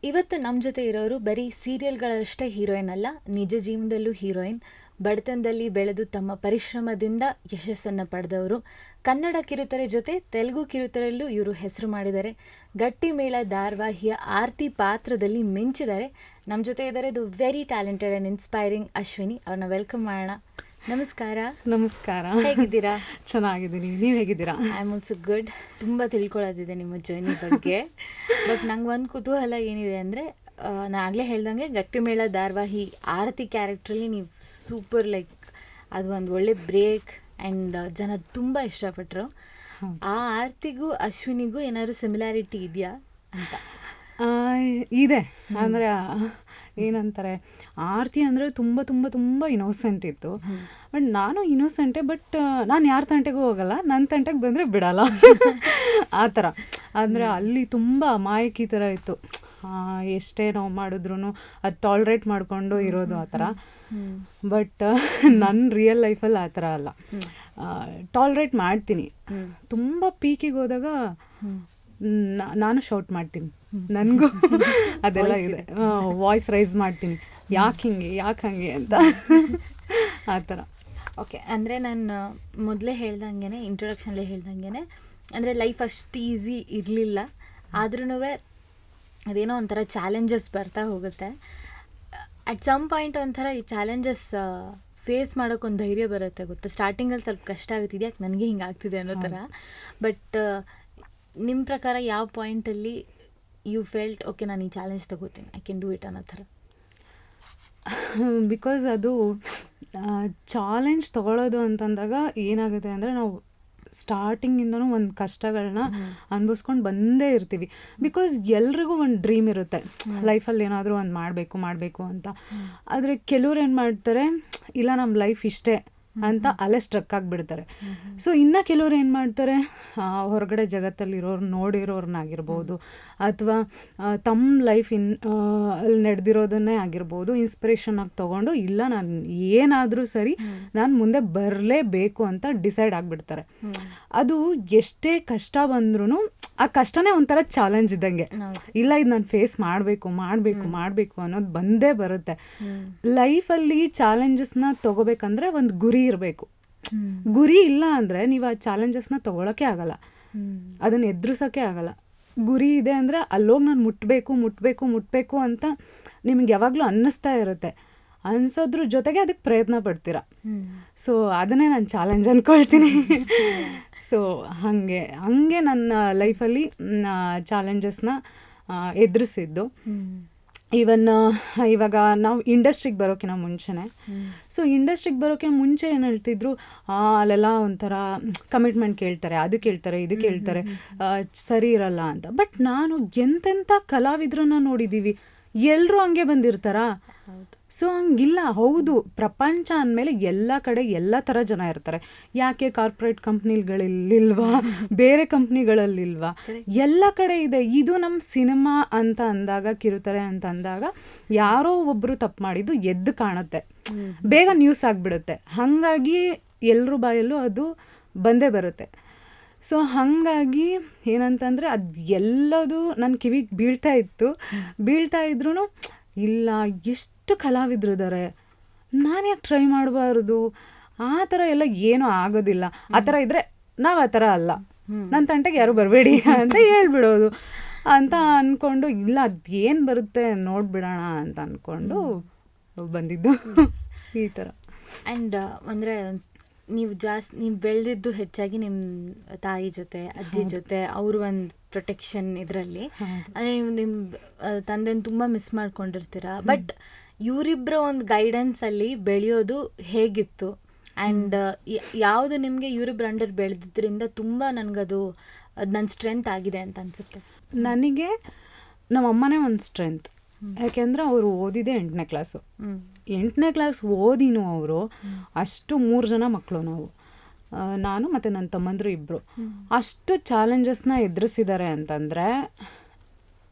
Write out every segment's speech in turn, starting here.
ಇವತ್ತು ನಮ್ಮ ಜೊತೆ ಇರೋರು ಬರೀ ಸೀರಿಯಲ್ಗಳಷ್ಟೇ ಹೀರೋಯಿನ್ ಅಲ್ಲ, ನಿಜ ಜೀವನದಲ್ಲೂ ಹೀರೋಯಿನ್. ಬಡತನದಲ್ಲಿ ಬೆಳೆದು ತಮ್ಮ ಪರಿಶ್ರಮದಿಂದ ಯಶಸ್ಸನ್ನು ಪಡೆದವರು. ಕನ್ನಡ ಕಿರುತೆರೆ ಜೊತೆ ತೆಲುಗು ಕಿರುತೆರೆಯಲ್ಲೂ ಇವರು ಹೆಸರು ಮಾಡಿದ್ದಾರೆ. ಗಟ್ಟಿಮೇಳ ಧಾರಾವಾಹಿಯ ಆರ್ತಿ ಪಾತ್ರದಲ್ಲಿ ಮಿಂಚಿದ್ದಾರೆ. ನಮ್ಮ ಜೊತೆ ಇದ್ದಾರೆ ದು very talented and inspiring Ashwini. ಅವ್ರನ್ನ ವೆಲ್ಕಮ್ ಮಾಡೋಣ. ನಮಸ್ಕಾರ. ನಮಸ್ಕಾರ. ಹೇಗಿದ್ದೀರಾ? ಚೆನ್ನಾಗಿದ್ದೀನಿ, ನೀವು ಹೇಗಿದ್ದೀರಾ? I am also good. ತುಂಬ ತಿಳ್ಕೊಳ್ಳೋದಿದೆ ನಿಮ್ಮ ಜರ್ನಿ ಬಗ್ಗೆ. ಬಟ್ ನಂಗೆ ಒಂದು ಕುತೂಹಲ ಏನಿದೆ ಅಂದರೆ, ನಾನು ಆಗಲೇ ಹೇಳ್ದಂಗೆ ಗಟ್ಟಿಮೇಳ ಧಾರಾವಾಹಿ ಆರತಿ ಕ್ಯಾರೆಕ್ಟ್ರಲ್ಲಿ ನೀವು ಸೂಪರ್, ಲೈಕ್ ಅದು ಒಂದು ಒಳ್ಳೆ ಬ್ರೇಕ್ ಆ್ಯಂಡ್ ಜನ ತುಂಬ ಇಷ್ಟಪಟ್ಟರು. ಆ ಆರತಿಗೂ ಅಶ್ವಿನಿಗೂ ಏನಾದ್ರು ಸಿಮಿಲಾರಿಟಿ ಇದೆಯಾ ಅಂತ? ಇದೆ. ಅಂದರೆ ಏನಂತಾರೆ, ಆರತಿ ಅಂದರೆ ತುಂಬ ತುಂಬ ತುಂಬ ಇನ್ನೋಸೆಂಟ್ ಇತ್ತು. ಬಟ್ ನಾನು ಇನ್ನೋಸೆಂಟೆ, ಬಟ್ ನಾನು ಯಾರ ತಂಟೆಗೂ ಹೋಗಲ್ಲ, ನನ್ನ ತಂಟೆಗೆ ಬಂದರೆ ಬಿಡಲ್ಲ ಆ ಥರ. ಅಂದರೆ ಅಲ್ಲಿ ತುಂಬ ಅಮಾಯಕಿ ಥರ ಇತ್ತು. ಎಷ್ಟೇ ನಾವು ಮಾಡಿದ್ರು ಅದು ಟಾಲ್ರೇಟ್ ಮಾಡಿಕೊಂಡು ಇರೋದು ಆ ಥರ. ಬಟ್ ನನ್ನ ರಿಯಲ್ ಲೈಫಲ್ಲಿ ಆ ಥರ ಅಲ್ಲ. ಟಾಲ್ರೇಟ್ ಮಾಡ್ತೀನಿ. ತುಂಬ ಪೀಕಿಗೆ ಹೋದಾಗ ನಾನು ಶೌಟ್ ಮಾಡ್ತೀನಿ, ನನಗೂ ಅದೆಲ್ಲ ಇದೆ. ವಾಯ್ಸ್ ರೈಸ್ ಮಾಡ್ತೀನಿ, ಯಾಕೆ ಹಂಗೆ ಅಂತ ಆ ಥರ. ಓಕೆ, ಅಂದರೆ ನಾನು ಮೊದಲೇ ಹೇಳ್ದಂಗೆ, ಇಂಟ್ರೊಡಕ್ಷನ್ಲೇ ಹೇಳ್ದಂಗೆ, ಅಂದರೆ ಲೈಫ್ ಅಷ್ಟು ಈಸಿ ಇರಲಿಲ್ಲ. ಆದ್ರೂ ಅದೇನೋ ಒಂಥರ ಚಾಲೆಂಜಸ್ ಬರ್ತಾ ಹೋಗುತ್ತೆ. ಅಟ್ ಸಮ್ ಪಾಯಿಂಟ್ ಒಂಥರ ಈ ಚಾಲೆಂಜಸ್ ಫೇಸ್ ಮಾಡೋಕ್ಕೊಂದು ಧೈರ್ಯ ಬರುತ್ತೆ, ಗೊತ್ತಾ? ಸ್ಟಾರ್ಟಿಂಗಲ್ಲಿ ಸ್ವಲ್ಪ ಕಷ್ಟ ಆಗುತ್ತಿದೆ, ಯಾಕೆ ನನಗೆ ಹಿಂಗೆ ಆಗ್ತಿದೆ ಅನ್ನೋ ಥರ. ಬಟ್ ನಿಮ್ಮ ಪ್ರಕಾರ ಯಾವ ಪಾಯಿಂಟಲ್ಲಿ ಯು ಫೆಲ್ಟ್ ಓಕೆ, ನಾನು ಈ ಚಾಲೆಂಜ್ ತಗೋತೀನಿ, ಐ ಕ್ಯಾನ್ ಡೂ ಇಟ್ ಅನ್ನೋ ಥರ? ಬಿಕಾಸ್ ಅದು ಚಾಲೆಂಜ್ ತೊಗೊಳ್ಳೋದು ಅಂತಂದಾಗ ಏನಾಗುತ್ತೆ ಅಂದರೆ, ನಾವು ಸ್ಟಾರ್ಟಿಂಗಿಂದನೂ ಒಂದು ಕಷ್ಟಗಳನ್ನ ಅನುಭವಿಸ್ಕೊಂಡು ಬಂದೇ ಇರ್ತೀವಿ. ಬಿಕಾಸ್ ಎಲ್ರಿಗೂ ಒಂದು ಡ್ರೀಮ್ ಇರುತ್ತೆ ಲೈಫಲ್ಲಿ, ಏನಾದರೂ ಒಂದು ಮಾಡಬೇಕು ಅಂತ. ಆದರೆ ಕೆಲವ್ರು ಏನು ಮಾಡ್ತಾರೆ, ಇಲ್ಲ ನಮ್ಮ ಲೈಫ್ ಇಷ್ಟೇ ಅಂತ ಅಲ್ಲೇ ಸ್ಟ್ರಕ್ ಆಗಿಬಿಡ್ತಾರೆ. ಸೊ ಇನ್ನು ಕೆಲವ್ರು ಏನು ಮಾಡ್ತಾರೆ, ಹೊರಗಡೆ ಜಗತ್ತಲ್ಲಿರೋರು ನೋಡಿರೋರ್ನಾಗಿರ್ಬೋದು, ಅಥವಾ ತಮ್ಮ ಲೈಫ್ ಅಲ್ಲಿ ನಡೆದಿರೋದನ್ನೇ ಆಗಿರ್ಬೋದು, ಇನ್ಸ್ಪಿರೇಷನಾಗಿ ತೊಗೊಂಡು ಇಲ್ಲ ನಾನು ಏನಾದರೂ ಸರಿ ನಾನು ಮುಂದೆ ಬರಲೇಬೇಕು ಅಂತ ಡಿಸೈಡ್ ಆಗಿಬಿಡ್ತಾರೆ. ಅದು ಎಷ್ಟೇ ಕಷ್ಟ ಬಂದ್ರೂ ಆ ಕಷ್ಟನೇ ಒಂಥರ ಚಾಲೆಂಜ್ ಇದ್ದಂಗೆ. ಇಲ್ಲ, ಇದು ನಾನು ಫೇಸ್ ಮಾಡಬೇಕು ಅನ್ನೋದು ಬಂದೇ ಬರುತ್ತೆ. ಲೈಫಲ್ಲಿ ಚಾಲೆಂಜಸ್ನ ತೊಗೋಬೇಕಂದ್ರೆ ಒಂದು ಗುರಿ ಇರಬೇಕು. ಗುರಿ ಇಲ್ಲ ಅಂದರೆ ನೀವು ಆ ಚಾಲೆಂಜಸ್ನ ತೊಗೊಳಕ್ಕೆ ಆಗಲ್ಲ, ಅದನ್ನು ಎದುರಿಸೋಕ್ಕೆ ಆಗಲ್ಲ. ಗುರಿ ಇದೆ ಅಂದರೆ ಅಲ್ಲೋಗಿ ನಾನು ಮುಟ್ಟಬೇಕು ಅಂತ ನಿಮ್ಗೆ ಯಾವಾಗಲೂ ಅನ್ನಿಸ್ತಾ ಇರುತ್ತೆ. ಅನ್ಸೋದ್ರ ಜೊತೆಗೆ ಅದಕ್ಕೆ ಪ್ರಯತ್ನ ಪಡ್ತೀರಾ. ಸೊ ಅದನ್ನೇ ನಾನು ಚಾಲೆಂಜ್ ಅಂದ್ಕೊಳ್ತೀನಿ. ಸೊ ಹಾಗೆ ನನ್ನ ಲೈಫಲ್ಲಿ ಚಾಲೆಂಜಸ್ನ ಎದುರಿಸಿದ್ದು. ಇವಾಗ ನಾವು ಇಂಡಸ್ಟ್ರಿಗೆ ಬರೋಕ್ಕಿಂತ ಮುಂಚೆನೇ, ಸೊ ಇಂಡಸ್ಟ್ರಿಗೆ ಬರೋಕ್ಕೆ ಮುಂಚೆ ಏನು ಹೇಳ್ತಿದ್ರು, ಅಲ್ಲೆಲ್ಲ ಒಂಥರ ಕಮಿಟ್ಮೆಂಟ್ ಕೇಳ್ತಾರೆ, ಅದು ಕೇಳ್ತಾರೆ, ಇದು ಕೇಳ್ತಾರೆ, ಸರಿ ಇರಲ್ಲ ಅಂತ. ಬಟ್ ನಾನು ಎಂತೆಂಥ ಕಲಾವಿದ್ರನ್ನ ನೋಡಿದ್ದೀವಿ, ಎಲ್ಲರೂ ಹಂಗೆ ಬಂದಿರ್ತಾರಾ? ಸೊ ಹಂಗಿಲ್ಲ. ಹೌದು, ಪ್ರಪಂಚ ಅಂದಮೇಲೆ ಎಲ್ಲ ಕಡೆ ಎಲ್ಲ ಥರ ಜನ ಇರ್ತಾರೆ. ಯಾಕೆ ಕಾರ್ಪೊರೇಟ್ ಕಂಪ್ನಿಗಳಿಲ್ವಾ, ಬೇರೆ ಕಂಪ್ನಿಗಳಲ್ಲಿಲ್ವಾ? ಎಲ್ಲ ಕಡೆ ಇದೆ. ಇದು ನಮ್ಮ ಸಿನಿಮಾ ಅಂತ ಅಂದಾಗ, ಕಿರುತೆರೆ ಅಂತ ಅಂದಾಗ ಯಾರೋ ಒಬ್ಬರು ತಪ್ಪು ಮಾಡಿದ್ದು ಎದ್ದು ಕಾಣುತ್ತೆ, ಬೇಗ ನ್ಯೂಸ್ ಆಗಿಬಿಡುತ್ತೆ. ಹಾಗಾಗಿ ಎಲ್ಲರ ಬಾಯಲ್ಲೂ ಅದು ಬಂದೇ ಬರುತ್ತೆ. ಸೊ ಹಾಗಾಗಿ ಏನಂತಂದರೆ, ಅದು ಎಲ್ಲದು ನನ್ನ ಕಿವಿಗೆ ಬೀಳ್ತಾ ಇದ್ರೂ ಇಲ್ಲ, ಎಷ್ಟು ಕಲಾವಿದ್ರಿದ್ದಾರೆ, ನಾನು ಯಾಕೆ ಟ್ರೈ ಮಾಡಬಾರ್ದು, ಆ ಥರ ಎಲ್ಲ ಏನೂ ಆಗೋದಿಲ್ಲ. ಆ ಥರ ಇದ್ದರೆ ನಾವು ಆ ಥರ ಅಲ್ಲ, ನನ್ನ ತಂಟೆಗೆ ಯಾರು ಬರಬೇಡಿ ಅಂತ ಹೇಳ್ಬಿಡೋದು ಅಂತ ಅಂದ್ಕೊಂಡು, ಇಲ್ಲ ಅದೇನು ಬರುತ್ತೆ ನೋಡಿಬಿಡೋಣ ಅಂತ ಅಂದ್ಕೊಂಡು ಬಂದಿದ್ದು ಈ ಥರ. ಆ್ಯಂಡ್ ಅಂದರೆ ನೀವು ಬೆಳೆದಿದ್ದು ಹೆಚ್ಚಾಗಿ ನಿಮ್ಮ ತಾಯಿ ಜೊತೆ, ಅಜ್ಜಿ ಜೊತೆ, ಅವರು ಒಂದು ಪ್ರೊಟೆಕ್ಷನ್ ಇದರಲ್ಲಿ. ಅಂದರೆ ನೀವು ನಿಮ್ಮ ತಂದೆನ ತುಂಬ ಮಿಸ್ ಮಾಡ್ಕೊಂಡಿರ್ತೀರ. ಬಟ್ ಇವರಿಬ್ಬರ ಒಂದು ಗೈಡೆನ್ಸಲ್ಲಿ ಬೆಳೆಯೋದು ಹೇಗಿತ್ತು? ಆ್ಯಂಡ್ ಯಾವುದು ನಿಮಗೆ ಇವರಿಬ್ಬರ ಅಂಡರ್ ಬೆಳೆದಿದ್ದರಿಂದ ತುಂಬ ನನಗದು ನನ್ನ ಸ್ಟ್ರೆಂತ್ ಆಗಿದೆ ಅಂತ ಅನಿಸುತ್ತೆ? ನನಗೆ ನಮ್ಮಮ್ಮನೇ ಒಂದು ಸ್ಟ್ರೆಂತ್. ಯಾಕೆಂದರೆ ಅವರು ಓದಿದೆ 8ನೇ ಕ್ಲಾಸು. 8ನೇ ಕ್ಲಾಸ್ ಓದಿನೂ ಅವರು ಅಷ್ಟು 3 ಜನ ಮಕ್ಕಳು ನಾವು, ನಾನು ಮತ್ತು ನನ್ನ ತಮ್ಮಂದರು ಇಬ್ಬರು. ಅಷ್ಟು ಚಾಲೆಂಜಸ್ನ ಎದುರಿಸಿದ್ದಾರೆ ಅಂತಂದರೆ,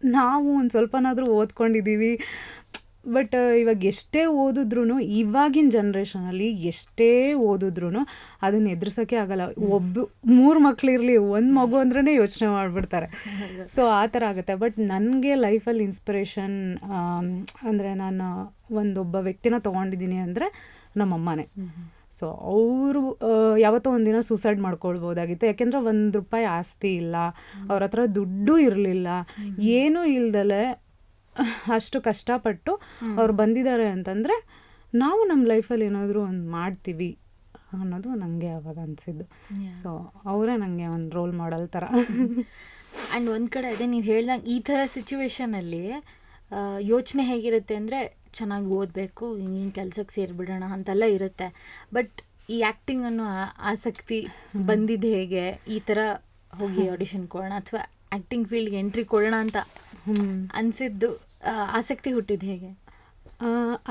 ನಾವು ಒಂದು ಸ್ವಲ್ಪನಾದರೂ ಓದ್ಕೊಂಡಿದ್ದೀವಿ, ಬಟ್ ಇವಾಗ ಎಷ್ಟೇ ಓದಿದ್ರು ಇವಾಗಿನ ಜನ್ರೇಷನಲ್ಲಿ ಎಷ್ಟೇ ಓದಿದ್ರು ಅದನ್ನ ಎದುರಿಸೋಕ್ಕೆ ಆಗಲ್ಲ. 3 ಮಕ್ಳಿರಲಿ, 1 ಮಗು ಅಂದ್ರೇ ಯೋಚನೆ ಮಾಡಿಬಿಡ್ತಾರೆ. ಸೊ ಆ ಥರ ಆಗುತ್ತೆ. ಬಟ್ ನನಗೆ ಲೈಫಲ್ಲಿ ಇನ್ಸ್ಪಿರೇಷನ್ ಅಂದರೆ ನಾನು ಒಬ್ಬ ವ್ಯಕ್ತಿನ ತೊಗೊಂಡಿದ್ದೀನಿ ಅಂದರೆ ನಮ್ಮಮ್ಮನೇ. ಸೊ ಅವರು ಯಾವತ್ತೋ ಒಂದಿನ ಸೂಸೈಡ್ ಮಾಡ್ಕೊಳ್ಬೋದಾಗಿತ್ತು. ಯಾಕೆಂದರೆ ₹1 ಆಸ್ತಿ ಇಲ್ಲ, ಅವ್ರ ಹತ್ರ ದುಡ್ಡು ಇರಲಿಲ್ಲ, ಏನೂ ಇಲ್ದಲೆ ಅಷ್ಟು ಕಷ್ಟಪಟ್ಟು ಅವ್ರು ಬಂದಿದ್ದಾರೆ ಅಂತಂದರೆ ನಾವು ನಮ್ಮ ಲೈಫಲ್ಲಿ ಏನಾದರೂ ಒಂದು ಮಾಡ್ತೀವಿ ಅನ್ನೋದು ನನಗೆ ಅವಾಗ ಅನಿಸಿದ್ದು. ಸೊ ಅವರೇ ನನಗೆ ಒಂದು ರೋಲ್ ಮಾಡಲ್ ಥರ. ಆ್ಯಂಡ್ ಒಂದು ಕಡೆ ಅದೇ ನೀವು ಹೇಳ್ದಂಗೆ ಈ ಥರ ಸಿಚುವೇಶನಲ್ಲಿ ಯೋಚನೆ ಹೇಗಿರುತ್ತೆ ಅಂದರೆ ಚೆನ್ನಾಗಿ ಓದಬೇಕು, ಹಿಂಗಿನ ಕೆಲ್ಸಕ್ಕೆ ಸೇರಿಬಿಡೋಣ ಅಂತೆಲ್ಲ ಇರುತ್ತೆ. ಬಟ್ ಈ ಆ್ಯಕ್ಟಿಂಗ್ ಅನ್ನೋ ಆಸಕ್ತಿ ಬಂದಿದ್ದು ಹೇಗೆ? ಈ ಥರ ಹೋಗಿ ಆಡಿಷನ್ ಕೊಡೋಣ ಅಥವಾ ಆ್ಯಕ್ಟಿಂಗ್ ಫೀಲ್ಡ್ಗೆ ಎಂಟ್ರಿ ಕೊಡೋಣ ಅಂತ ಅನಿಸಿದ್ದು, ಆಸಕ್ತಿ ಹುಟ್ಟಿದ್ದು ಹೇಗೆ?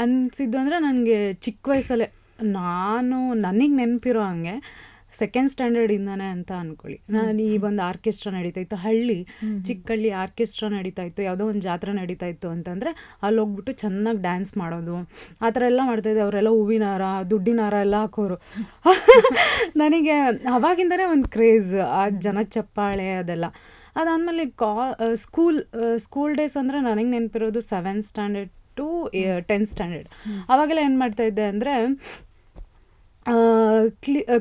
ಅನಿಸಿದ್ದು ಅಂದರೆ ನನಗೆ ಚಿಕ್ಕ ವಯಸ್ಸಲ್ಲೇ, ನನಗೆ ನೆನಪಿರೋ ಹಂಗೆ 2nd ಸ್ಟ್ಯಾಂಡರ್ಡಿಂದಾನೆ ಅಂತ ಅಂದ್ಕೊಳ್ಳಿ. ನಾನು ಈ ಒಂದು ಆರ್ಕೆಸ್ಟ್ರಾ ನಡೀತಾ ಇತ್ತು, ಚಿಕ್ಕ ಆರ್ಕೆಸ್ಟ್ರಾ ನಡೀತಾ ಇತ್ತು, ಯಾವುದೋ ಒಂದು ಜಾತ್ರೆ ನಡೀತಾ ಇತ್ತು ಅಂತಂದರೆ ಅಲ್ಲಿ ಹೋಗ್ಬಿಟ್ಟು ಚೆನ್ನಾಗಿ ಡ್ಯಾನ್ಸ್ ಮಾಡೋದು, ಆ ಥರ ಎಲ್ಲ ಮಾಡ್ತಾಯಿದ್ದೆ. ಅವರೆಲ್ಲ ಹೂವಿನ ಹಾರ, ದುಡ್ಡಿನ ಹಾರ ಎಲ್ಲ ಹಾಕೋರು. ನನಗೆ ಅವಾಗಿಂದನೇ ಒಂದು ಕ್ರೇಜ್, ಆ ಜನ ಚಪ್ಪಾಳೆ ಅದೆಲ್ಲ. ಅದಾದಮೇಲೆ ಸ್ಕೂಲ್ ಡೇಸ್ ಅಂದರೆ ನನಗೆ ನೆನಪಿರೋದು 7th standard to 10th standard. ಅವಾಗೆಲ್ಲ ಏನು ಮಾಡ್ತಾಯಿದ್ದೆ ಅಂದರೆ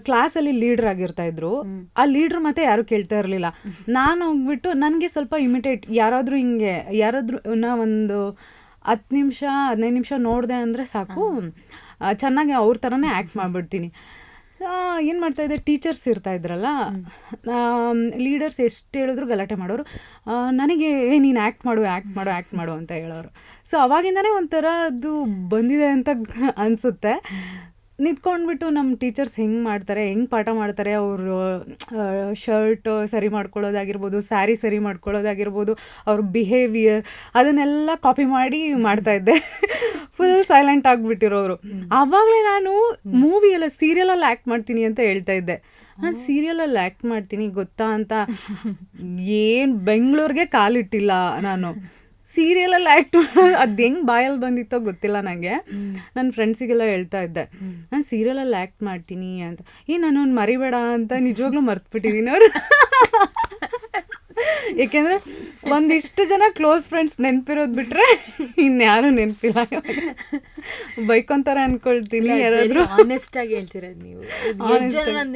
ಕ್ಲಾಸಲ್ಲಿ ಲೀಡ್ರ್ ಆಗಿರ್ತಾಯಿದ್ರು. ಆ ಲೀಡ್ರ್ ಮತ್ತೆ ಯಾರು ಕೇಳ್ತಾ ಇರಲಿಲ್ಲ. ನಾನು ಹೋಗ್ಬಿಟ್ಟು ನನಗೆ ಸ್ವಲ್ಪ ಯಾರಾದರೂ ನಾ ಒಂದು 10 ನಿಮಿಷ 15 ನಿಮಿಷ ನೋಡಿದೆ ಅಂದರೆ ಸಾಕು, ಚೆನ್ನಾಗಿ ಅವ್ರ ಥರನೇ ಆ್ಯಕ್ಟ್ ಮಾಡಿಬಿಡ್ತೀನಿ. ಏನು ಮಾಡ್ತಾಯಿದ್ದೆ, ಟೀಚರ್ಸ್ ಇರ್ತಾಯಿದ್ರಲ್ಲ, ಲೀಡರ್ಸ್ ಎಷ್ಟು ಹೇಳಿದ್ರು ಗಲಾಟೆ ಮಾಡೋರು. ನನಗೆ ನೀನು ಆ್ಯಕ್ಟ್ ಮಾಡು ಅಂತ ಹೇಳೋರು. ಸೊ ಅವಾಗಿಂದನೇ ಒಂಥರ ಅದು ಬಂದಿದೆ ಅಂತ ಅನಿಸುತ್ತೆ. ನಿಂತ್ಕೊಂಡ್ಬಿಟ್ಟು ನಮ್ಮ ಟೀಚರ್ಸ್ ಹೆಂಗೆ ಪಾಠ ಮಾಡ್ತಾರೆ, ಅವರು ಶರ್ಟ್ ಸರಿ ಮಾಡ್ಕೊಳ್ಳೋದಾಗಿರ್ಬೋದು, ಸ್ಯಾರಿ ಸರಿ ಮಾಡ್ಕೊಳ್ಳೋದಾಗಿರ್ಬೋದು, ಅವ್ರ ಬಿಹೇವಿಯರ್ ಅದನ್ನೆಲ್ಲ ಕಾಪಿ ಮಾಡಿ ಮಾಡ್ತಾಯಿದ್ದೆ. ಫುಲ್ ಸೈಲೆಂಟ್ ಆಗಿಬಿಟ್ಟಿರೋರು. ಆವಾಗಲೇ ನಾನು ಸೀರಿಯಲಲ್ಲಿ ಆ್ಯಕ್ಟ್ ಮಾಡ್ತೀನಿ ಅಂತ ಹೇಳ್ತಾ ಇದ್ದೆ. ನಾನು ಸೀರಿಯಲಲ್ಲಿ ಆ್ಯಕ್ಟ್ ಮಾಡ್ತೀನಿ ಗೊತ್ತಾ ಅಂತ ಏನು ಬೆಂಗಳೂರಿಗೆ ಕಾಲಿಟ್ಟಿಲ್ಲ ನಾನು. ಸೀರಿಯಲಲ್ಲಿ ಆ್ಯಕ್ಟ್ ಅದು ಹೆಂಗೆ ಬಾಯಲ್ಲಿ ಬಂದಿತ್ತೋ ಗೊತ್ತಿಲ್ಲ ನನಗೆ. ನನ್ನ ಫ್ರೆಂಡ್ಸಿಗೆಲ್ಲ ಹೇಳ್ತಾ ಇದ್ದೆ, ನಾನು ಸೀರಿಯಲಲ್ಲಿ ಆ್ಯಕ್ಟ್ ಮಾಡ್ತೀನಿ ಅಂತ. ನಾನು ಮರಿಬೇಡ ಅಂತ ನಿಜವಾಗ್ಲೂ ಮರ್ತ್ಬಿಟ್ಟಿದ್ದೀನಿ ಅವ್ರು. ಏಕೆಂದರೆ ಒಂದಿಷ್ಟು ಜನ ಕ್ಲೋಸ್ ಫ್ರೆಂಡ್ಸ್ ನೆನಪಿರೋದು ಬಿಟ್ಟರೆ ಇನ್ಯಾರೂ ನೆನಪಿಲ್ಲ. ಬೈಕೊಂತಾರೆ ಅನ್ಕೊಳ್ತೀನಿ. ಯಾರಾದರೂ ಆನೆಸ್ಟಾಗಿ ಹೇಳ್ತಿರೋದು ನೀವು.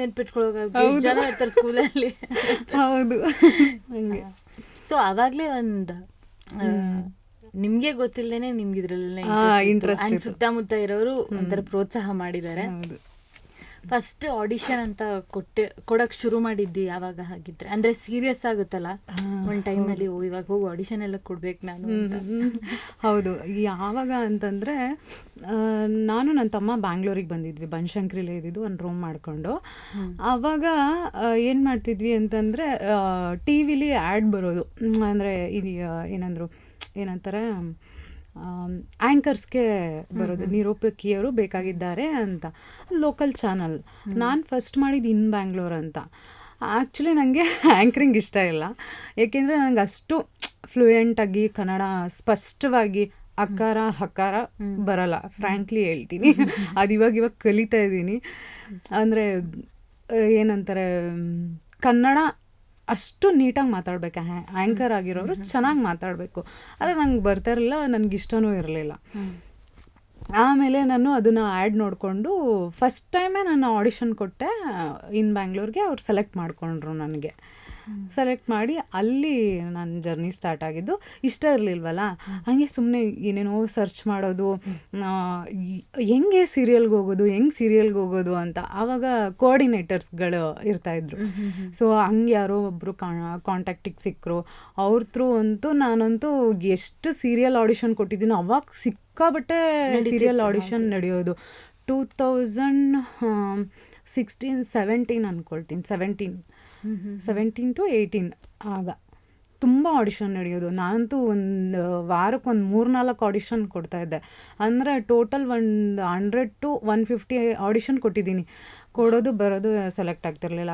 ನೆನ್ಪಿಟ್ಕೊಳ್ಳೋಕೆ ಸ್ಕೂಲಲ್ಲಿ. ಹೌದು, ಹಂಗೆ. ಸೊ ಆವಾಗಲೇ ಒಂದು ನಿಮ್ಗೆ ಗೊತ್ತಿಲ್ಲದೇನೆ ನಿಮ್ಗೆ ಇದ್ರಲ್ಲೆಲ್ಲ ಇಂಟ್ರೆಸ್ಟ್, ಸುತ್ತಮುತ್ತ ಇರೋರು ಒಂಥರ ಪ್ರೋತ್ಸಾಹ ಮಾಡಿದ್ದಾರೆ. ಫಸ್ಟ್ ಆಡಿಷನ್ ಅಂತ ಕೊಡಕ್ ಶುರು ಮಾಡಿದ್ದಿ ಯಾವಾಗ? ಹಾಗಿದ್ರೆ ಅಂದ್ರೆ ಸೀರಿಯಸ್ ಆಗುತ್ತಲ್ಲ ಒಂದು ಟೈಮಲ್ಲಿ, ಇವಾಗ ಹೋಗಿ ಆಡಿಷನ್ ಎಲ್ಲ ಕೊಡ್ಬೇಕು ನಾನು ಅಂತ. ಹೌದು, ಯಾವಾಗ ಅಂತಂದರೆ ನಾನು ನನ್ನ ತಮ್ಮ ಬ್ಯಾಂಗ್ಳೂರಿಗೆ ಬಂದಿದ್ವಿ, ಬನಶಂಕರಿಲೇ ಇದ್ದಿದ್ದು, ಒಂದು ರೂಮ್ ಮಾಡಿಕೊಂಡು. ಆವಾಗ ಏನು ಮಾಡ್ತಿದ್ವಿ ಅಂತಂದರೆ ಟಿ ವಿಲಿ ಆ್ಯಡ್ ಬರೋದು, ಅಂದರೆ ಇದು ಏನಂತಾರೆ ಆ್ಯಂಕರ್ಸ್ಗೆ ಬರೋದು, ನಿರೂಪಕಿಯರು ಬೇಕಾಗಿದ್ದಾರೆ ಅಂತ, ಲೋಕಲ್ ಚಾನಲ್. ನಾನು ಫಸ್ಟ್ ಮಾಡಿದ್ದು ಇನ್ ಬ್ಯಾಂಗ್ಳೂರ್ ಅಂತ. ಆ್ಯಕ್ಚುಲಿ ನನಗೆ ಆ್ಯಂಕರಿಂಗ್ ಇಷ್ಟ ಇಲ್ಲ, ಏಕೆಂದರೆ ನನಗೆ ಅಷ್ಟು ಫ್ಲೂಯೆಂಟಾಗಿ ಕನ್ನಡ ಸ್ಪಷ್ಟವಾಗಿ ಅಕಾರ ಹಕಾರ ಬರಲ್ಲ, ಫ್ರ್ಯಾಂಕ್ಲಿ ಹೇಳ್ತೀನಿ. ಅದು ಇವಾಗ ಕಲಿತಾ ಇದ್ದೀನಿ. ಅಂದರೆ ಏನಂತಾರೆ, ಕನ್ನಡ ಅಷ್ಟು ನೀಟಾಗಿ ಮಾತಾಡಬೇಕು. ಆ್ಯಂಕರ್ ಆಗಿರೋರು ಚೆನ್ನಾಗಿ ಮಾತಾಡಬೇಕು. ಆದರೆ ನಂಗೆ ಬರ್ತಾ ಇರಲಿಲ್ಲ, ನನಗಿಷ್ಟನೂ ಇರಲಿಲ್ಲ. ಆಮೇಲೆ ನಾನು ಅದನ್ನು ಆ್ಯಡ್ ನೋಡಿಕೊಂಡು ಫಸ್ಟ್ ಟೈಮೇ ನಾನು ಆಡಿಷನ್ ಕೊಟ್ಟೆ ಇನ್ ಬ್ಯಾಂಗ್ಳೂರ್ಗೆ. ಅವ್ರು ಸೆಲೆಕ್ಟ್ ಮಾಡಿಕೊಂಡ್ರು ನನಗೆ. ಸೆಲೆಕ್ಟ್ ಮಾಡಿ ಅಲ್ಲಿ ನನ್ನ ಜರ್ನಿ ಸ್ಟಾರ್ಟ್ ಆಗಿದ್ದು. ಇಷ್ಟ ಇರಲಿಲ್ವಲ್ಲ, ಹಾಗೆ ಸುಮ್ಮನೆ ಏನೇನೋ ಸರ್ಚ್ ಮಾಡೋದು, ಹೆಂಗೆ ಸೀರಿಯಲ್ಗೆ ಹೋಗೋದು ಅಂತ. ಆವಾಗ ಕೋಆರ್ಡಿನೇಟರ್ಸ್ಗಳು ಇರ್ತಾಯಿದ್ರು. ಸೊ ಹಂಗೆ ಯಾರೋ ಒಬ್ಬರು ಕಾಂಟ್ಯಾಕ್ಟಿಗೆ ಸಿಕ್ಕರು. ಅವ್ರ ಥ್ರೂ ನಾನಂತೂ ಎಷ್ಟು ಸೀರಿಯಲ್ ಆಡಿಷನ್ ಕೊಟ್ಟಿದ್ದೀನಿ. ಅವಾಗ ಸಿಕ್ಕಾಬಟ್ಟೆ ಸೀರಿಯಲ್ ಆಡಿಷನ್ ನಡೆಯೋದು. 2016-17 ಅಂದ್ಕೊಳ್ತೀನಿ, 17 to 18 ಆಗ ತುಂಬ ಆಡಿಷನ್ ನಡೆಯೋದು. ನಾನಂತೂ ಒಂದು ವಾರಕ್ಕೆ ಒಂದು 3-4 ಆಡಿಷನ್ ಕೊಡ್ತಾಯಿದ್ದೆ. ಅಂದರೆ ಟೋಟಲ್ 100 to 150 ಆಡಿಷನ್ ಕೊಟ್ಟಿದ್ದೀನಿ. ಕೊಡೋದು ಬರೋದು ಸೆಲೆಕ್ಟ್ ಆಗ್ತಿರಲಿಲ್ಲ,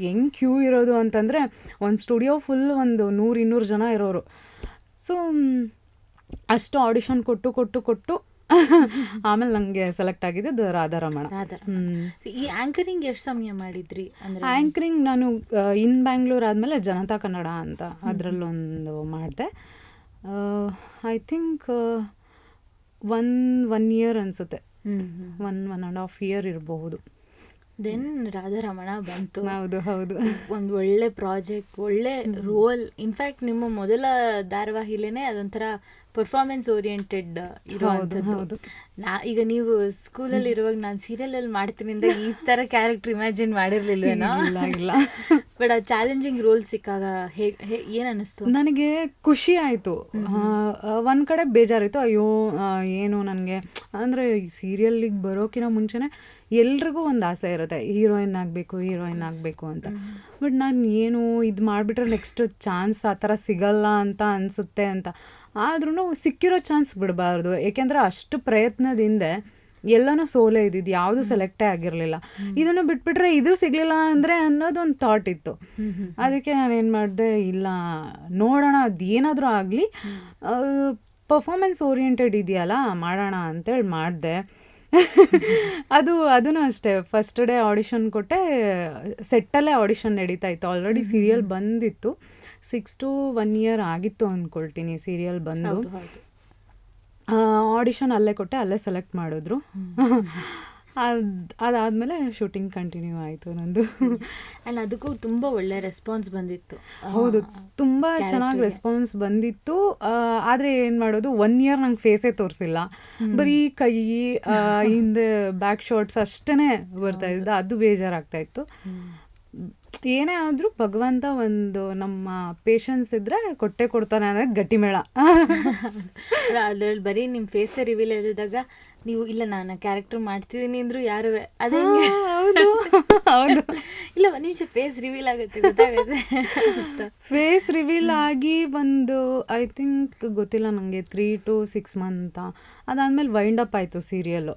ಹೆಂಗೆ ಕ್ಯೂ ಇರೋದು ಅಂತಂದರೆ ಒಂದು ಸ್ಟುಡಿಯೋ ಫುಲ್ ಒಂದು 100-200 ಜನ ಇರೋರು. ಸೊ ಅಷ್ಟು ಆಡಿಷನ್ ಕೊಟ್ಟು ಆಮೇಲೆ ನನಗೆ ಸೆಲೆಕ್ಟ್ ಆಗಿದ್ದು ರಾಧಾರಮಣ. ಈ ಆಂಕರಿಂಗ್ ಎಷ್ಟು ಸಮಯ ಮಾಡಿದ್ರಿ? ಅಂದ್ರೆ ಆ್ಯಂಕರಿಂಗ್ ನಾನು ಇನ್ ಬ್ಯಾಂಗ್ಳೂರ್ ಆದಮೇಲೆ ಜನತಾ ಕನ್ನಡ ಅಂತ ಅದರಲ್ಲೊಂದು ಮಾಡಿದೆ. ಐ ಥಿಂಕ್ ಒನ್ ಇಯರ್ ಅನಿಸುತ್ತೆ, 1.5 year ಇರಬಹುದು. ದೆನ್ ರಾಧಾರಮಣ ಬಂತು. ಹೌದು. ಒಂದು ಒಳ್ಳೆ ಪ್ರಾಜೆಕ್ಟ್, ಒಳ್ಳೆ ರೋಲ್. ಇನ್ಫ್ಯಾಕ್ಟ್ ನಿಮ್ಮ ಮೊದಲ ಧಾರಾವಾಹಿಲೇನೆ ಅದೊಂಥರ ಪರ್ಫಾರ್ಮೆನ್ಸ್ ಓರಿಯೆಂಟೆಡ್ ಇರುವಂಥದ್ದು. ಈಗ ನೀವು ಸ್ಕೂಲಲ್ಲಿ ಇರುವಾಗ ನಾನು ಸೀರಿಯಲಲ್ಲಿ ಮಾಡ್ತೀನಿ ಅಂತ ಈ ಥರ ಕ್ಯಾರೆಕ್ಟರ್ ಇಮ್ಯಾಜಿನ್ ಮಾಡಿರ್ಲಿಲ್ವೇನೋ? ಇಲ್ಲ. ಬಟ್ ಆ ಚಾಲೆಂಜಿಂಗ್ ರೋಲ್ ಸಿಕ್ಕಾಗ ಏನು ಅನ್ನಿಸ್ತು? ನನಗೆ ಖುಷಿ ಆಯಿತು. ಒಂದು ಕಡೆ ಬೇಜಾರಿತ್ತು, ಅಯ್ಯೋ ಏನು ನನಗೆ ಅಂದರೆ ಸೀರಿಯಲ್ಲಿಗೆ ಬರೋಕ್ಕಿಂತ ಮುಂಚೆನೇ ಎಲ್ರಿಗೂ ಒಂದು ಆಸೆ ಇರುತ್ತೆ, ಹೀರೋಯಿನ್ ಆಗಬೇಕು ಅಂತ. ಬಟ್ ನಾನು ಏನು ಇದು ಮಾಡಿಬಿಟ್ರೆ ನೆಕ್ಸ್ಟ್ ಚಾನ್ಸ್ ಆ ಥರ ಸಿಗಲ್ಲ ಅಂತ ಅನಿಸುತ್ತೆ ಅಂತ. ಆದ್ರೂ ಸಿಕ್ಕಿರೋ ಚಾನ್ಸ್ ಬಿಡಬಾರ್ದು, ಏಕೆಂದರೆ ಅಷ್ಟು ಪ್ರಯತ್ನದಿಂದ ಎಲ್ಲನೂ ಸೋಲೇ ಇದ್ದಿದ್ದು, ಯಾವುದು ಸೆಲೆಕ್ಟೇ ಆಗಿರಲಿಲ್ಲ. ಇದನ್ನು ಬಿಟ್ಬಿಟ್ರೆ ಇದು ಸಿಗಲಿಲ್ಲ ಅಂದರೆ ಅನ್ನೋದೊಂದು ಥಾಟ್ ಇತ್ತು. ಅದಕ್ಕೆ ನಾನೇನು ಮಾಡಿದೆ, ಇಲ್ಲ ನೋಡೋಣ ಅದೇನಾದರೂ ಆಗಲಿ, ಪರ್ಫಾರ್ಮೆನ್ಸ್ ಓರಿಯೆಂಟೆಡ್ ಇದೆಯಲ್ಲ ಮಾಡೋಣ ಅಂತೇಳಿ ಮಾಡಿದೆ. ಅದೂ ಅಷ್ಟೇ, ಫಸ್ಟ್ ಡೇ ಆಡಿಷನ್ ಕೊಟ್ಟೆ, ಸೆಟ್ಟಲ್ಲೇ ಆಡಿಷನ್ ನಡೀತಾ ಇತ್ತು. ಆಲ್ರೆಡಿ ಸೀರಿಯಲ್ ಬಂದಿತ್ತು, 6 to 1 year ಆಗಿತ್ತು ಅಂದ್ಕೊಳ್ತೀನಿ ಸೀರಿಯಲ್ ಬಂದು. ಆಡಿಷನ್ ಅಲ್ಲೇ ಕೊಟ್ಟೆ, ಅಲ್ಲೇ ಸೆಲೆಕ್ಟ್ ಮಾಡಿದ್ರು. ಅದಾದಮೇಲೆ ಶೂಟಿಂಗ್ ಕಂಟಿನ್ಯೂ ಆಯಿತು ನಂದು. ಆ್ಯಂಡ್ ಅದಕ್ಕೂ ತುಂಬ ಒಳ್ಳೆ ರೆಸ್ಪಾನ್ಸ್ ಬಂದಿತ್ತು. ಹೌದು, ತುಂಬ ಚೆನ್ನಾಗಿ ರೆಸ್ಪಾನ್ಸ್ ಬಂದಿತ್ತು. ಆದರೆ ಏನು ಮಾಡೋದು, 1 year ನಂಗೆ ಫೇಸೇ ತೋರಿಸಿಲ್ಲ, ಬರೀ ಕೈ ಹಿಂದೆ ಬ್ಯಾಕ್ ಶಾಟ್ಸ್ ಅಷ್ಟೇ ಬರ್ತಾ ಇದ್ದು, ಅದು ಬೇಜಾರಾಗ್ತಾ ಇತ್ತು. ಏನೇ ಆದರೂ ಭಗವಂತ ಒಂದು ನಮ್ಮ ಪೇಷನ್ಸ್ ಇದ್ದರೆ ಕೊಟ್ಟೆ ಕೊಡ್ತಾನೆ ಅನ್ನೋದು ಗಟ್ಟಿಮೇಳ. ಅದ್ರಲ್ಲಿ ಬರೀ ನಿಮ್ಮ ಫೇಸೇ ರಿವೀಲ್ ಆಗಿದ್ದಾಗ ನೀವು ಇಲ್ಲ ನಾನು ಕ್ಯಾರೆಕ್ಟರ್ ಮಾಡ್ತಿದ್ದೀನಿ ಅಂದರೂ ಯಾರು ಅದೇ ಹೌದು ಇಲ್ಲ ಒಂದು ನಿಮಿಷ ಫೇಸ್ ರಿವೀಲ್ ಆಗುತ್ತೆ, ಗೊತ್ತಾಗುತ್ತೆ. ಫೇಸ್ ರಿವೀಲ್ ಆಗಿ ಒಂದು ಐ ಥಿಂಕ್ ಗೊತ್ತಿಲ್ಲ ನನಗೆ 3 to 6 months. ಅದಾದಮೇಲೆ ವೈಂಡ್ ಅಪ್ ಆಯಿತು ಸೀರಿಯಲ್ಲು.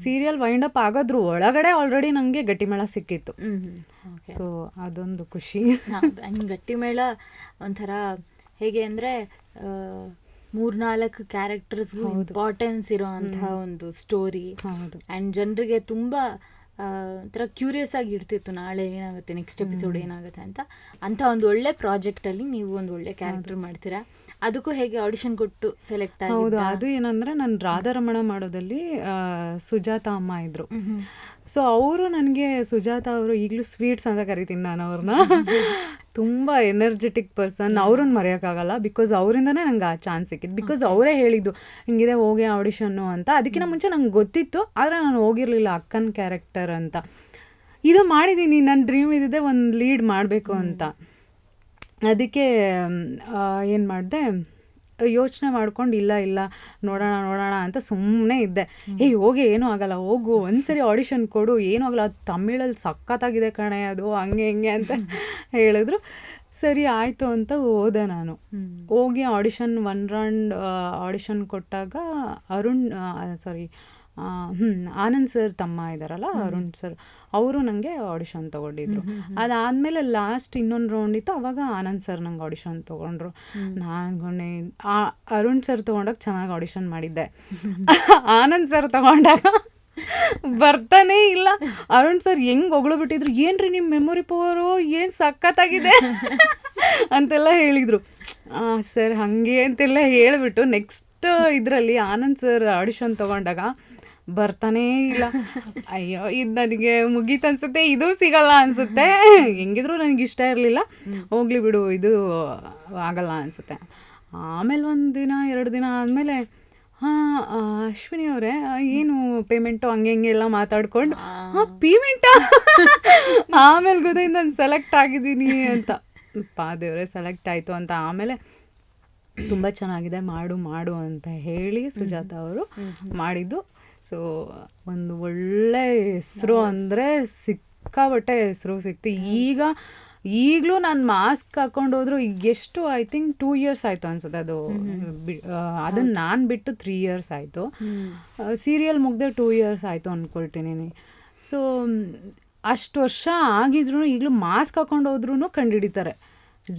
ಸೀರಿಯಲ್ ವೈಂಡ್ ಅಪ್ ಆಗೋದ್ರ ಒಳಗಡೆ ಆಲ್ರೆಡಿ ನನಗೆ ಗಟ್ಟಿಮೇಳ ಸಿಕ್ಕಿತ್ತು. ಸೊ ಅದೊಂದು ಖುಷಿ. ಗಟ್ಟಿಮೇಳ ಒಂಥರ ಹೇಗೆ ಅಂದರೆ 3-4 ಕ್ಯಾರೆಕ್ಟರ್ಸ್ಗೂ ಇಂಪಾರ್ಟೆನ್ಸ್ ಇರೋವಂತಹ ಒಂದು ಸ್ಟೋರಿ. ಆ್ಯಂಡ್ ಜನರಿಗೆ ತುಂಬ ಒಂಥರ ಕ್ಯೂರಿಯಸ್ ಆಗಿ ಇರ್ತಿತ್ತು, ನಾಳೆ ಏನಾಗುತ್ತೆ, ನೆಕ್ಸ್ಟ್ ಎಪಿಸೋಡ್ ಏನಾಗುತ್ತೆ ಅಂತ ಒಂದು ಒಳ್ಳೆ ಪ್ರಾಜೆಕ್ಟಲ್ಲಿ ನೀವು ಒಂದು ಒಳ್ಳೆ ಕ್ಯಾರೆಕ್ಟರ್ ಮಾಡ್ತೀರಾ. ಅದಕ್ಕೂ ಹೇಗೆ ಆಡಿಷನ್ ಕೊಟ್ಟು ಸೆಲೆಕ್ಟ್ ಆಗಿ? ಹೌದು, ಅದು ಏನಂದರೆ ನಾನು ರಾಧಾರಮಣ ಮಾಡೋದಲ್ಲಿ ಸುಜಾತ ಅಮ್ಮ ಇದ್ದರು. ಸೊ ಅವರು ನನಗೆ, ಸುಜಾತ ಅವರು ಈಗಲೂ ಸ್ವೀಟ್ಸ್ ಅಂತ ಕರಿತೀನಿ ನಾನು ಅವ್ರನ್ನ. ತುಂಬ ಎನರ್ಜೆಟಿಕ್ ಪರ್ಸನ್, ಅವ್ರನ್ನ ಮರೆಯೋಕ್ಕಾಗಲ್ಲ. ಬಿಕಾಸ್ ಅವರಿಂದನೇ ನಂಗೆ ಆ ಚಾನ್ಸ್ ಸಿಕ್ಕಿದ್ದು. ಬಿಕಾಸ್ ಅವರೇ ಹೇಳಿದ್ದು ಹಿಂಗಿದೆ ಹೋಗಿ ಆಡಿಷನ್ನು ಅಂತ. ಅದಕ್ಕಿಂತ ಮುಂಚೆ ನಂಗೆ ಗೊತ್ತಿತ್ತು, ಆದರೆ ನಾನು ಹೋಗಿರಲಿಲ್ಲ ಅಕ್ಕನ ಕ್ಯಾರೆಕ್ಟರ್ ಅಂತ. ಇದು ಮಾಡಿದ್ದೀನಿ, ನನ್ನ ಡ್ರೀಮ್ ಇದ್ದಿದೆ ಒಂದು ಲೀಡ್ ಮಾಡಬೇಕು ಅಂತ. ಅದಕ್ಕೆ ಏನು ಮಾಡಿದೆ, ಯೋಚನೆ ಮಾಡ್ಕೊಂಡು ಇಲ್ಲ ನೋಡೋಣ ಅಂತ ಸುಮ್ಮನೆ ಇದ್ದೆ. ಹೋಗಿ ಏನೂ ಆಗಲ್ಲ, ಹೋಗು ಒಂದ್ಸರಿ ಆಡಿಷನ್ ಕೊಡು, ಏನೂ ಆಗಲ್ಲ, ಅದು ತಮಿಳಲ್ಲಿ ಸಖತ್ತಾಗಿದೆ ಕಣೆ ಅದು, ಹಂಗೆ ಅಂತ ಹೇಳಿದ್ರು. ಸರಿ ಆಯಿತು ಅಂತ ಹೋದೆ ನಾನು. ಹೋಗಿ ಆಡಿಷನ್ 1 round ಆಡಿಷನ್ ಕೊಟ್ಟಾಗ ಆನಂದ್ ಸರ್ ತಮ್ಮ ಇದ್ದಾರಲ್ಲ, ಅರುಣ್ ಸರ್, ಅವರು ನನಗೆ ಆಡಿಷನ್ ತೊಗೊಂಡಿದ್ರು. ಅದಾದಮೇಲೆ ಲಾಸ್ಟ್ ಇನ್ನೊಂದು ರೌಂಡ್ ಇತ್ತು, ಅವಾಗ ಆನಂದ್ ಸರ್ ನಂಗೆ ಆಡಿಷನ್ ತೊಗೊಂಡ್ರು. ನಾನು ಅರುಣ್ ಸರ್ ತೊಗೊಂಡಾಗ ಚೆನ್ನಾಗಿ ಆಡಿಷನ್ ಮಾಡಿದ್ದೆ. ಆನಂದ್ ಸರ್ ತೊಗೊಂಡಾಗ ಬರ್ತಾನೇ ಇಲ್ಲ. ಅರುಣ್ ಸರ್ ಹೆಂಗೆ ಹೊಗಳು ಬಿಟ್ಟಿದ್ರು, ಏನ್ರಿ ನಿಮ್ಮ ಮೆಮೊರಿ ಪವರು ಏನು ಸಖತ್ತಾಗಿದೆ ಅಂತೆಲ್ಲ ಹೇಳಿದರು. ಸರ್ ಹಾಗೆ ಅಂತೆಲ್ಲ ಹೇಳಿಬಿಟ್ಟು ನೆಕ್ಸ್ಟ್ ಇದರಲ್ಲಿ ಆನಂದ್ ಸರ್ ಆಡಿಷನ್ ತೊಗೊಂಡಾಗ ಬರ್ತಾನೇ ಇಲ್ಲ. ಅಯ್ಯೋ ಇದು ನನಗೆ ಮುಗೀತು ಅನ್ಸುತ್ತೆ, ಇದು ಸಿಗಲ್ಲ ಅನಿಸುತ್ತೆ. ಹೆಂಗಿದ್ರು ನನಗೆ ಇಷ್ಟ ಇರಲಿಲ್ಲ, ಹೋಗ್ಲಿ ಬಿಡು ಇದು ಆಗಲ್ಲ ಅನಿಸುತ್ತೆ. ಆಮೇಲೆ 1 ದಿನ 2 ದಿನ ಆದಮೇಲೆ ಅಶ್ವಿನಿ ಅವರೇ ಏನು ಪೇಮೆಂಟು ಹಂಗೆ ಎಲ್ಲ ಮಾತಾಡ್ಕೊಂಡು ಪೇಮೆಂಟಾ ಆಮೇಲೆ ಗೊತ್ತಾಯ್ತು ನಾನು ಸೆಲೆಕ್ಟ್ ಆಗಿದ್ದೀನಿ ಅಂತ. ದೇವರೇ ಸೆಲೆಕ್ಟ್ ಆಯಿತು ಅಂತ. ಆಮೇಲೆ ತುಂಬ ಚೆನ್ನಾಗಿದೆ, ಮಾಡು ಅಂತ ಹೇಳಿ ಸುಜಾತ ಅವರು ಮಾಡಿದ್ದು. ಸೊ ಒಂದು ಒಳ್ಳೆ ಹೆಸರು ಅಂದರೆ ಸಿಕ್ಕಾಬಟ್ಟೆ ಹೆಸರು ಸಿಕ್ತು. ಈಗಲೂ ನಾನು ಮಾಸ್ಕ್ ಹಾಕೊಂಡು ಹೋದ್ರು ಎಷ್ಟು ಐ ಥಿಂಕ್ 2 years ಆಯಿತು ಅನ್ಸುತ್ತೆ. ಅದನ್ನು ನಾನು ಬಿಟ್ಟು 3 years ಆಯಿತು. ಸೀರಿಯಲ್ ಮುಗ್ದೆ 2 years ಆಯಿತು ಅಂದ್ಕೊಳ್ತೀನಿ. ಸೊ ಅಷ್ಟು ವರ್ಷ ಆಗಿದ್ರು ಈಗಲೂ ಮಾಸ್ಕ್ ಹಾಕೊಂಡು ಹೋದ್ರೂ ಕಂಡುಹಿಡಿತಾರೆ.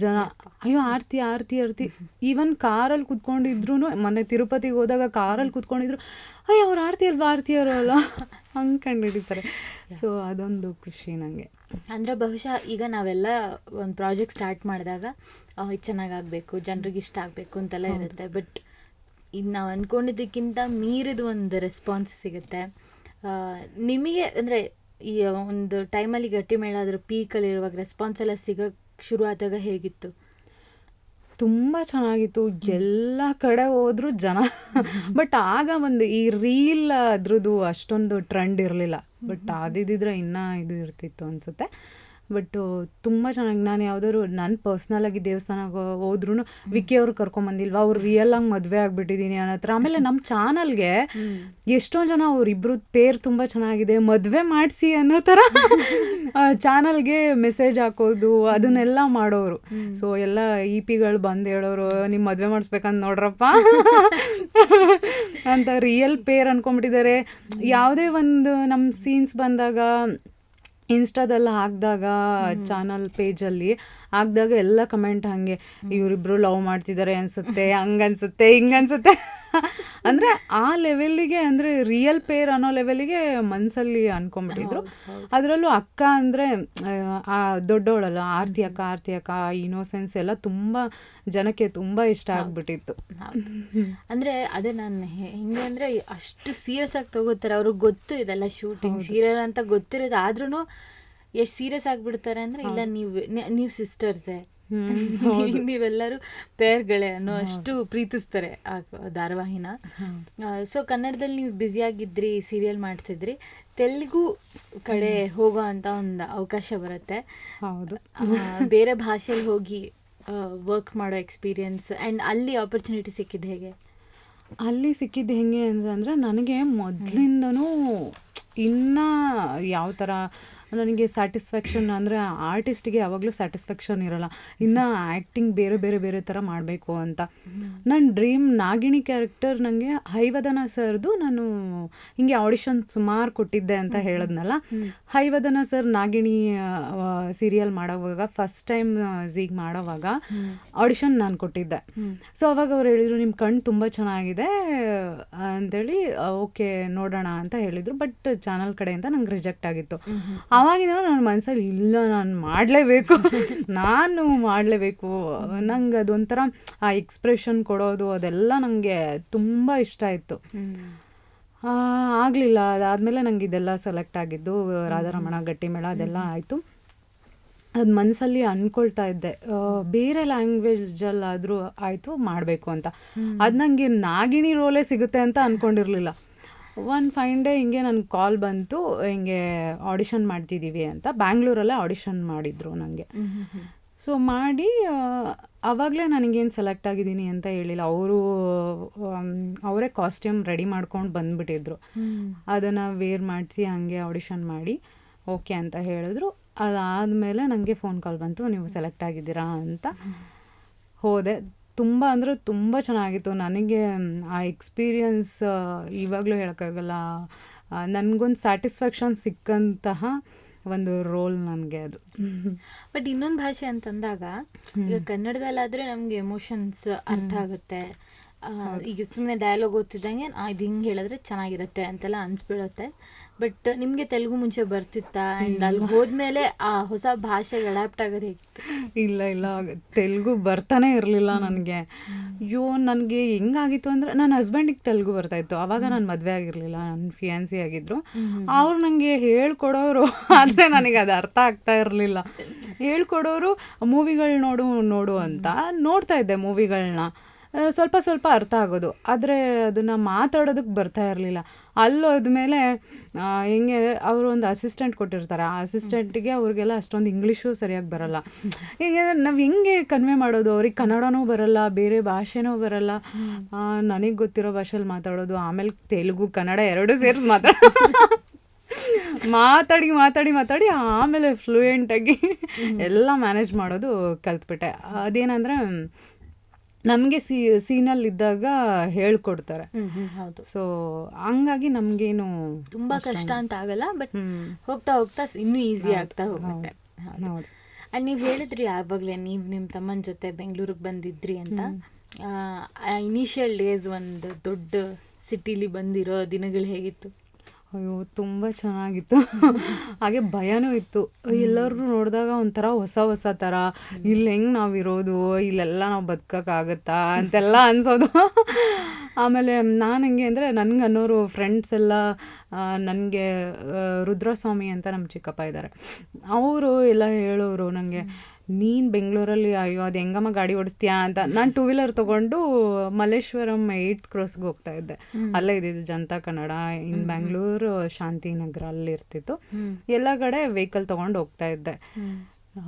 ಜನ ಅಯ್ಯೋ ಆರ್ತಿ ಆರ್ತಿ ಆರ್ತಿ. ಈವನ್ ಕಾರಲ್ಲಿ ಕುತ್ಕೊಂಡಿದ್ರು, ಮೊನ್ನೆ ತಿರುಪತಿಗೆ ಹೋದಾಗ ಕಾರಲ್ಲಿ ಕುತ್ಕೊಂಡಿದ್ರು, ಅಯ್ಯೋ ಅವ್ರು ಆರ್ತಿ ಅಲ್ವಾ, ಆರ್ತಿ ಅವರು ಅಲ್ಲ ಹಂಗೆ ಕಂಡು ಹಿಡಿತಾರೆ. ಸೊ ಅದೊಂದು ಖುಷಿ ನನಗೆ. ಅಂದರೆ ಬಹುಶಃ ಈಗ ನಾವೆಲ್ಲ ಒಂದು ಪ್ರಾಜೆಕ್ಟ್ ಸ್ಟಾರ್ಟ್ ಮಾಡಿದಾಗ ಇದು ಚೆನ್ನಾಗಾಗಬೇಕು, ಜನರಿಗೆ ಇಷ್ಟ ಆಗಬೇಕು ಅಂತೆಲ್ಲ ಇರುತ್ತೆ. ಬಟ್ ಇದು ನಾವು ಅಂದ್ಕೊಂಡಿದ್ದಕ್ಕಿಂತ ಮೀರಿದ ಒಂದು ರೆಸ್ಪಾನ್ಸ್ ಸಿಗುತ್ತೆ ನಿಮಗೆ. ಅಂದರೆ ಈ ಒಂದು ಟೈಮಲ್ಲಿ ಗಟ್ಟಿ ಮೇಳ ಅದ್ರ ಪೀಕಲ್ಲಿರುವಾಗ ರೆಸ್ಪಾನ್ಸ್ ಎಲ್ಲ ಸಿಗೋಕ್ಕೆ ಶುರು ಆದಾಗ ಹೇಗಿತ್ತು? ತುಂಬ ಚೆನ್ನಾಗಿತ್ತು. ಎಲ್ಲ ಕಡೆ ಹೋದ್ರು ಜನ. ಬಟ್ ಆಗ ಒಂದು ಈ ರೀಲ್ ಅದ್ರದ್ದು ಅಷ್ಟೊಂದು ಟ್ರೆಂಡ್ ಇರಲಿಲ್ಲ. ಬಟ್ ಅದಿದ್ದರೆ ಇನ್ನೂ ಇದು ಇರ್ತಿತ್ತು ಅನಿಸುತ್ತೆ. ಬಟ್ ತುಂಬ ಚೆನ್ನಾಗಿ, ನಾನು ಯಾವುದಾದ್ರು ನಾನು ಪರ್ಸ್ನಲಾಗಿ ದೇವಸ್ಥಾನಕ್ಕೆ ಹೋದ್ರೂ ವಿಕ್ಕಿ ಅವ್ರು ಕರ್ಕೊಂಬಂದಿಲ್ವಾ, ಅವ್ರು ರಿಯಲಾಗಿ ಮದುವೆ ಆಗಿಬಿಟ್ಟಿದ್ದೀನಿ ಅನ್ನೋ ಥರ. ಆಮೇಲೆ ನಮ್ಮ ಚಾನಲ್ಗೆ ಎಷ್ಟೊಂದು ಜನ ಅವರಿಬ್ರು ಪೇರ್ ತುಂಬ ಚೆನ್ನಾಗಿದೆ, ಮದುವೆ ಮಾಡಿಸಿ ಅನ್ನೋ ಥರ ಚಾನಲ್ಗೆ ಮೆಸೇಜ್ ಹಾಕೋದು ಅದನ್ನೆಲ್ಲ ಮಾಡೋರು. ಸೊ ಎಲ್ಲ ಇ ಪಿಗಳು ಬಂದು ಹೇಳೋರು, ನಿಮ್ಮ ಮದುವೆ ಮಾಡಿಸ್ಬೇಕಂತ ನೋಡ್ರಪ್ಪ ಅಂತ. ರಿಯಲ್ ಪೇರ್ ಅಂದ್ಕೊಂಬಿಟ್ಟಿದ್ದಾರೆ. ಯಾವುದೇ ಒಂದು ನಮ್ಮ ಸೀನ್ಸ್ ಬಂದಾಗ ಇನ್ಸ್ಟಾದಲ್ಲಿ ಹಾಕಿದಾಗ, ಚಾನಲ್ ಪೇಜಲ್ಲಿ ಹಾಕಿದಾಗ ಎಲ್ಲ ಕಮೆಂಟ್ ಹಾಗೆ, ಇವರಿಬ್ರು ಲವ್ ಮಾಡ್ತಿದ್ದಾರೆ ಅನಿಸುತ್ತೆ, ಹಂಗನ್ಸುತ್ತೆ ಹಿಂಗನ್ಸುತ್ತೆ ಅಂದರೆ ಆ ಲೆವೆಲ್ಲಿಗೆ, ಅಂದರೆ ರಿಯಲ್ ಪೇರ್ ಅನ್ನೋ ಲೆವೆಲಿಗೆ ಮನಸ್ಸಲ್ಲಿ ಅಂದ್ಕೊಂಬಿಟ್ಟಿದ್ರು. ಅದರಲ್ಲೂ ಅಕ್ಕ ಅಂದರೆ ಆ ದೊಡ್ಡವಳಲ್ಲ ಆರ್ತಿ ಅಕ್ಕ ಇನೋಸೆನ್ಸ್ ಎಲ್ಲ ತುಂಬ ಜನಕ್ಕೆ ತುಂಬ ಇಷ್ಟ ಆಗ್ಬಿಟ್ಟಿತ್ತು. ಅಂದರೆ ಅದೇ ನಾನು ಹೆಂಗೆ ಅಂದರೆ ಅಷ್ಟು ಸೀರಿಯಸ್ ಆಗಿ ತಗೋತಾರೆ. ಅವ್ರಿಗೆ ಗೊತ್ತು ಇದೆಲ್ಲ ಶೂಟಿಂಗ್ ಸೀರಿಯಲ್ ಅಂತ ಗೊತ್ತಿರೋದು, ಆದ್ರೂ ಎಷ್ಟು ಸೀರಿಯಸ್ ಆಗಿಬಿಡ್ತಾರೆ ಅಂದರೆ, ಇಲ್ಲ ನೀವು ಸಿಸ್ಟರ್ಸೇ, ನೀವೆಲ್ಲರೂ ಪೇರ್ಗಳೇ ಅನ್ನೋ ಅಷ್ಟು ಪ್ರೀತಿಸ್ತಾರೆ ಆ ಧಾರಾವಾಹಿನ. ಸೊ ಕನ್ನಡದಲ್ಲಿ ನೀವು ಬ್ಯುಸಿಯಾಗಿದ್ರಿ, ಸೀರಿಯಲ್ ಮಾಡ್ತಿದ್ರಿ, ತೆಲುಗು ಕಡೆ ಹೋಗೋ ಅಂತ ಒಂದು ಅವಕಾಶ ಬರುತ್ತೆ. ಹೌದು, ಬೇರೆ ಭಾಷೆಯಲ್ಲಿ ಹೋಗಿ ವರ್ಕ್ ಮಾಡೋ ಎಕ್ಸ್ಪೀರಿಯನ್ಸ್ ಆ್ಯಂಡ್ ಅಲ್ಲಿ ಆಪರ್ಚುನಿಟಿ ಸಿಕ್ಕಿದ್ದು ಹೇಗೆ? ಅಲ್ಲಿ ಸಿಕ್ಕಿದ್ದು ಹೆಂಗೆ ಅಂತಂದರೆ, ನನಗೆ ಮೊದಲಿಂದನೂ ಇನ್ನು ಯಾವ ಥರ ನನಗೆ ಸ್ಯಾಟಿಸ್ಫ್ಯಾಕ್ಷನ್ ಅಂದರೆ, ಆರ್ಟಿಸ್ಟಿಗೆ ಯಾವಾಗಲೂ ಸ್ಯಾಟಿಸ್ಫ್ಯಾಕ್ಷನ್ ಇರೋಲ್ಲ, ಇನ್ನು ಆ್ಯಕ್ಟಿಂಗ್ ಬೇರೆ ಬೇರೆ ಬೇರೆ ಥರ ಮಾಡಬೇಕು ಅಂತ. ನನ್ನ ಡ್ರೀಮ್ ನಾಗಿಣಿ ಕ್ಯಾರೆಕ್ಟರ್ ನನಗೆ ಹೈವದನ ಸರ್ದು ನಾನು ಹಿಂಗೆ ಆಡಿಷನ್ ಸುಮಾರು ಕೊಟ್ಟಿದ್ದೆ ಅಂತ ಹೇಳಿದ್ನಲ್ಲ. ಹೈವದನ ಸರ್ ನಾಗಿಣಿ ಸೀರಿಯಲ್ ಮಾಡೋವಾಗ ಫಸ್ಟ್ ಟೈಮ್ ಝೀಗ್ ಮಾಡೋವಾಗ ಆಡಿಷನ್ ನಾನು ಕೊಟ್ಟಿದ್ದೆ. ಸೊ ಅವಾಗ ಅವ್ರು ಹೇಳಿದರು, ನಿಮ್ಮ ಕಣ್ಣು ತುಂಬ ಚೆನ್ನಾಗಿದೆ ಅಂಥೇಳಿ, ಓಕೆ ನೋಡೋಣ ಅಂತ ಹೇಳಿದರು. ಬಟ್ ಚಾನಲ್ ಕಡೆಯಿಂದ ನಂಗೆ ರಿಜೆಕ್ಟ್ ಆಗಿತ್ತು. ಆವಾಗಿಂದ ನನ್ನ ಮನಸ್ಸಲ್ಲಿ ಇಲ್ಲ, ನಾನು ಮಾಡಲೇಬೇಕು ನಂಗೆ ಅದೊಂಥರ ಆ ಎಕ್ಸ್ಪ್ರೆಷನ್ ಕೊಡೋದು ಅದೆಲ್ಲ ನನಗೆ ತುಂಬ ಇಷ್ಟ ಆಯಿತು. ಆಗಲಿಲ್ಲ. ಅದಾದಮೇಲೆ ನಂಗೆ ಇದೆಲ್ಲ ಸೆಲೆಕ್ಟ್ ಆಗಿದ್ದು, ರಾಧಾರಮಣ, ಗಟ್ಟಿಮೇಳ ಅದೆಲ್ಲ ಆಯಿತು. ಅದು ಮನಸ್ಸಲ್ಲಿ ಅಂದ್ಕೊಳ್ತಾ ಇದ್ದೆ, ಬೇರೆ ಲ್ಯಾಂಗ್ವೇಜಲ್ಲಾದರೂ ಆಯಿತು ಮಾಡಬೇಕು ಅಂತ. ಅದು ನನಗೆ ನಾಗಿಣಿ ರೋಲೇ ಸಿಗುತ್ತೆ ಅಂತ ಅಂದ್ಕೊಂಡಿರಲಿಲ್ಲ. ಒನ್ ಫೈನ್ ಡೇ ಹಿಂಗೆ ನನಗೆ ಕಾಲ್ ಬಂತು, ಹಿಂಗೆ ಆಡಿಷನ್ ಮಾಡ್ತಿದ್ದೀವಿ ಅಂತ. ಬ್ಯಾಂಗ್ಳೂರಲ್ಲೇ ಆಡಿಷನ್ ಮಾಡಿದರು ನನಗೆ. ಸೊ ಮಾಡಿ ಆವಾಗಲೇ ನನಗೇನು ಸೆಲೆಕ್ಟ್ ಆಗಿದ್ದೀನಿ ಅಂತ ಹೇಳಿಲ್ಲ. ಅವರೇ ಕಾಸ್ಟ್ಯೂಮ್ ರೆಡಿ ಮಾಡ್ಕೊಂಡು ಬಂದುಬಿಟ್ಟಿದ್ರು. ಅದನ್ನು ವೇರ್ ಮಾಡಿಸಿ ಹಾಗೆ ಆಡಿಷನ್ ಮಾಡಿ ಓಕೆ ಅಂತ ಹೇಳಿದ್ರು. ಅದಾದಮೇಲೆ ನನಗೆ ಫೋನ್ ಕಾಲ್ ಬಂತು, ನೀವು ಸೆಲೆಕ್ಟ್ ಆಗಿದ್ದೀರಾ ಅಂತ. ಹೋದೆ. ತುಂಬ ಅಂದರೆ ತುಂಬ ಚೆನ್ನಾಗಿತ್ತು. ನನಗೆ ಆ ಎಕ್ಸ್ಪೀರಿಯನ್ಸ್ ಇವಾಗಲೂ ಹೇಳೋಕ್ಕಾಗಲ್ಲ. ನನಗೊಂದು ಸ್ಯಾಟಿಸ್ಫ್ಯಾಕ್ಷನ್ ಸಿಕ್ಕಂತಹ ಒಂದು ರೋಲ್ ನನಗೆ ಅದು. ಬಟ್ ಇನ್ನೊಂದು ಭಾಷೆ ಅಂತಂದಾಗ, ಈಗ ಕನ್ನಡದಲ್ಲಾದರೆ ನಮಗೆ ಎಮೋಷನ್ಸ್ ಅರ್ಥ ಆಗುತ್ತೆ. ಈಗ ಸುಮ್ಮನೆ ಡೈಲಾಗ್ ಓದ್ತಿದ್ದಂಗೆ ಇದು ಹಿಂಗೆ ಹೇಳಿದ್ರೆ ಚೆನ್ನಾಗಿರುತ್ತೆ ಅಂತೆಲ್ಲ ಅನಿಸ್ಬಿಡುತ್ತೆ. ಬಟ್ ನಿಮಗೆ ತೆಲುಗು ಮುಂಚೆ ಬರ್ತಿತ್ತಾ? ಆ್ಯಂಡ್ ಅಲ್ಲಿ ಹೋದ್ಮೇಲೆ ಆ ಹೊಸ ಭಾಷೆಗೆ ಅಡ್ಯಾಪ್ಟ್ ಆಗೋದು ಹೇಗಿತ್ತು? ಇಲ್ಲ ತೆಲುಗು ಬರ್ತಾನೆ ಇರಲಿಲ್ಲ ನನಗೆ. ನನಗೆ ಹೆಂಗಾಗಿತ್ತು ಅಂದರೆ, ನನ್ನ ಹಸ್ಬೆಂಡಿಗೆ ತೆಲುಗು ಬರ್ತಾಯಿತ್ತು. ಆವಾಗ ನಾನು ಮದುವೆ ಆಗಿರಲಿಲ್ಲ, ನನ್ನ ಫಿಯಾನ್ಸಿ ಆಗಿದ್ದರು. ಅವ್ರು ನನಗೆ ಹೇಳ್ಕೊಡೋರು, ಆದರೆ ನನಗೆ ಅದು ಅರ್ಥ ಆಗ್ತಾ ಇರಲಿಲ್ಲ. ಹೇಳ್ಕೊಡೋರು ಮೂವಿಗಳು ನೋಡು ಅಂತ ನೋಡ್ತಾ ಇದ್ದೆ ಮೂವಿಗಳನ್ನ. ಸ್ವಲ್ಪ ಅರ್ಥ ಆಗೋದು, ಆದರೆ ಅದನ್ನು ಮಾತಾಡೋದಕ್ಕೆ ಬರ್ತಾ ಇರಲಿಲ್ಲ. ಅಲ್ಲೋದ್ಮೇಲೆ ಹೆಂಗೆ ಅವರು ಒಂದು ಅಸಿಸ್ಟೆಂಟ್ ಕೊಟ್ಟಿರ್ತಾರೆ. ಆ ಅಸಿಸ್ಟೆಂಟಿಗೆ ಅವ್ರಿಗೆಲ್ಲ ಅಷ್ಟೊಂದು ಇಂಗ್ಲೀಷು ಸರಿಯಾಗಿ ಬರೋಲ್ಲ. ಹೀಗೆ ನಾವು ಹೆಂಗೆ ಕನ್ವೆ ಮಾಡೋದು? ಅವ್ರಿಗೆ ಕನ್ನಡನೂ ಬರೋಲ್ಲ, ಬೇರೆ ಭಾಷೆನೂ ಬರೋಲ್ಲ. ನನಗೆ ಗೊತ್ತಿರೋ ಭಾಷೆಯಲ್ಲಿ ಮಾತಾಡೋದು, ಆಮೇಲೆ ತೆಲುಗು ಕನ್ನಡ ಎರಡೂ ಸೇರಿಸಿ ಮಾತಾಡಿ ಆಮೇಲೆ ಫ್ಲೂಯೆಂಟಾಗಿ ಎಲ್ಲ ಮ್ಯಾನೇಜ್ ಮಾಡೋದು ಕಲ್ತ್ಬಿಟ್ಟೆ. ಅದೇನಂದರೆ, ನಮಗೆ ಸೀನಲ್ಲಿದ್ದಾಗ ಹೇಳ್ಕೊಡ್ತಾರೆ. ಹೌದು. ಸೊ ಹಂಗಾಗಿ ನಮಗೇನು ತುಂಬ ಕಷ್ಟ ಅಂತ ಆಗಲ್ಲ. ಬಟ್ ಹೋಗ್ತಾ ಇನ್ನೂ ಈಸಿ ಆಗ್ತಾ ಹೋಗುತ್ತೆ. ಹೌದು. ಆ್ಯಂಡ್ ನೀವು ಹೇಳಿದ್ರಿ ಆವಾಗಲೇ ನೀವು ನಿಮ್ಮ ತಮ್ಮನ ಜೊತೆ ಬೆಂಗಳೂರಿಗೆ ಬಂದಿದ್ರಿ ಅಂತ. ಇನಿಷಿಯಲ್ ಡೇಸ್ ಒಂದು ದೊಡ್ಡ ಸಿಟಿಲಿ ಬಂದಿರೋ ದಿನಗಳು ಹೇಗಿತ್ತು? ಅಯ್ಯೋ ತುಂಬ ಚೆನ್ನಾಗಿತ್ತು. ಹಾಗೆ ಭಯನೂ ಇತ್ತು. ಎಲ್ಲರೂ ನೋಡಿದಾಗ ಒಂಥರ ಹೊಸ ಥರ, ಇಲ್ಲಿ ಹೆಂಗೆ ನಾವಿರೋದು, ಇಲ್ಲೆಲ್ಲ ನಾವು ಬದುಕೋಕ್ಕಾಗತ್ತಾ ಅಂತೆಲ್ಲ ಅನ್ಸೋದು. ಆಮೇಲೆ ನಾನು ಹೆಂಗೆ ಅಂದರೆ ನನಗೆ ಅನ್ನೋರು ಫ್ರೆಂಡ್ಸ್ ಎಲ್ಲ ನನಗೆ ರುದ್ರಸ್ವಾಮಿ ಅಂತ ನಮ್ಮ ಚಿಕ್ಕಪ್ಪ ಇದ್ದಾರೆ, ಅವರು ಎಲ್ಲ ಹೇಳೋರು ನನಗೆ, ನೀನು ಬೆಂಗಳೂರಲ್ಲಿ ಅಯ್ಯೋ ಅದು ಹೆಂಗಮ್ಮ ಗಾಡಿ ಓಡಿಸ್ತೀಯಾ ಅಂತ. ನಾನು 2 ವೀಲರ್ ತೊಗೊಂಡು ಮಲ್ಲೇಶ್ವರಂ 8th ಕ್ರಾಸ್ಗೆ ಹೋಗ್ತಾ ಇದ್ದೆ. ಅಲ್ಲೇ ಇದ್ದಿದ್ದು ಜನತಾ ಕನ್ನಡ ಇನ್ ಬ್ಯಾಂಗ್ಳೂರು ಶಾಂತಿನಗರ ಅಲ್ಲಿ ಇರ್ತಿತ್ತು. ಎಲ್ಲ ಕಡೆ ವೆಹಿಕಲ್ ತೊಗೊಂಡು ಹೋಗ್ತಾ ಇದ್ದೆ.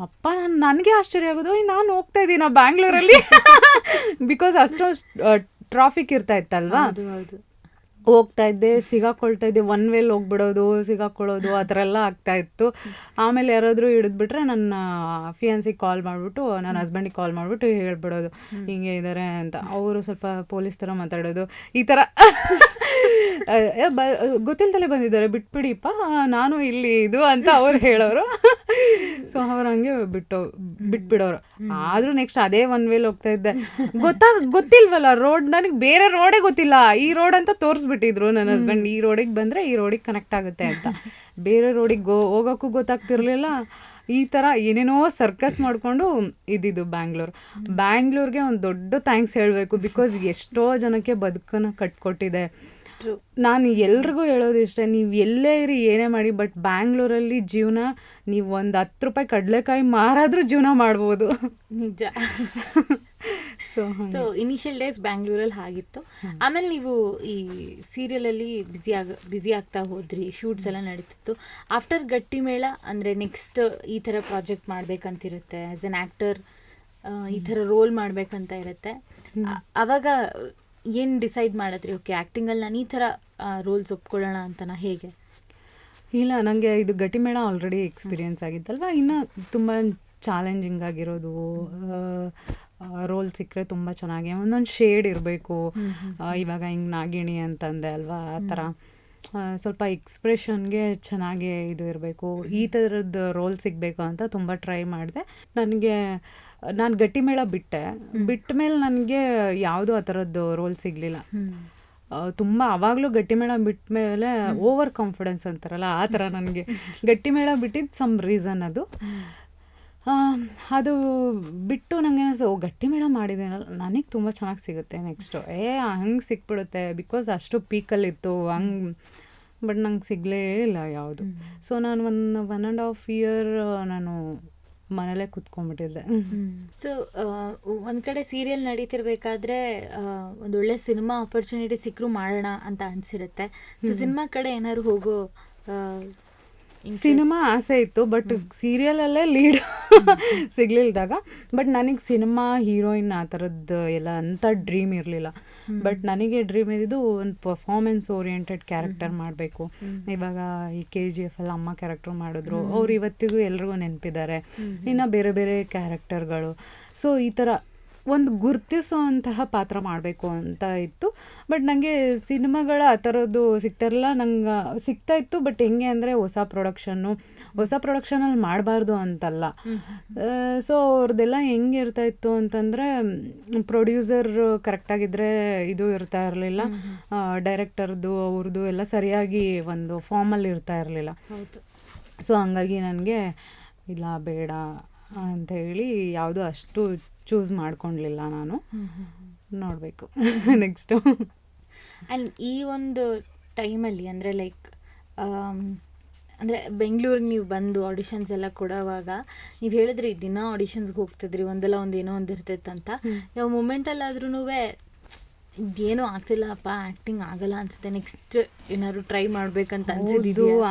ಅಪ್ಪ ನನಗೆ ಆಶ್ಚರ್ಯ ಆಗೋದು, ನಾನು ಹೋಗ್ತಾ ಇದ್ದೀನ ಬ್ಯಾಂಗ್ಳೂರಲ್ಲಿ ಬಿಕಾಸ್ ಅಷ್ಟೊಂದು ಟ್ರಾಫಿಕ್ ಇರ್ತಾ ಇತ್ತಲ್ವಾ. ಹೋಗ್ತಾ ಇದ್ದೆ, ಸಿಗಾಕೊಳ್ತಾ ಇದ್ದೆ, ಒನ್ ವೇಲ್ ಹೋಗ್ಬಿಡೋದು, ಸಿಗಾಕೊಳ್ಳೋದು ಆ ಥರ ಎಲ್ಲ ಆಗ್ತಾ ಇತ್ತು. ಆಮೇಲೆ ಯಾರಾದರೂ ಹಿಡಿದ್ಬಿಟ್ರೆ ನನ್ನ ಫಿಯಾನ್ಸಿಗೆ ಕಾಲ್ ಮಾಡಿಬಿಟ್ಟು, ನನ್ನ ಹಸ್ಬೆಂಡಿಗೆ ಕಾಲ್ ಮಾಡಿಬಿಟ್ಟು ಹೇಳ್ಬಿಡೋದು ಹಿಂಗೆ ಇದ್ದಾರೆ ಅಂತ. ಅವರು ಸ್ವಲ್ಪ ಪೊಲೀಸ್ ಥರ ಮಾತಾಡೋದು, ಈ ಥರ ಗೊತ್ತಿಲ್ದಲೇ ಬಂದಿದ್ದಾರೆ ಬಿಟ್ಬಿಡಿಪ್ಪ ನಾನು ಇಲ್ಲಿ ಇದು ಅಂತ ಅವ್ರು ಹೇಳೋರು. ಸೊ ಅವ್ರು ಹಂಗೆ ಬಿಟ್ಬಿಡೋರು. ಆದರೂ ನೆಕ್ಸ್ಟ್ ಅದೇ ಒನ್ ವೇಲ್ ಹೋಗ್ತಾ ಇದ್ದೆ. ಗೊತ್ತಿಲ್ವಲ್ಲ ರೋಡ್, ನನಗೆ ಬೇರೆ ರೋಡೇ ಗೊತ್ತಿಲ್ಲ, ಈ ರೋಡ್ ಅಂತ ತೋರಿಸ್ಬಿಟ್ಟಿದ್ರು ನನ್ನ ಹಸ್ಬೆಂಡ್, ಈ ರೋಡಿಗೆ ಬಂದರೆ ಈ ರೋಡಿಗೆ ಕನೆಕ್ಟ್ ಆಗುತ್ತೆ ಅಂತ. ಬೇರೆ ರೋಡಿಗೆ ಹೋಗೋಕ್ಕೂ ಗೊತ್ತಾಗ್ತಿರ್ಲಿಲ್ಲ. ಈ ಥರ ಏನೇನೋ ಸರ್ಕಸ್ ಮಾಡಿಕೊಂಡು ಇದ್ದಿದ್ದು ಬ್ಯಾಂಗ್ಳೂರ್ಗೆ ಒಂದು ದೊಡ್ಡ ಥ್ಯಾಂಕ್ಸ್ ಹೇಳಬೇಕು. ಬಿಕಾಸ್ ಎಷ್ಟೋ ಜನಕ್ಕೆ ಬದುಕನ್ನು ಕಟ್ಕೊಟ್ಟಿದೆ. ನಾನು ಎಲ್ರಿಗೂ ಹೇಳೋದು ಇಷ್ಟ, ನೀವು ಎಲ್ಲೇ ಇರಿ ಏನೇ ಮಾಡಿ, ಬಟ್ ಬ್ಯಾಂಗ್ಳೂರಲ್ಲಿ ಜೀವನ ನೀವು ಒಂದು 10 ರೂಪಾಯಿ ಕಡಲೆಕಾಯಿ ಮಾರಾದ್ರೂ ಜೀವನ ಮಾಡ್ಬೋದು. ನಿಜ. ಸೊ ಇನಿಷಿಯಲ್ ಡೇಸ್ ಬ್ಯಾಂಗ್ಳೂರಲ್ಲಿ ಆಗಿತ್ತು. ಆಮೇಲೆ ನೀವು ಈ ಸೀರಿಯಲಲ್ಲಿ ಬ್ಯುಸಿ ಆಗ್ತಾ ಹೋದ್ರಿ, ಶೂಟ್ಸ್ ಎಲ್ಲ ನಡೀತಿತ್ತು. ಆಫ್ಟರ್ ಗಟ್ಟಿಮೇಳ ಅಂದರೆ ನೆಕ್ಸ್ಟ್ ಈ ಥರ ಪ್ರಾಜೆಕ್ಟ್ ಮಾಡ್ಬೇಕಂತಿರುತ್ತೆ, ಆ್ಯಸ್ ಎನ್ ಆ್ಯಕ್ಟರ್ ಈ ಥರ ರೋಲ್ ಮಾಡ್ಬೇಕಂತ ಇರುತ್ತೆ. ಆವಾಗ ಏನು ಡಿಸೈಡ್ ಮಾಡಿದ್ರಿ, ಓಕೆ ಆ್ಯಕ್ಟಿಂಗಲ್ಲಿ ನಾನು ಈ ಥರ ರೋಲ್ಸ್ ಒಪ್ಕೊಳ್ಳೋಣ ಅಂತನಾ, ಹೇಗೆ? ಇಲ್ಲ, ನನಗೆ ಇದು ಗಟ್ಟಿಮೇಳ ಆಲ್ರೆಡಿ ಎಕ್ಸ್ಪೀರಿಯೆನ್ಸ್ ಆಗಿತ್ತಲ್ವ, ಇನ್ನು ತುಂಬ ಚಾಲೆಂಜಿಂಗ್ ಆಗಿರೋದು, ರೋಲ್ ಸಿಕ್ಕರೆ ತುಂಬ ಚೆನ್ನಾಗಿ ಒಂದೊಂದು ಶೇಡ್ ಇರಬೇಕು. ಇವಾಗ ಹಿಂಗೆ ನಾಗಿಣಿ ಅಂತಂದೆ ಅಲ್ವಾ, ಆ ಥರ ಸ್ವಲ್ಪ ಎಕ್ಸ್ಪ್ರೆಷನ್ಗೆ ಚೆನ್ನಾಗಿ ಇದು ಇರಬೇಕು, ಈ ಥರದ್ದು ರೋಲ್ ಸಿಗಬೇಕು ಅಂತ ತುಂಬ ಟ್ರೈ ಮಾಡಿದೆ. ನಾನು ಗಟ್ಟಿಮೇಳ ಬಿಟ್ಟ ಮೇಲೆ ನನಗೆ ಯಾವುದೂ ಆ ಥರದ್ದು ರೋಲ್ ಸಿಗಲಿಲ್ಲ. ತುಂಬ ಆವಾಗಲೂ ಗಟ್ಟಿಮೇಳ ಬಿಟ್ಟ ಮೇಲೆ ಓವರ್ ಕಾನ್ಫಿಡೆನ್ಸ್ ಅಂತಾರಲ್ಲ, ಆ ಥರ ನನಗೆ ಗಟ್ಟಿಮೇಳ ಬಿಟ್ಟಿದ್ದು ಸಮ್ ರೀಸನ್ ಅದು ಬಿಟ್ಟು ನನಗೆ ಗಟ್ಟಿಮೇಳ ಮಾಡಿದ್ದೇನಲ್ಲ, ನನಗೆ ತುಂಬ ಚೆನ್ನಾಗಿ ಸಿಗುತ್ತೆ ನೆಕ್ಸ್ಟು, ಹಂಗೆ ಸಿಕ್ಬಿಡುತ್ತೆ. ಬಿಕಾಸ್ ಅಷ್ಟು ಪೀಕಲ್ಲಿತ್ತು ಹಂಗೆ, ಬಟ್ ನಂಗೆ ಸಿಗಲೇ ಇಲ್ಲ ಯಾವುದು. ಸೊ ನಾನು 1.5 year ನಾನು ಮನೇಲೇ ಕೂತ್ಕೊಂಡ್ಬಿಟ್ಟಿದ್ದೆ. ಸೊ ಒಂದು ಕಡೆ ಸೀರಿಯಲ್ ನಡೀತಿರ್ಬೇಕಾದ್ರೆ ಒಂದೊಳ್ಳೆ ಸಿನಿಮಾ ಆಪರ್ಚುನಿಟಿ ಸಿಕ್ಕರೂ ಮಾಡೋಣ ಅಂತ ಅನಿಸಿರುತ್ತೆ. ಸೊ ಸಿನಿಮಾ ಕಡೆ ಏನಾದ್ರು ಹೋಗೋ ಸಿನಿಮಾ ಆಸೆ ಇತ್ತು, ಬಟ್ ಸೀರಿಯಲಲ್ಲೇ ಲೀಡ್ ಸಿಗ್ಲಿಲ್ದಾಗ. ಬಟ್ ನನಗೆ ಸಿನಿಮಾ ಹೀರೋಯಿನ್ ಆ ಥರದ್ದು ಎಲ್ಲ ಅಂಥ ಡ್ರೀಮ್ ಇರಲಿಲ್ಲ. ಬಟ್ ನನಗೆ ಡ್ರೀಮ್ ಇದ್ದಿದ್ದು ಒಂದು ಪರ್ಫಾರ್ಮೆನ್ಸ್ ಓರಿಯೆಂಟೆಡ್ ಕ್ಯಾರೆಕ್ಟರ್ ಮಾಡಬೇಕು. ಇವಾಗ ಈ KGF ಅಲ್ಲಿ ಅಮ್ಮ ಕ್ಯಾರೆಕ್ಟರ್ ಮಾಡಿದ್ರು, ಅವ್ರು ಇವತ್ತಿಗೂ ಎಲ್ರಿಗೂ ನೆನಪಿದ್ದಾರೆ. ಇನ್ನು ಬೇರೆ ಬೇರೆ ಕ್ಯಾರೆಕ್ಟರ್ಗಳು. ಸೊ ಈ ಥರ ಒಂದು ಗುರ್ತಿಸೋವಂತಹ ಪಾತ್ರ ಮಾಡಬೇಕು ಅಂತ ಇತ್ತು. ಬಟ್ ನನಗೆ ಸಿನಿಮಾಗಳ ಆ ಥರದ್ದು ಸಿಗ್ತಾಯಿರಲಿಲ್ಲ. ನಂಗೆ ಸಿಗ್ತಾ ಇತ್ತು, ಬಟ್ ಹೆಂಗೆ ಅಂದರೆ ಹೊಸ ಪ್ರೊಡಕ್ಷನಲ್ಲಿ ಮಾಡಬಾರ್ದು ಅಂತಲ್ಲ. ಸೊ ಅವ್ರದ್ದೆಲ್ಲ ಹೆಂಗೆ ಇರ್ತಾಯಿತ್ತು ಅಂತಂದರೆ, ಪ್ರೊಡ್ಯೂಸರ್ ಕರೆಕ್ಟಾಗಿದ್ದರೆ ಇದು ಇರ್ತಾ ಇರಲಿಲ್ಲ, ಡೈರೆಕ್ಟರ್ದು ಅವ್ರದ್ದು ಎಲ್ಲ ಸರಿಯಾಗಿ ಒಂದು ಫಾರ್ಮಲ್ಲಿ ಇರ್ತಾ ಇರಲಿಲ್ಲ. ಸೊ ಹಂಗಾಗಿ ನನಗೆ ಇಲ್ಲ ಬೇಡ ಅಂಥೇಳಿ ಯಾವುದೂ ಅಷ್ಟು ಚೂಸ್ ಮಾಡ್ಕೊಳ್ಲಿಲ್ಲ. ನಾನು ನೋಡಬೇಕು ನೆಕ್ಸ್ಟು. ಆ್ಯಂಡ್ ಈ ಒಂದು ಟೈಮಲ್ಲಿ ಅಂದರೆ ಲೈಕ್ ಅಂದರೆ ಬೆಂಗಳೂರಿಗೆ ನೀವು ಬಂದು ಆಡಿಷನ್ಸ್ ಎಲ್ಲ ಕೊಡೋವಾಗ ನೀವು ಹೇಳಿದ್ರಿ ದಿನ ಆಡಿಷನ್ಸ್ಗೆ ಹೋಗ್ತಿದ್ರಿ, ಒಂದಲ್ಲ ಒಂದು ಏನೋ ಒಂದು ಇರ್ತೈತೆ ಅಂತ. ಯಾವ ಮೂಮೆಂಟಲ್ಲಾದ್ರೂ ಇದೇನೋ ಆಗ್ತಿಲ್ಲಪ್ಪ, ಆ್ಯಕ್ಟಿಂಗ್ ಆಗಲ್ಲ ಅನಿಸುತ್ತೆ, ನೆಕ್ಸ್ಟ್ ಏನಾದ್ರು ಟ್ರೈ ಮಾಡ್ಬೇಕಂತ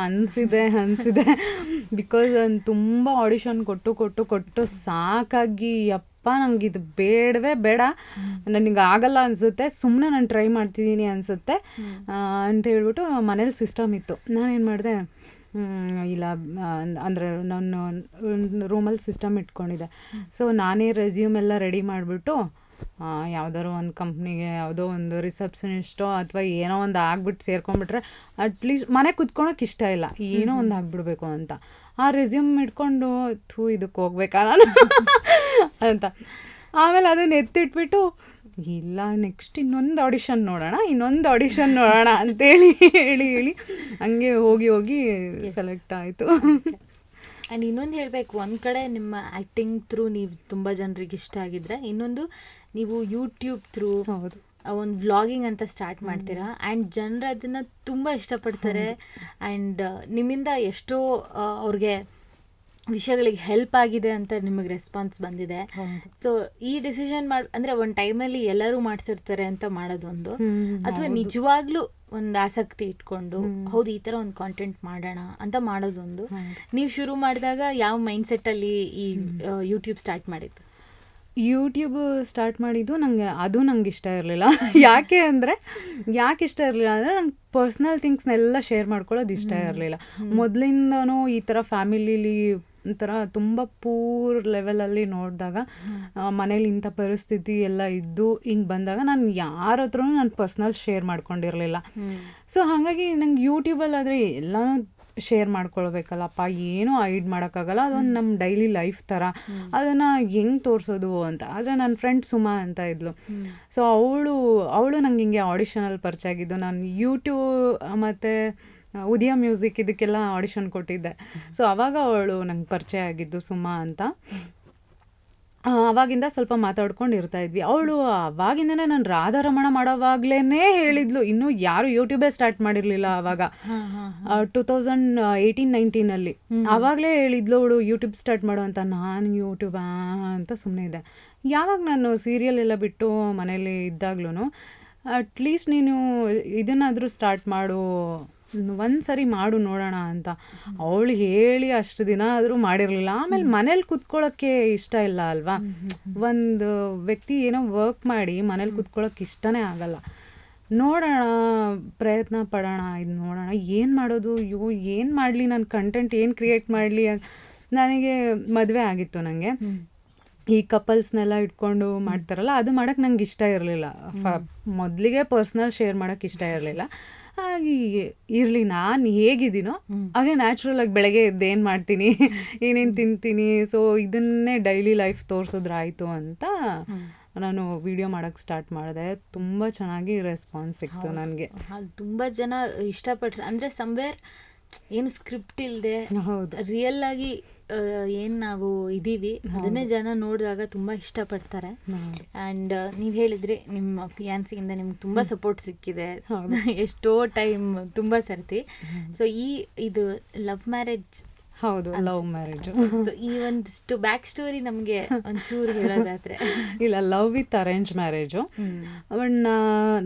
ಅನಿಸಿದೆ. ಬಿಕಾಸ್ ನಾನು ತುಂಬ ಆಡಿಷನ್ ಕೊಟ್ಟು ಸಾಕಾಗಿ, ಯಪ್ಪ ನಂಗೆ ಇದು ಬೇಡವೇ ಬೇಡ, ನನಗೆ ಆಗಲ್ಲ ಅನಿಸುತ್ತೆ, ಸುಮ್ಮನೆ ನಾನು ಟ್ರೈ ಮಾಡ್ತಿದ್ದೀನಿ ಅನಿಸುತ್ತೆ ಅಂತ ಹೇಳ್ಬಿಟ್ಟು ಮನೇಲಿ ಸಿಸ್ಟಮ್ ಇತ್ತು. ನಾನೇನು ಮಾಡಿದೆ, ಇಲ್ಲ ಅಂದರೆ ನಾನು ರೂಮಲ್ಲಿ ಸಿಸ್ಟಮ್ ಇಟ್ಕೊಂಡಿದ್ದೆ. ಸೊ ನಾನೇ ರೆಸ್ಯೂಮ್ ಎಲ್ಲ ರೆಡಿ ಮಾಡಿಬಿಟ್ಟು ಯಾವ್ದಾದ್ರು ಒಂದು ಕಂಪ್ನಿಗೆ ಯಾವುದೋ ಒಂದು ರಿಸೆಪ್ಷನಿಸ್ಟೋ ಅಥವಾ ಏನೋ ಒಂದು ಆಗ್ಬಿಟ್ಟು ಸೇರ್ಕೊಂಡ್ಬಿಟ್ರೆ ಅಟ್ಲೀಸ್ಟ್ ಮನೆ ಕುತ್ಕೊಳಕ್ಕೆ ಇಷ್ಟ ಇಲ್ಲ, ಏನೋ ಒಂದು ಆಗ್ಬಿಡ್ಬೇಕು ಅಂತ. ಆ ರೆಸ್ಯೂಮ್ ಇಟ್ಕೊಂಡು ಇದಕ್ಕೆ ಹೋಗ್ಬೇಕಾ ನಾನು ಅಂತ. ಆಮೇಲೆ ಅದನ್ನ ಎತ್ತಿಟ್ಬಿಟ್ಟು ಇಲ್ಲ ನೆಕ್ಸ್ಟ್ ಇನ್ನೊಂದು ಆಡಿಷನ್ ನೋಡೋಣ ಅಂತೇಳಿ ಹೇಳಿ ಹಂಗೆ ಹೋಗಿ ಸೆಲೆಕ್ಟ್ ಆಯಿತು. ಆ್ಯಂಡ್ ಇನ್ನೊಂದು ಹೇಳಬೇಕು, ಒಂದು ಕಡೆ ನಿಮ್ಮ ಆ್ಯಕ್ಟಿಂಗ್ ಥ್ರೂ ನೀವು ತುಂಬ ಜನರಿಗೆ ಇಷ್ಟ ಆಗಿದ್ರೆ, ಇನ್ನೊಂದು ನೀವು ಯೂಟ್ಯೂಬ್ ಥ್ರೂ ಹೌದು, ಒಂದು ವ್ಲಾಗಿಂಗ್ ಅಂತ ಸ್ಟಾರ್ಟ್ ಮಾಡ್ತೀರಾ ಆ್ಯಂಡ್ ಜನರು ಅದನ್ನು ತುಂಬ ಇಷ್ಟಪಡ್ತಾರೆ. ಆ್ಯಂಡ್ ನಿಮ್ಮಿಂದ ಎಷ್ಟೋ ಅವ್ರಿಗೆ ವಿಷಯಗಳಿಗೆ ಹೆಲ್ಪ್ ಆಗಿದೆ ಅಂತ ನಿಮಗೆ ರೆಸ್ಪಾನ್ಸ್ ಬಂದಿದೆ. ಸೊ ಈ ಡಿಸಿಷನ್ ಅಂದರೆ ಒಂದು ಟೈಮಲ್ಲಿ ಎಲ್ಲರೂ ಮಾಡ್ತಿರ್ತಾರೆ ಅಂತ ಮಾಡೋದೊಂದು, ಅಥವಾ ನಿಜವಾಗ್ಲೂ ಒಂದು ಆಸಕ್ತಿ ಇಟ್ಕೊಂಡು ಹೌದು ಈ ಥರ ಒಂದು ಕಾಂಟೆಂಟ್ ಮಾಡೋಣ ಅಂತ ಮಾಡೋದೊಂದು. ನೀವು ಶುರು ಮಾಡಿದಾಗ ಯಾವ ಮೈಂಡ್ಸೆಟ್ಟಲ್ಲಿ ಈ ಯೂಟ್ಯೂಬ್ ಸ್ಟಾರ್ಟ್ ಮಾಡಿದ್ದು? ಯೂಟ್ಯೂಬ್ ಸ್ಟಾರ್ಟ್ ಮಾಡಿದ್ದು ನಂಗೆ ಇಷ್ಟ ಇರಲಿಲ್ಲ. ಯಾಕೆ ಇಷ್ಟ ಇರಲಿಲ್ಲ ಅಂದರೆ ನಂಗೆ ಪರ್ಸ್ನಲ್ ಥಿಂಗ್ಸ್ನೆಲ್ಲ ಶೇರ್ ಮಾಡ್ಕೊಳ್ಳೋದು ಇಷ್ಟ ಇರಲಿಲ್ಲ. ಮೊದಲಿಂದನೂ ಈ ಥರ ಫ್ಯಾಮಿಲಿಲಿ ಒಂಥರ ತುಂಬ ಪೂರ್ ಲೆವೆಲಲ್ಲಿ ನೋಡಿದಾಗ, ಮನೇಲಿ ಇಂಥ ಪರಿಸ್ಥಿತಿ ಎಲ್ಲ ಇದ್ದು ಹಿಂಗೆ ಬಂದಾಗ ನಾನು ಯಾರ ಹತ್ರನೂ ನಾನು ಪರ್ಸ್ನಲ್ ಶೇರ್ ಮಾಡ್ಕೊಂಡಿರಲಿಲ್ಲ. ಸೊ ಹಾಗಾಗಿ ನಂಗೆ ಯೂಟ್ಯೂಬಲ್ಲಾದರೆ ಎಲ್ಲನೂ ಶೇರ್ ಮಾಡ್ಕೊಳ್ಬೇಕಲ್ಲಪ್ಪ, ಏನೂ ಐಡ್ ಮಾಡೋಕ್ಕಾಗಲ್ಲ, ಅದೊಂದು ನಮ್ಮ ಡೈಲಿ ಲೈಫ್ ಥರ, ಅದನ್ನು ಹೆಂಗೆ ತೋರಿಸೋದು ಅಂತ. ಆದರೆ ನನ್ನ ಫ್ರೆಂಡ್ ಸುಮಾ ಅಂತ ಇದ್ಲು. ಸೊ ಅವಳು ನಂಗೆ ಹಿಂಗೆ ಆಡಿಷನಲ್ಲಿ ಪರಿಚಯ ಆಗಿದ್ದು. ನಾನು ಯೂಟ್ಯೂಬ್ ಮತ್ತು ಉದಯ ಮ್ಯೂಸಿಕ್ ಇದಕ್ಕೆಲ್ಲ ಆಡಿಷನ್ ಕೊಟ್ಟಿದ್ದೆ. ಸೊ ಅವಾಗ ಅವಳು ನಂಗೆ ಪರಿಚಯ ಆಗಿದ್ದು ಸುಮಾ ಅಂತ. ಅವಾಗಿಂದ ಸ್ವಲ್ಪ ಮಾತಾಡ್ಕೊಂಡು ಇರ್ತಾ ಇದ್ವಿ. ಅವಳು ಅವಾಗಿಂದನೇ ನಾನು ರಾಧಾರಮಣ ಮಾಡೋವಾಗ್ಲೇ ಹೇಳಿದ್ಲು. ಇನ್ನೂ ಯಾರು ಯೂಟ್ಯೂಬೇ ಸ್ಟಾರ್ಟ್ ಮಾಡಿರಲಿಲ್ಲ ಆವಾಗ, 2018-19 ಆವಾಗಲೇ ಹೇಳಿದ್ಲು ಅವಳು ಯೂಟ್ಯೂಬ್ ಸ್ಟಾರ್ಟ್ ಮಾಡು ಅಂತ. ನಾನು ಯೂಟ್ಯೂಬ್ ಅಂತ ಸುಮ್ಮನೆ ಇದ್ದೆ. ಯಾವಾಗ ನಾನು ಸೀರಿಯಲ್ ಎಲ್ಲ ಬಿಟ್ಟು ಮನೇಲಿ ಇದ್ದಾಗ್ಲೂ ಅಟ್ಲೀಸ್ಟ್ ನೀನು ಇದನ್ನಾದರೂ ಸ್ಟಾರ್ಟ್ ಮಾಡು, ಒಂದು ಸರಿ ಮಾಡು ನೋಡೋಣ ಅಂತ ಅವಳು ಹೇಳಿ ಅಷ್ಟು ದಿನ ಆದರೂ ಮಾಡಿರಲಿಲ್ಲ. ಆಮೇಲೆ ಮನೇಲಿ ಕುತ್ಕೊಳ್ಳೋಕ್ಕೆ ಇಷ್ಟ ಇಲ್ಲ ಅಲ್ವಾ, ಒಂದು ವ್ಯಕ್ತಿ ಏನೋ ವರ್ಕ್ ಮಾಡಿ ಮನೇಲಿ ಕುತ್ಕೊಳ್ಳೋಕೆ ಇಷ್ಟನೇ ಆಗಲ್ಲ. ನೋಡೋಣ, ಪ್ರಯತ್ನ ಪಡೋಣ, ಇದು ನೋಡೋಣ ಏನು ಮಾಡೋದು, ಏನು ಮಾಡಲಿ, ನಾನು ಕಂಟೆಂಟ್ ಏನು ಕ್ರಿಯೇಟ್ ಮಾಡಲಿ. ನನಗೆ ಮದುವೆ ಆಗಿತ್ತು, ನನಗೆ ಈ ಕಪಲ್ಸ್ನೆಲ್ಲ ಇಟ್ಕೊಂಡು ಮಾಡ್ತಾರಲ್ಲ ಅದು ಮಾಡೋಕ್ಕೆ ನಂಗೆ ಇಷ್ಟ ಇರಲಿಲ್ಲ. ಮೊದಲಿಗೆ ಪರ್ಸ್ನಲ್ ಶೇರ್ ಮಾಡೋಕ್ಕೆ ಇಷ್ಟ ಇರಲಿಲ್ಲ. ಹಾಗೆ ಇರಲಿ, ನಾನು ಹೇಗಿದ್ದೀನೋ ಹಾಗೆ ನ್ಯಾಚುರಲ್ ಆಗಿ ಬೆಳಗ್ಗೆ ಎದ್ದು ಏನು ಮಾಡ್ತೀನಿ, ಏನೇನು ತಿಂತೀನಿ, ಸೊ ಇದನ್ನೇ ಡೈಲಿ ಲೈಫ್ ತೋರಿಸಿದ್ರಾಯ್ತು ಅಂತ ನಾನು ವಿಡಿಯೋ ಮಾಡೋಕ್ಕೆ ಸ್ಟಾರ್ಟ್ ಮಾಡಿದೆ. ತುಂಬ ಚೆನ್ನಾಗಿ ರೆಸ್ಪಾನ್ಸ್ ಸಿಕ್ತು ನನಗೆ. ತುಂಬ ಜನ ಇಷ್ಟಪಟ್ರು. ಅಂದರೆ ಸಮ್ವೇರ್ ಏನು ಸ್ಕ್ರಿಪ್ಟ್ ಇಲ್ಲದೆ ಹೌದು, ರಿಯಲ್ ಆಗಿ ಏನು ನಾವು ಇದ್ದೀವಿ ಅದನ್ನೇ ಜನ ನೋಡಿದಾಗ ತುಂಬ ಇಷ್ಟಪಡ್ತಾರೆ. ಆ್ಯಂಡ್ ನೀವು ಹೇಳಿದ್ರಿ ನಿಮ್ಮ ಫಿಯಾನ್ಸಿಯಿಂದ ನಿಮ್ಗೆ ತುಂಬ ಸಪೋರ್ಟ್ ಸಿಕ್ಕಿದೆ ಎಷ್ಟೋ ಟೈಮ್, ತುಂಬ ಸರ್ತಿ. ಸೊ ಇದು ಲವ್ ಮ್ಯಾರೇಜ್? ಹೌದು, ಲವ್ ಮ್ಯಾರೇಜ್. ಸೊ ಈ ಒಂದಿಷ್ಟು ಬ್ಯಾಕ್ ಸ್ಟೋರಿ ನಮಗೆ ಒಂಚೂರು ಹೇಳೋದಾದ್ರೆ? ಇಲ್ಲ, ಲವ್ ವಿತ್ ಅರೇಂಜ್ ಮ್ಯಾರೇಜು.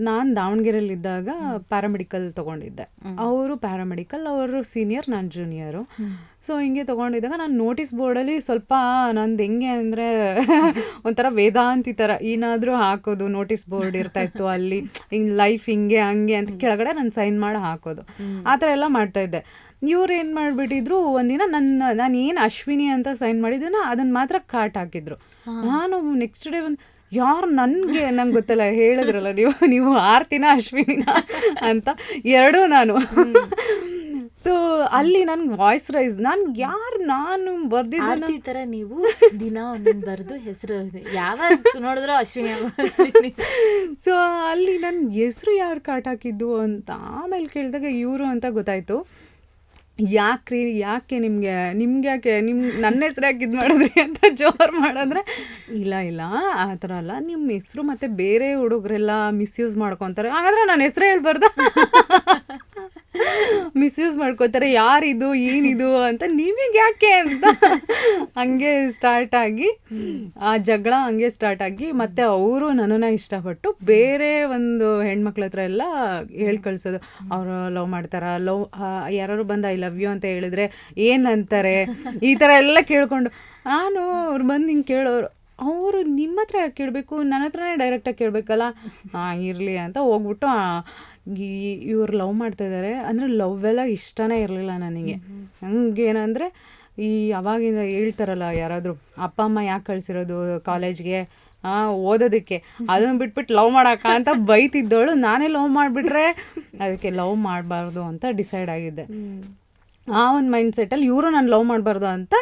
ನಾನು ದಾವಣಗೆರೆಯಲ್ಲಿದ್ದಾಗ ಪ್ಯಾರಾಮೆಡಿಕಲ್ ತೊಗೊಂಡಿದ್ದೆ. ಅವರು ಪ್ಯಾರಾಮೆಡಿಕಲ್, ಅವರು ಸೀನಿಯರ್, ನಾನು ಜೂನಿಯರು. ಸೊ ಹಿಂಗೆ ತೊಗೊಂಡಿದ್ದಾಗ ನಾನು ನೋಟಿಸ್ ಬೋರ್ಡಲ್ಲಿ ಸ್ವಲ್ಪ ನಂದು ಹೆಂಗೆ ಅಂದರೆ ಒಂಥರ ವೇದಾಂತಿ ಥರ ಏನಾದರೂ ಹಾಕೋದು, ನೋಟಿಸ್ ಬೋರ್ಡ್ ಇರ್ತಾಯಿತ್ತು ಅಲ್ಲಿ, ಹಿಂಗೆ ಲೈಫ್ ಹಿಂಗೆ ಹಂಗೆ ಅಂತ ಕೆಳಗಡೆ ನಾನು ಸೈನ್ ಮಾಡಿ ಹಾಕೋದು, ಆ ಥರ ಎಲ್ಲ ಮಾಡ್ತಾಯಿದ್ದೆ. ಇವ್ರು ಏನು ಮಾಡಿಬಿಟ್ಟಿದ್ರು, ಒಂದಿನ ನಾನು ಏನು ಅಶ್ವಿನಿ ಅಂತ ಸೈನ್ ಮಾಡಿದ್ದೀನ ಅದನ್ನು ಮಾತ್ರ ಕಾಟ್ ಹಾಕಿದ್ರು. ನಾನು ನೆಕ್ಸ್ಟ್ ಡೇ ಯಾರು ನಂಗೆ ಗೊತ್ತಿಲ್ಲ, ಹೇಳಿದ್ರಲ್ಲ ನೀವು ಆರ್ತಿನ ಅಶ್ವಿನಿನ ಅಂತ ಎರಡೂ ನಾನು. ಸೊ ಅಲ್ಲಿ ನನ್ಗೆ ವಾಯ್ಸ್ ರೈಸ್, ನಾನು ಬರ್ದಿದ್ದ ಈ ಥರ ನೀವು ದಿನ ಒಂದೊಂದು ಬರೆದು ಹೆಸರು ಯಾವಾಗ ನೋಡಿದ್ರು ಅಶ್ವಿನಿ. ಸೊ ಅಲ್ಲಿ ನನ್ನ ಹೆಸರು ಯಾರು ಕಾಟ್ ಹಾಕಿದ್ದು ಅಂತ ಆಮೇಲೆ ಕೇಳಿದಾಗ ಇವರು ಅಂತ ಗೊತ್ತಾಯ್ತು. ಯಾಕೆ ನಿಮ್ಗೆ ಯಾಕೆ ನನ್ನ ಹೆಸ್ರು ಯಾಕೆ ಇದು ಮಾಡಿದ್ರಿ ಅಂತ ಜೋರು ಮಾಡಿದ್ರೆ, ಇಲ್ಲ ಆ ಥರ ಅಲ್ಲ, ನಿಮ್ಮ ಹೆಸರು ಮತ್ತು ಬೇರೆ ಹುಡುಗರೆಲ್ಲ ಮಿಸ್ಯೂಸ್ ಮಾಡ್ಕೊತಾರೆ, ಹಾಗಾದ್ರೆ ನನ್ನ ಹೆಸರೇ ಹೇಳ್ಬಾರ್ದ, ಮಿಸ್ಯೂಸ್ ಮಾಡ್ಕೋತಾರೆ, ಯಾರಿದು ಏನಿದು ಅಂತ, ನಿಮಗೆ ಯಾಕೆ ಅಂತ ಹಂಗೆ ಸ್ಟಾರ್ಟ್ ಆಗಿ ಆ ಜಗಳ ಹಂಗೆ ಸ್ಟಾರ್ಟ್ ಆಗಿ, ಮತ್ತು ಅವರು ನನ್ನನ್ನು ಇಷ್ಟಪಟ್ಟು ಬೇರೆ ಒಂದು ಹೆಣ್ಮಕ್ಳ ಹತ್ರ ಎಲ್ಲ ಹೇಳಿ ಕಳಿಸೋದು. ಅವರು ಲವ್ ಮಾಡ್ತಾರ, ಯಾರು ಬಂದು ಐ ಲವ್ ಯು ಅಂತ ಹೇಳಿದ್ರೆ ಏನಂತಾರೆ, ಈ ಥರ ಎಲ್ಲ ಕೇಳ್ಕೊಂಡು ನಾನು ಅವ್ರು ಬಂದು ಹಿಂಗೆ ಕೇಳೋರು. ಅವರು ನಿಮ್ಮ ಹತ್ರ ಯಾಕೆ ಕೇಳಬೇಕು, ನನ್ನ ಹತ್ರನೇ ಡೈರೆಕ್ಟಾಗಿ ಕೇಳಬೇಕಲ್ಲ, ಇರಲಿ ಅಂತ ಹೋಗ್ಬಿಟ್ಟು ಇವ್ರು ಲವ್ ಮಾಡ್ತಾಯಿದ್ದಾರೆ ಅಂದರೆ ಲವ್ ಎಲ್ಲ ಇಷ್ಟನೇ ಇರಲಿಲ್ಲ ನನಗೆ. ಹಂಗೇನಂದರೆ ಈ ಅವಾಗಿಂದ ಹೇಳ್ತಾರಲ್ಲ ಯಾರಾದರೂ, ಅಪ್ಪ ಅಮ್ಮ ಯಾಕೆ ಕಳಿಸಿರೋದು ಕಾಲೇಜ್ಗೆ, ಓದೋದಕ್ಕೆ, ಅದನ್ನ ಬಿಟ್ಬಿಟ್ಟು ಲವ್ ಮಾಡಕ್ಕ ಅಂತ ಬೈತಿದ್ದವಳು ನಾನೇ ಲವ್ ಮಾಡಿಬಿಟ್ರೆ ಅದಕ್ಕೆ ಲವ್ ಮಾಡಬಾರ್ದು ಅಂತ ಡಿಸೈಡ್ ಆಗಿದ್ದೆ. ಆ ಒಂದು ಮೈಂಡ್ ಸೆಟ್ಟಲ್ಲಿ ಇವರು ನಾನು ಲವ್ ಮಾಡಬಾರ್ದು ಅಂತ,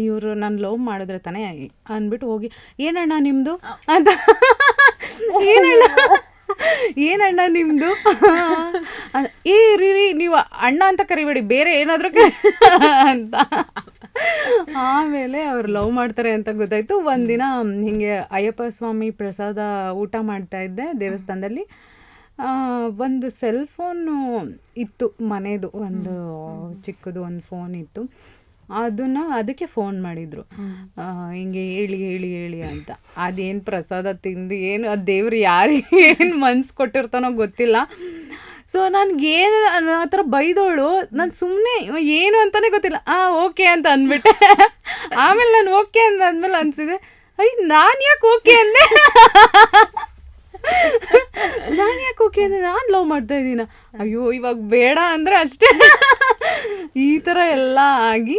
ಇವರು ನಾನು ಲವ್ ಮಾಡಿದ್ರೆ ತಾನೇ ಅಂದ್ಬಿಟ್ಟು ಹೋಗಿ ಏನಣ್ಣ ನಿಮ್ಮದು ಅಂತ, ಏನಣ್ಣ ನಿಮ್ಮದು ಏ ರೀ ನೀವು ಅಣ್ಣ ಅಂತ ಕರಿಬೇಡಿ ಬೇರೆ ಏನಾದರೂ ಅಂತ. ಆಮೇಲೆ ಅವ್ರು ಲವ್ ಮಾಡ್ತಾರೆ ಅಂತ ಗೊತ್ತಾಯ್ತು. ಒಂದಿನ ಹಿಂಗೆ ಅಯ್ಯಪ್ಪ ಸ್ವಾಮಿ ಪ್ರಸಾದ ಊಟ ಮಾಡ್ತಾ ಇದ್ದೆ ದೇವಸ್ಥಾನದಲ್ಲಿ. ಒಂದು ಸೆಲ್ ಫೋನು ಇತ್ತು ಮನೆಯದು, ಒಂದು ಚಿಕ್ಕದು ಒಂದು ಫೋನ್ ಇತ್ತು. ಅದಕ್ಕೆ ಫೋನ್ ಮಾಡಿದರು, ಹಿಂಗೆ ಹೇಳಿ ಅಂತ. ಅದೇನು ಪ್ರಸಾದ ತಿಂದು ಏನು ಅದು ದೇವ್ರು ಯಾರಿಗೆ ಏನು ಮನ್ಸು ಕೊಟ್ಟಿರ್ತಾನೋ ಗೊತ್ತಿಲ್ಲ. ಸೊ ನನಗೇನು ಆ ಥರ ಬೈದವಳು, ನಾನು ಸುಮ್ಮನೆ ಏನು ಅಂತಲೇ ಗೊತ್ತಿಲ್ಲ ಓಕೆ ಅಂತ ಅಂದ್ಬಿಟ್ಟೆ. ಆಮೇಲೆ ನಾನು ಓಕೆ ಅಂದ್ಮೇಲೆ ಅನಿಸಿದೆ, ನಾನು ಯಾಕೆ ಓಕೆ ಅಂದೆ, ನಾನು ಲವ್ ಮಾಡ್ತಾ ಇದ್ದೀನ, ಅಯ್ಯೋ ಇವಾಗ ಬೇಡ ಅಂದರೆ ಅಷ್ಟೇ. ಈ ಥರ ಎಲ್ಲ ಆಗಿ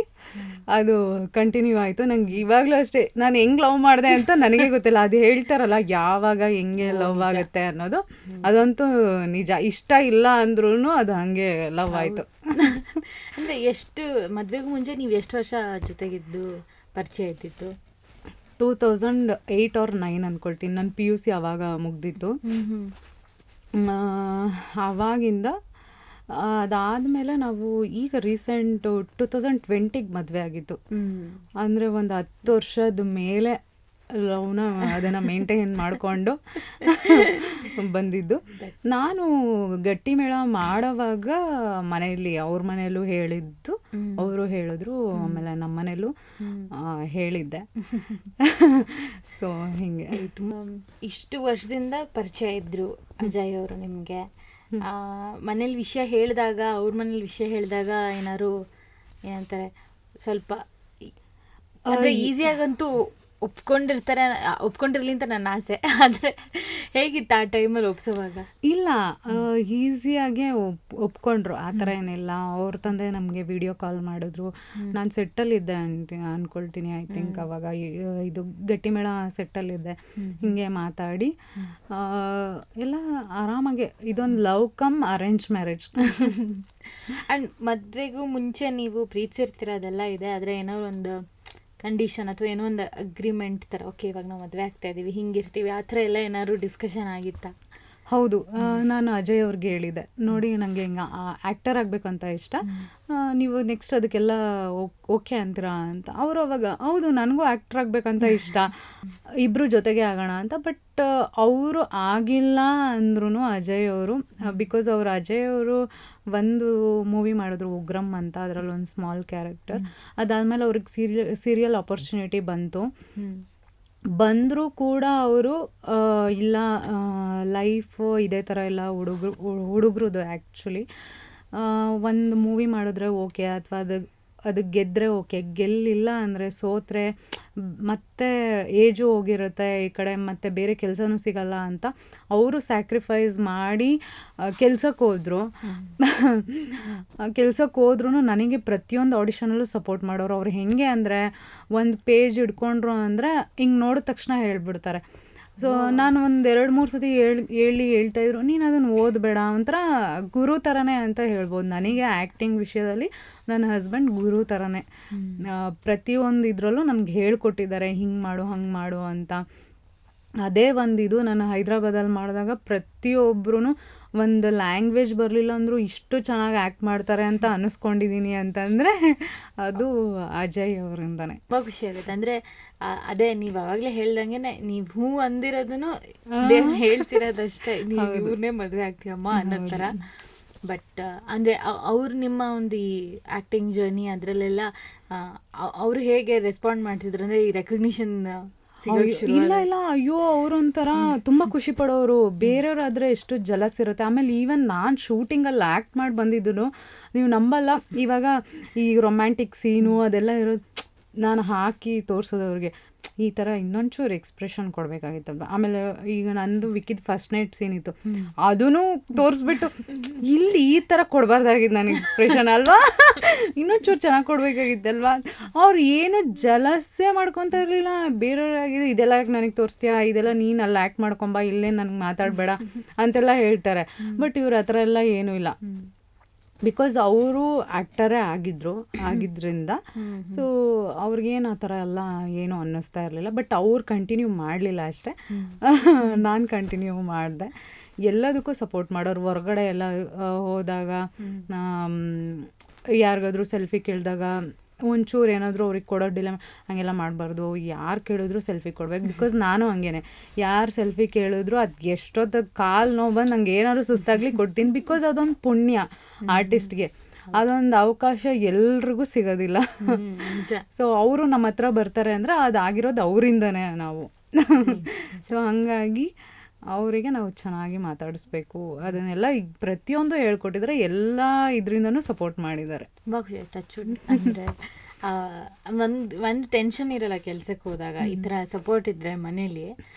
ಅದು ಕಂಟಿನ್ಯೂ ಆಯಿತು. ನಂಗೆ ಇವಾಗಲೂ ಅಷ್ಟೇ, ನಾನು ಹೆಂಗೆ ಲವ್ ಮಾಡಿದೆ ಅಂತ ನನಗೆ ಗೊತ್ತಿಲ್ಲ. ಅದು ಹೇಳ್ತಾರಲ್ಲ ಯಾವಾಗ ಹೆಂಗೆ ಲವ್ ಆಗುತ್ತೆ ಅನ್ನೋದು, ಅದಂತೂ ನಿಜ. ಇಷ್ಟ ಇಲ್ಲ ಅಂದ್ರೂ ಅದು ಹಾಗೆ ಲವ್ ಆಯಿತು. ಅಂದರೆ ಎಷ್ಟು ಮದುವೆಗೂ ಮುಂಚೆ ನೀವು ಎಷ್ಟು ವರ್ಷ ಜೊತೆಗಿದ್ದು ಪರಿಚಯ ಆಯ್ತಿತ್ತು? 2008 or 2009 ಅಂದ್ಕೊಳ್ತೀನಿ. ನನ್ನ PUC ಆವಾಗ ಮುಗ್ದಿತ್ತು. ಆವಾಗಿಂದ ಅದಾದಮೇಲೆ ನಾವು ಈಗ ರೀಸೆಂಟ್ 2020 ಮದುವೆ ಆಗಿತ್ತು. ಅಂದರೆ ಒಂದು 10 ವರ್ಷದ ಮೇಲೆ ಲವ್ನ ಅದನ್ನು ಮೇಂಟೈನ್ ಮಾಡಿಕೊಂಡು ಬಂದಿದ್ದು. ನಾನು ಗಟ್ಟಿ ಮೇಳ ಮಾಡೋವಾಗ ಮನೆಯಲ್ಲಿ ಅವ್ರ ಮನೆಯಲ್ಲೂ ಹೇಳಿದ್ದು, ಅವರು ಹೇಳಿದ್ರು, ಆಮೇಲೆ ನಮ್ಮ ಮನೆಯಲ್ಲೂ ಹೇಳಿದ್ದೆ. ಸೊ ಹಿಂಗೆ ಇಷ್ಟು ವರ್ಷದಿಂದ ಪರಿಚಯ ಇದ್ರು ಅಜಯ್ ಅವರು ನಿಮಗೆ. ಮನೇಲಿ ವಿಷಯ ಹೇಳಿದಾಗ, ಅವ್ರ ಮನೇಲಿ ವಿಷಯ ಹೇಳಿದಾಗ ಏನಾದ್ರು ಏನಂತಾರೆ ಸ್ವಲ್ಪ ಅಂದರೆ ಈಸಿಯಾಗಂತೂ ಒಪ್ಕೊಂಡಿರ್ಲಿ ಅಂತ ನನ್ನ ಆಸೆ. ಆದರೆ ಹೇಗಿತ್ತು ಆ ಟೈಮಲ್ಲಿ ಒಪ್ಸೋವಾಗ? ಇಲ್ಲ, ಈಸಿಯಾಗೆ ಒಪ್ಕೊಂಡ್ರು, ಆ ಥರ ಏನಿಲ್ಲ. ಅವ್ರ ತಂದೆ ನಮಗೆ ವಿಡಿಯೋ ಕಾಲ್ ಮಾಡಿದ್ರು. ನಾನು ಸೆಟ್ಟಲ್ಲಿದ್ದೆ ಅಂದ್ಕೊಳ್ತೀನಿ, ಐ ಥಿಂಕ್ ಅವಾಗ ಇದು ಗಟ್ಟಿಮೇಳ ಸೆಟ್ಟಲ್ಲಿದ್ದೆ. ಹಿಂಗೆ ಮಾತಾಡಿ ಎಲ್ಲ ಆರಾಮಾಗೆ, ಇದೊಂದು love come arrange marriage. And ಮದುವೆಗೂ ಮುಂಚೆ ನೀವು ಪ್ರೀತಿಸಿರ್ತಿರೋದೆಲ್ಲ ಇದೆ, ಆದರೆ ಏನೋ ಒಂದು ಕಂಡೀಷನ್ ಅಥವಾ ಏನೋ ಒಂದು ಅಗ್ರಿಮೆಂಟ್ ಥರ, ಓಕೆ ಇವಾಗ ನಾವು ಮದುವೆ ಆಗ್ತಾ ಇದ್ದೀವಿ, ಹಿಂಗಿರ್ತೀವಿ, ಆ ಥರ ಎಲ್ಲ ಏನಾದ್ರು ಡಿಸ್ಕಷನ್ ಆಗಿತ್ತಾ? ಹೌದು, ನಾನು ಅಜಯ್ ಅವ್ರಿಗೆ ಹೇಳಿದೆ, ನೋಡಿ ನನಗೆ ಹಿಂಗೆ ಆ್ಯಕ್ಟರ್ ಆಗಬೇಕಂತ ಇಷ್ಟ, ನೀವು ನೆಕ್ಸ್ಟ್ ಅದಕ್ಕೆಲ್ಲ ಓಕೆ ಅಂತೀರಾ ಅಂತ. ಅವರು ಅವಾಗ ಹೌದು ನನಗೂ ಆ್ಯಕ್ಟರ್ ಆಗಬೇಕಂತ ಇಷ್ಟ, ಇಬ್ಬರು ಜೊತೆಗೆ ಆಗೋಣ ಅಂತ. ಬಟ್ ಅವರು ಆಗಿಲ್ಲ ಅಂದ್ರೂ ಅಜಯ್ ಅವರು, ಬಿಕಾಸ್ ಅವರು ಅಜಯ್ ಅವರು ಒಂದು ಮೂವಿ ಮಾಡಿದ್ರು ಉಗ್ರಂ ಅಂತ, ಅದರಲ್ಲಿ ಒಂದು ಸ್ಮಾಲ್ ಕ್ಯಾರೆಕ್ಟರ್. ಅದಾದಮೇಲೆ ಅವ್ರಿಗೆ ಸೀರಿಯಲ್ ಆಪರ್ಚುನಿಟಿ ಬಂದರೂ ಕೂಡ ಅವರು ಇಲ್ಲ, ಲೈಫು ಇದೇ ಥರ ಎಲ್ಲ ಹುಡುಗ್ರದ್ದು ಆ್ಯಕ್ಚುಲಿ. ಒಂದು ಮೂವಿ ಮಾಡಿದ್ರೆ ಓಕೆ, ಅಥವಾ ಅದು ಗೆದ್ದರೆ ಓಕೆ, ಗೆಲ್ಲಿಲ್ಲ ಅಂದರೆ ಸೋತ್ರೆ ಮತ್ತೆ ಏಜು ಹೋಗಿರುತ್ತೆ ಈ ಕಡೆ, ಮತ್ತು ಬೇರೆ ಕೆಲಸನೂ ಸಿಗಲ್ಲ ಅಂತ ಅವರು ಸ್ಯಾಕ್ರಿಫೈಸ್ ಮಾಡಿ ಕೆಲ್ಸಕ್ಕೆ ಹೋದ್ರೂ ನನಗೆ ಪ್ರತಿಯೊಂದು ಆಡಿಷನಲ್ಲೂ ಸಪೋರ್ಟ್ ಮಾಡೋರು. ಅವ್ರು ಹೇಗೆ ಅಂದರೆ ಒಂದು ಪೇಜ್ ಹಿಡ್ಕೊಂಡ್ರು ಅಂದರೆ ಹಿಂಗೆ ನೋಡಿದ ತಕ್ಷಣ ಹೇಳ್ಬಿಡ್ತಾರೆ. ಸೊ ನಾನು ಒಂದು 2-3 ಸತಿ ಹೇಳ್ತಾಯಿದ್ರು, ನೀನು ಅದನ್ನು ಓದಬೇಡ, ಒಂಥರ ಗುರು ಥರನೇ ಅಂತ ಹೇಳ್ಬೋದು. ನನಗೆ ಆ್ಯಕ್ಟಿಂಗ್ ವಿಷಯದಲ್ಲಿ ನನ್ನ ಹಸ್ಬೆಂಡ್ ಗುರು ಥರನೇ. ಪ್ರತಿಯೊಂದು ಇದರಲ್ಲೂ ನಮ್ಗೆ ಹೇಳ್ಕೊಟ್ಟಿದ್ದಾರೆ, ಹಿಂಗೆ ಮಾಡು ಹಂಗೆ ಮಾಡು ಅಂತ. ಅದೇ ಒಂದು ನಾನು ಹೈದ್ರಾಬಾದಲ್ಲಿ ಮಾಡಿದಾಗ ಪ್ರತಿಯೊಬ್ಬರೂ ಒಂದು ಲ್ಯಾಂಗ್ವೇಜ್ ಬರಲಿಲ್ಲ ಅಂದರೂ ಇಷ್ಟು ಚೆನ್ನಾಗಿ ಆ್ಯಕ್ಟ್ ಮಾಡ್ತಾರೆ ಅಂತ ಅನ್ನಿಸ್ಕೊಂಡಿದ್ದೀನಿ ಅಂತಂದರೆ ಅದು ಅಜಯ್ ಅವರಿಂದನೇ. ತುಂಬ ಖುಷಿ ಆಗುತ್ತೆ. ಅಂದರೆ ಅದೇ ನೀವು ಆವಾಗಲೇ ಹೇಳ್ದಂಗೆ ನೀವು ಹೂ ಅಂದಿರೋದನ್ನು ದೇವ್ರು ಹೇಳ್ಸಿರೋದಷ್ಟೇ, ನೀವು ಇವ್ರನ್ನೇ ಮದುವೆ ಆಗ್ತೀವಮ್ಮ ಅನ್ನೋ ಥರ. ಬಟ್ ಅಂದರೆ ಅವ್ರು ನಿಮ್ಮ ಒಂದು ಈ ಆ್ಯಕ್ಟಿಂಗ್ ಜರ್ನಿ ಅದರಲ್ಲೆಲ್ಲ ಅವರು ಹೇಗೆ ರೆಸ್ಪಾಂಡ್ ಮಾಡ್ತಿದ್ರು? ಅಂದರೆ ಈ ರೆಕಗ್ನಿಷನ್ ಇಲ್ಲ, ಅಯ್ಯೋ ಅವರೊಂಥರ ತುಂಬ ಖುಷಿ ಪಡೋರು. ಬೇರೆಯವ್ರಾದರೆ ಎಷ್ಟು ಜಲಸ್ ಇರುತ್ತೆ. ಆಮೇಲೆ ಈವನ್ ನಾನು ಶೂಟಿಂಗಲ್ಲಿ ಆ್ಯಕ್ಟ್ ಮಾಡಿ ಬಂದಿದ್ದು ನೀವು ನಂಬಲ್ಲ, ಇವಾಗ ಈ ರೊಮ್ಯಾಂಟಿಕ್ ಸೀನು ಅದೆಲ್ಲ ಇರೋದು ನಾನು ಹಾಕಿ ತೋರಿಸೋದು ಅವ್ರಿಗೆ ಈ ಥರ ಇನ್ನೊಂಚೂರು ಎಕ್ಸ್ಪ್ರೆಷನ್ ಕೊಡಬೇಕಾಗಿತ್ತಲ್ವ. ಆಮೇಲೆ ಈಗ ನಂದು ವಿಕಿದ್ ಫಸ್ಟ್ ನೈಟ್ ಸೀನ್ ಇತ್ತು, ಅದೂ ತೋರಿಸ್ಬಿಟ್ಟು ಇಲ್ಲಿ ಈ ಥರ ಕೊಡಬಾರ್ದಾಗಿದ್ದು ನನಗೆ ಎಕ್ಸ್ಪ್ರೆಷನ್ ಅಲ್ವಾ, ಇನ್ನೊಂಚೂರು ಚೆನ್ನಾಗಿ ಕೊಡಬೇಕಾಗಿತ್ತಲ್ವಾ. ಅವ್ರು ಏನು ಜಲಸೆ ಮಾಡ್ಕೊತಾ ಇರಲಿಲ್ಲ. ಬೇರೆಯವ್ರಾಗಿದ್ದು ಇದೆಲ್ಲ ಯಾಕೆ ನನಗೆ ತೋರಿಸ್ತೀಯಾ, ಇದೆಲ್ಲ ನೀನು ಅಲ್ಲಿ ಆ್ಯಕ್ಟ್ ಮಾಡ್ಕೊಂಬ, ಇಲ್ಲೇ ನನಗೆ ಮಾತಾಡಬೇಡ ಅಂತೆಲ್ಲ ಹೇಳ್ತಾರೆ. ಬಟ್ ಇವ್ರ ಹತ್ರ ಎಲ್ಲ ಏನೂ ಇಲ್ಲ, ಬಿಕಾಸ್ ಅವರು ಆ್ಯಕ್ಟರೇ ಆಗಿದ್ರಿಂದ ಸೊ ಅವ್ರಿಗೇನು ಆ ಥರ ಎಲ್ಲ ಏನೂ ಅನ್ನಿಸ್ತಾ ಇರಲಿಲ್ಲ. ಬಟ್ ಅವ್ರು ಕಂಟಿನ್ಯೂ ಮಾಡಲಿಲ್ಲ ಅಷ್ಟೇ, ನಾನು ಕಂಟಿನ್ಯೂ ಮಾಡಿದೆ. ಎಲ್ಲದಕ್ಕೂ ಸಪೋರ್ಟ್ ಮಾಡೋರು. ಹೊರಗಡೆ ಎಲ್ಲ ಹೋದಾಗ ಯಾರಿಗಾದ್ರೂ ಸೆಲ್ಫಿ ಕೇಳಿದಾಗ ಒಂಚೂರು ಏನಾದರೂ ಅವ್ರಿಗೆ ಕೊಡೋದಿಲ್ಲ, ಹಾಗೆಲ್ಲ ಮಾಡಬಾರ್ದು. ಯಾರು ಕೇಳಿದ್ರು ಸೆಲ್ಫಿ ಕೊಡ್ಬೇಕು. ಬಿಕಾಸ್ ನಾನು ಹಂಗೇನೆ, ಯಾರು ಸೆಲ್ಫಿ ಕೇಳಿದ್ರು ಅದು ಎಷ್ಟೊತ್ತು ಕಾಲು ನೋವು ಬಂದು ನಂಗೆ ಏನಾದ್ರು ಸುಸ್ತಾಗಲಿ ಕೊಡ್ತೀನಿ. ಬಿಕಾಸ್ ಅದೊಂದು ಪುಣ್ಯ ಆರ್ಟಿಸ್ಟ್ಗೆ, ಅದೊಂದು ಅವಕಾಶ ಎಲ್ರಿಗೂ ಸಿಗೋದಿಲ್ಲ. ಸೊ ಅವರು ನಮ್ಮ ಹತ್ರ ಬರ್ತಾರೆ ಅಂದರೆ ಅದಾಗಿರೋದು ಅವರಿಂದನೇ ನಾವು. ಸೊ ಹಾಗಾಗಿ ಅವರಿಗೆ ನಾವು ಚೆನ್ನಾಗಿ ಮಾತಾಡಿಸ್ಬೇಕು. ಅದನ್ನೆಲ್ಲ ಈಗ ಪ್ರತಿಯೊಂದು ಹೇಳ್ಕೊಟ್ಟಿದ್ರೆ ಎಲ್ಲ ಇದರಿಂದನೂ ಸಪೋರ್ಟ್ ಮಾಡಿದ್ದಾರೆ. ತುಂಬ ಟಚ್ ಅಂದರೆ ಒಂದು ಟೆನ್ಷನ್ ಇರಲ್ಲ ಕೆಲ್ಸಕ್ಕೆ ಹೋದಾಗ. ಈ ಥರ ಸಪೋರ್ಟ್ ಇದ್ದರೆ ಮನೇಲಿ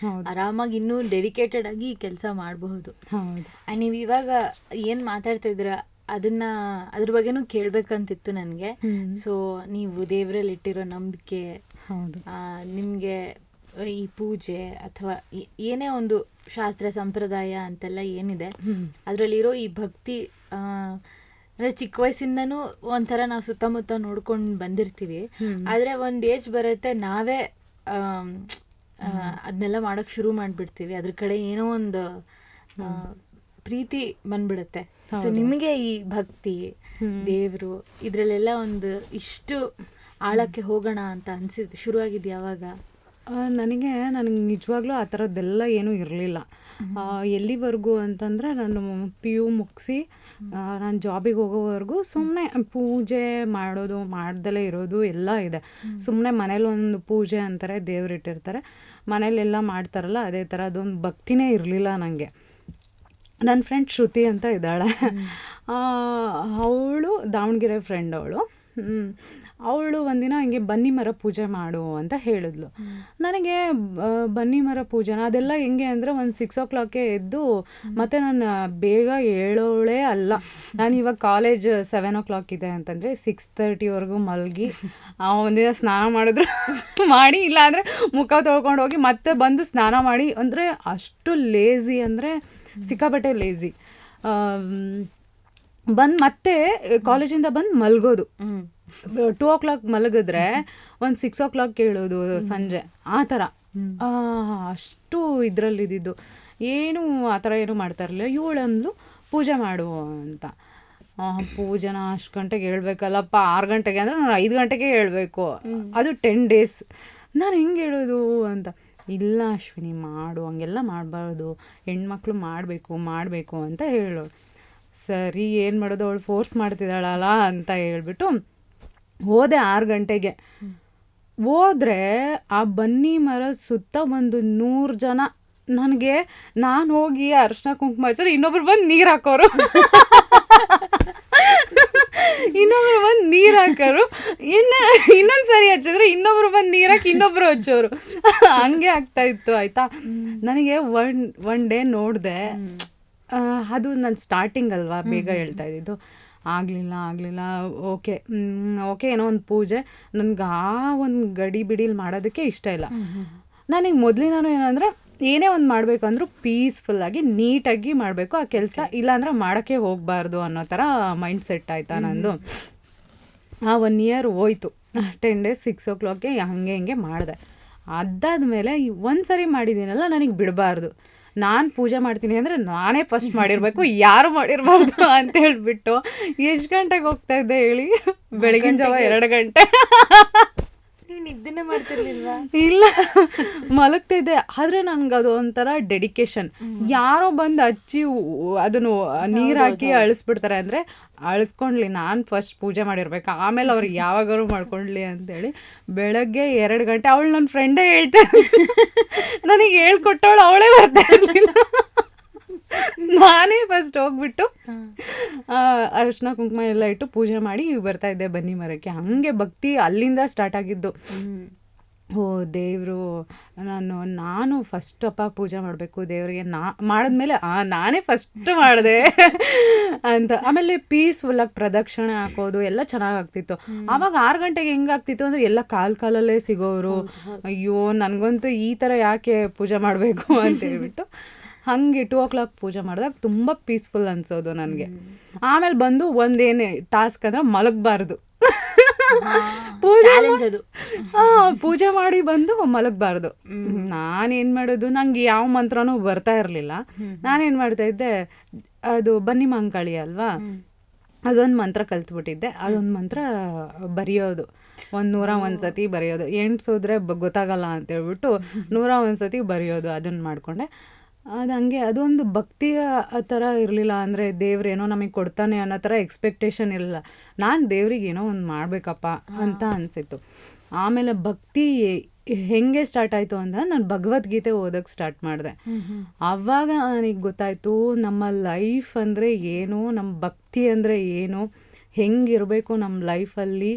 ಆರಾಮಾಗಿ ಇನ್ನೂ ಡೆಡಿಕೇಟೆಡ್ ಆಗಿ ಕೆಲಸ ಮಾಡಬಹುದು. ಆ್ಯಂಡ್ ನೀವು ಇವಾಗ ಏನು ಮಾತಾಡ್ತಿದ್ರ ಅದ್ರ ಬಗ್ಗೆನೂ ಕೇಳಬೇಕಂತಿತ್ತು ನನಗೆ. ಸೊ ನೀವು ದೇವರಲ್ಲಿ ಇಟ್ಟಿರೋ ನಂಬಿಕೆ, ನಿಮಗೆ ಈ ಪೂಜೆ ಅಥವಾ ಏನೇ ಒಂದು ಶಾಸ್ತ್ರ ಸಂಪ್ರದಾಯ ಅಂತೆಲ್ಲ ಏನಿದೆ ಅದರಲ್ಲಿರೋ ಈ ಭಕ್ತಿ, ಅಂದರೆ ಚಿಕ್ಕ ವಯಸ್ಸಿಂದನೂ ಒಂಥರ ನಾವು ಸುತ್ತಮುತ್ತ ನೋಡ್ಕೊಂಡು ಬಂದಿರ್ತೀವಿ. ಆದರೆ ಒಂದು ಏಜ್ ಬರುತ್ತೆ, ನಾವೇ ಅದನ್ನೆಲ್ಲ ಮಾಡೋಕ್ಕೆ ಶುರು ಮಾಡಿಬಿಡ್ತೀವಿ. ಅದ್ರ ಕಡೆ ಏನೋ ಒಂದು ಪ್ರೀತಿ ಬಂದ್ಬಿಡುತ್ತೆ. ಸೊ ನಿಮಗೆ ಈ ಭಕ್ತಿ, ದೇವರು, ಇದರಲ್ಲೆಲ್ಲ ಒಂದು ಇಷ್ಟು ಆಳಕ್ಕೆ ಹೋಗೋಣ ಅಂತ ಅನಿಸಿದ್ದು ಶುರುವಾಗಿದ್ದು ಯಾವಾಗ? ನನಗೆ ನಿಜವಾಗ್ಲೂ ಆ ಥರದ್ದೆಲ್ಲ ಏನೂ ಇರಲಿಲ್ಲ. ಎಲ್ಲಿವರೆಗೂ ಅಂತಂದರೆ ನಾನು PU ಮುಗಿಸಿ ನಾನು ಜಾಬಿಗೆ ಹೋಗೋವರೆಗೂ ಸುಮ್ಮನೆ ಪೂಜೆ ಮಾಡೋದು, ಮಾಡ್ದಲೇ ಇರೋದು ಎಲ್ಲ ಇದೆ. ಸುಮ್ಮನೆ ಮನೇಲಿ ಒಂದು ಪೂಜೆ ಅಂತಾರೆ, ದೇವ್ರಿಟ್ಟಿರ್ತಾರೆ, ಮನೇಲೆಲ್ಲ ಮಾಡ್ತಾರಲ್ಲ ಅದೇ ಥರ. ಅದೊಂದು ಭಕ್ತಿನೇ ಇರಲಿಲ್ಲ ನನಗೆ. ನನ್ನ ಫ್ರೆಂಡ್ ಶ್ರುತಿ ಅಂತ ಇದ್ದಾಳೆ, ಅವಳು ದಾವಣಗೆರೆ ಫ್ರೆಂಡ್. ಅವಳು ಒಂದಿನ ಹಿಂಗೆ ಬನ್ನಿ ಮರ ಪೂಜೆ ಮಾಡು ಅಂತ ಹೇಳಿದ್ಲು. ನನಗೆ ಬನ್ನಿ ಮರ ಪೂಜೆನ ಅದೆಲ್ಲ ಹೆಂಗೆ ಅಂದರೆ ಒಂದು 6 o'clock ಎದ್ದು, ಮತ್ತು ನಾನು ಬೇಗ ಹೇಳೋಳೇ ಅಲ್ಲ. ನಾನು ಇವಾಗ ಕಾಲೇಜ್ 7 o'clock ಇದೆ ಅಂತಂದರೆ 6:30ವರೆಗೂ ಮಲಗಿ ಒಂದಿನ ಸ್ನಾನ ಮಾಡಿದ್ರು ಮಾಡಿ, ಇಲ್ಲಾಂದರೆ ಮುಖ ತೊಳ್ಕೊಂಡು ಹೋಗಿ ಮತ್ತೆ ಬಂದು ಸ್ನಾನ ಮಾಡಿ. ಅಂದರೆ ಅಷ್ಟು ಲೇಝಿ, ಅಂದರೆ ಸಿಕ್ಕಾಪಟ್ಟೆ ಲೇಝಿ. ಬಂದು ಮತ್ತೆ ಕಾಲೇಜಿಂದ ಬಂದು ಮಲಗೋದು. 2 o'clock ಮಲಗಿದ್ರೆ ಒಂದು 6 o'clock ಕೇಳೋದು ಸಂಜೆ, ಆ ಥರ. ಅಷ್ಟು ಇದರಲ್ಲಿದ್ದು ಏನು ಆ ಥರ ಏನು ಮಾಡ್ತಾ ಇರಲಿಲ್ಲ. ಇವಳಂದು ಪೂಜೆ ಮಾಡು ಅಂತ. ಪೂಜೆನ ಅಷ್ಟು ಗಂಟೆಗೆ ಹೇಳ್ಬೇಕಲ್ಲಪ್ಪ, 6 ಗಂಟೆಗೆ ಅಂದರೆ ನಾನು 5 ಗಂಟೆಗೆ ಹೇಳಬೇಕು. ಅದು 10 days. ನಾನು ಹೆಂಗೆ ಹೇಳೋದು ಅಂತ. ಇಲ್ಲ ಅಶ್ವಿನಿ ಮಾಡು, ಹಂಗೆಲ್ಲ ಮಾಡಬಾರ್ದು, ಹೆಣ್ಮಕ್ಳು ಮಾಡಬೇಕು ಅಂತ ಹೇಳೋಳು. ಸರಿ ಏನು ಮಾಡೋದು, ಅವಳು ಫೋರ್ಸ್ ಮಾಡ್ತಿದ್ದಾಳಲ್ಲ ಅಂತ ಹೇಳ್ಬಿಟ್ಟು ಹೋದೆ. 6 ಗಂಟೆಗೆ ಹೋದ್ರೆ ಆ ಬನ್ನಿ ಮರದ ಸುತ್ತ ಒಂದು 100 ಜನ. ನನಗೆ ನಾನು ಹೋಗಿ ಅರಿಶಿನ ಕುಂಕುಮ ಹಚ್ಚಿದ್ರೆ ಇನ್ನೊಬ್ರು ಬಂದು ನೀರು ಹಾಕೋರು, ಇನ್ನೊಬ್ರು ಬಂದು ನೀರು ಹಾಕೋರು, ಇನ್ನೊಂದು ಸರಿ ಹಚ್ಚಿದ್ರೆ ಇನ್ನೊಬ್ರು ಬಂದು ನೀರು ಹಾಕಿ ಇನ್ನೊಬ್ರು ಹಚ್ಚೋರು. ಹಂಗೆ ಆಗ್ತಾ ಇತ್ತು. ಆಯಿತಾ, ನನಗೆ ಒನ್ ಡೇ ನೋಡಿದೆ, ಅದು ನನ್ನ ಸ್ಟಾರ್ಟಿಂಗ್ ಅಲ್ವಾ, ಬೇಗ ಹೇಳ್ತಾ ಇದ್ದಿದ್ದು. ಆಗಲಿಲ್ಲ. ಓಕೆ ಏನೋ ಒಂದು ಪೂಜೆ, ನನಗೆ ಆ ಒಂದು ಗಡಿ ಬಿಡಿಲಿ ಮಾಡೋದಕ್ಕೆ ಇಷ್ಟ ಇಲ್ಲ. ನನಗೆ ಮೊದಲಿಂದನೂ ಏನಂದರೆ ಏನೇ ಒಂದು ಮಾಡಬೇಕಂದ್ರೂ ಪೀಸ್ಫುಲ್ಲಾಗಿ ನೀಟಾಗಿ ಮಾಡಬೇಕು ಆ ಕೆಲಸ, ಇಲ್ಲಾಂದ್ರೆ ಮಾಡೋಕ್ಕೆ ಹೋಗಬಾರ್ದು ಅನ್ನೋ ಥರ ಮೈಂಡ್ ಸೆಟ್ ಆಯಿತಾ ನಂದು. ಆ 1 year ಹೋಯ್ತು. 10 days 6 o'clock ಹಿಂಗೆ ಮಾಡಿದೆ. ಅದಾದಮೇಲೆ ಒಂದು ಸರಿ ಮಾಡಿದ್ದೀನಲ್ಲ, ನನಗೆ ಬಿಡಬಾರ್ದು. ನಾನು ಪೂಜೆ ಮಾಡ್ತೀನಿ ಅಂದರೆ ನಾನೇ ಫಸ್ಟ್ ಮಾಡಿರಬೇಕು, ಯಾರು ಮಾಡಿರಬಾರ್ದು ಅಂತ ಹೇಳ್ಬಿಟ್ಟು ಎಷ್ಟು ಗಂಟೆಗೆ ಹೋಗ್ತಾ ಇದ್ದೆ ಹೇಳಿ? ಬೆಳಗಿನ ಜಾವ 2 ಗಂಟೆ. ನಿದ್ದೆನೇ ಮಾಡ್ತಿರ್ಲಿಲ್ವಾ? ಇಲ್ಲ, ಮಲಗ್ತಾ ಇದ್ದೆ. ಆದರೆ ನನಗೆ ಅದು ಒಂಥರ ಡೆಡಿಕೇಶನ್. ಯಾರೋ ಬಂದು ಹಚ್ಚಿ ಅದನ್ನು ನೀರು ಹಾಕಿ ಅಳಿಸ್ಬಿಡ್ತಾರೆ ಅಂದರೆ ಅಳಿಸ್ಕೊಂಡ್ಲಿ, ನಾನು ಫಸ್ಟ್ ಪೂಜೆ ಮಾಡಿರ್ಬೇಕು, ಆಮೇಲೆ ಅವ್ರಿಗೆ ಯಾವಾಗಾರು ಮಾಡ್ಕೊಂಡ್ಲಿ ಅಂತೇಳಿ ಬೆಳಗ್ಗೆ 2 ಗಂಟೆ. ಅವಳು ನನ್ನ ಫ್ರೆಂಡೇ ಹೇಳ್ತಾ, ನನಗೆ ಹೇಳ್ಕೊಟ್ಟವಳು ಅವಳೇ ಬರ್ತಾ ಇರಲಿಲ್ಲ. ನಾನೇ ಫಸ್ಟ್ ಹೋಗ್ಬಿಟ್ಟು ಅರಿಶಿನ ಕುಂಕುಮ ಎಲ್ಲ ಇಟ್ಟು ಪೂಜೆ ಮಾಡಿ ಬರ್ತಾ ಇದ್ದೆ ಬನ್ನಿ ಮರಕ್ಕೆ. ಹಂಗೆ ಭಕ್ತಿ ಅಲ್ಲಿಂದ ಸ್ಟಾರ್ಟ್ ಆಗಿದ್ದು. ಓ ದೇವರು, ನಾನು ಫಸ್ಟ್ ಅಪ್ಪ ಪೂಜೆ ಮಾಡಬೇಕು ದೇವರಿಗೆ, ಮಾಡಿದ್ಮೇಲೆ ನಾನೇ ಫಸ್ಟ್ ಮಾಡಿದೆ ಅಂತ. ಆಮೇಲೆ ಪೀಸ್ಫುಲ್ಲಾಗಿ ಪ್ರದಕ್ಷಿಣೆ ಹಾಕೋದು ಎಲ್ಲ ಚೆನ್ನಾಗಾಗ್ತಿತ್ತು. ಆವಾಗ 6 ಗಂಟೆಗೆ ಹೆಂಗಾಗ್ತಿತ್ತು ಅಂದರೆ ಎಲ್ಲ ಕಾಲಲ್ಲೇ ಸಿಗೋರು. ಅಯ್ಯೋ ನನಗಂತೂ ಈ ಥರ ಯಾಕೆ ಪೂಜೆ ಮಾಡಬೇಕು ಅಂತ ಹೇಳ್ಬಿಟ್ಟು ಹಾಗೆ 2 o'clock ಪೂಜೆ ಮಾಡಿದಾಗ ತುಂಬ ಪೀಸ್ಫುಲ್ ಅನ್ಸೋದು ನನಗೆ. ಆಮೇಲೆ ಬಂದು ಒಂದೇನೇ ಟಾಸ್ಕ್ ಅಂದರೆ ಮಲಗಬಾರ್ದು. ಪೂಜೆ ಮಾಡಿ ಬಂದು ಮಲಗಬಾರ್ದು. ನಾನೇನು ಮಾಡೋದು, ನಂಗೆ ಯಾವ ಮಂತ್ರನೂ ಬರ್ತಾ ಇರಲಿಲ್ಲ. ನಾನೇನು ಮಾಡ್ತಾ ಇದ್ದೆ, ಅದು ಬನ್ನಿ ಮಂಕಾಳಿ ಅಲ್ವಾ, ಅದೊಂದು ಮಂತ್ರ ಕಲ್ತ್ಬಿಟ್ಟಿದ್ದೆ. ಅದೊಂದು ಮಂತ್ರ ಬರೆಯೋದು, 101 ಸತಿ ಬರೆಯೋದು. ಎಣ್ಸೋದ್ರೆ ಗೊತ್ತಾಗಲ್ಲ ಅಂತ ಹೇಳ್ಬಿಟ್ಟು 101 ಸತಿ ಬರೆಯೋದು, ಅದನ್ನು ಮಾಡಿಕೊಂಡೆ. ಅದು ಹಂಗೆ ಅದೊಂದು ಭಕ್ತಿಯ ಥರ ಇರಲಿಲ್ಲ. ಅಂದರೆ ದೇವ್ರೇನೋ ನಮಗೆ ಕೊಡ್ತಾನೆ ಅನ್ನೋ ಥರ ಎಕ್ಸ್ಪೆಕ್ಟೇಷನ್ ಇರಲಿಲ್ಲ. ನಾನು ದೇವ್ರಿಗೆ ಏನೋ ಒಂದು ಮಾಡಬೇಕಪ್ಪ ಅಂತ ಅನಿಸಿತ್ತು. ಆಮೇಲೆ ಭಕ್ತಿ ಹೆಂಗೆ ಸ್ಟಾರ್ಟ್ ಆಯಿತು ಅಂದರೆ, ನಾನು ಭಗವದ್ಗೀತೆ ಓದೋಕ್ಕೆ ಸ್ಟಾರ್ಟ್ ಮಾಡಿದೆ. ಆವಾಗ ನನಗೆ ಗೊತ್ತಾಯಿತು ನಮ್ಮ ಲೈಫ್ ಅಂದರೆ ಏನು, ನಮ್ಮ ಭಕ್ತಿ ಅಂದರೆ ಏನು, ಹೆಂಗಿರಬೇಕು ನಮ್ಮ ಲೈಫಲ್ಲಿ.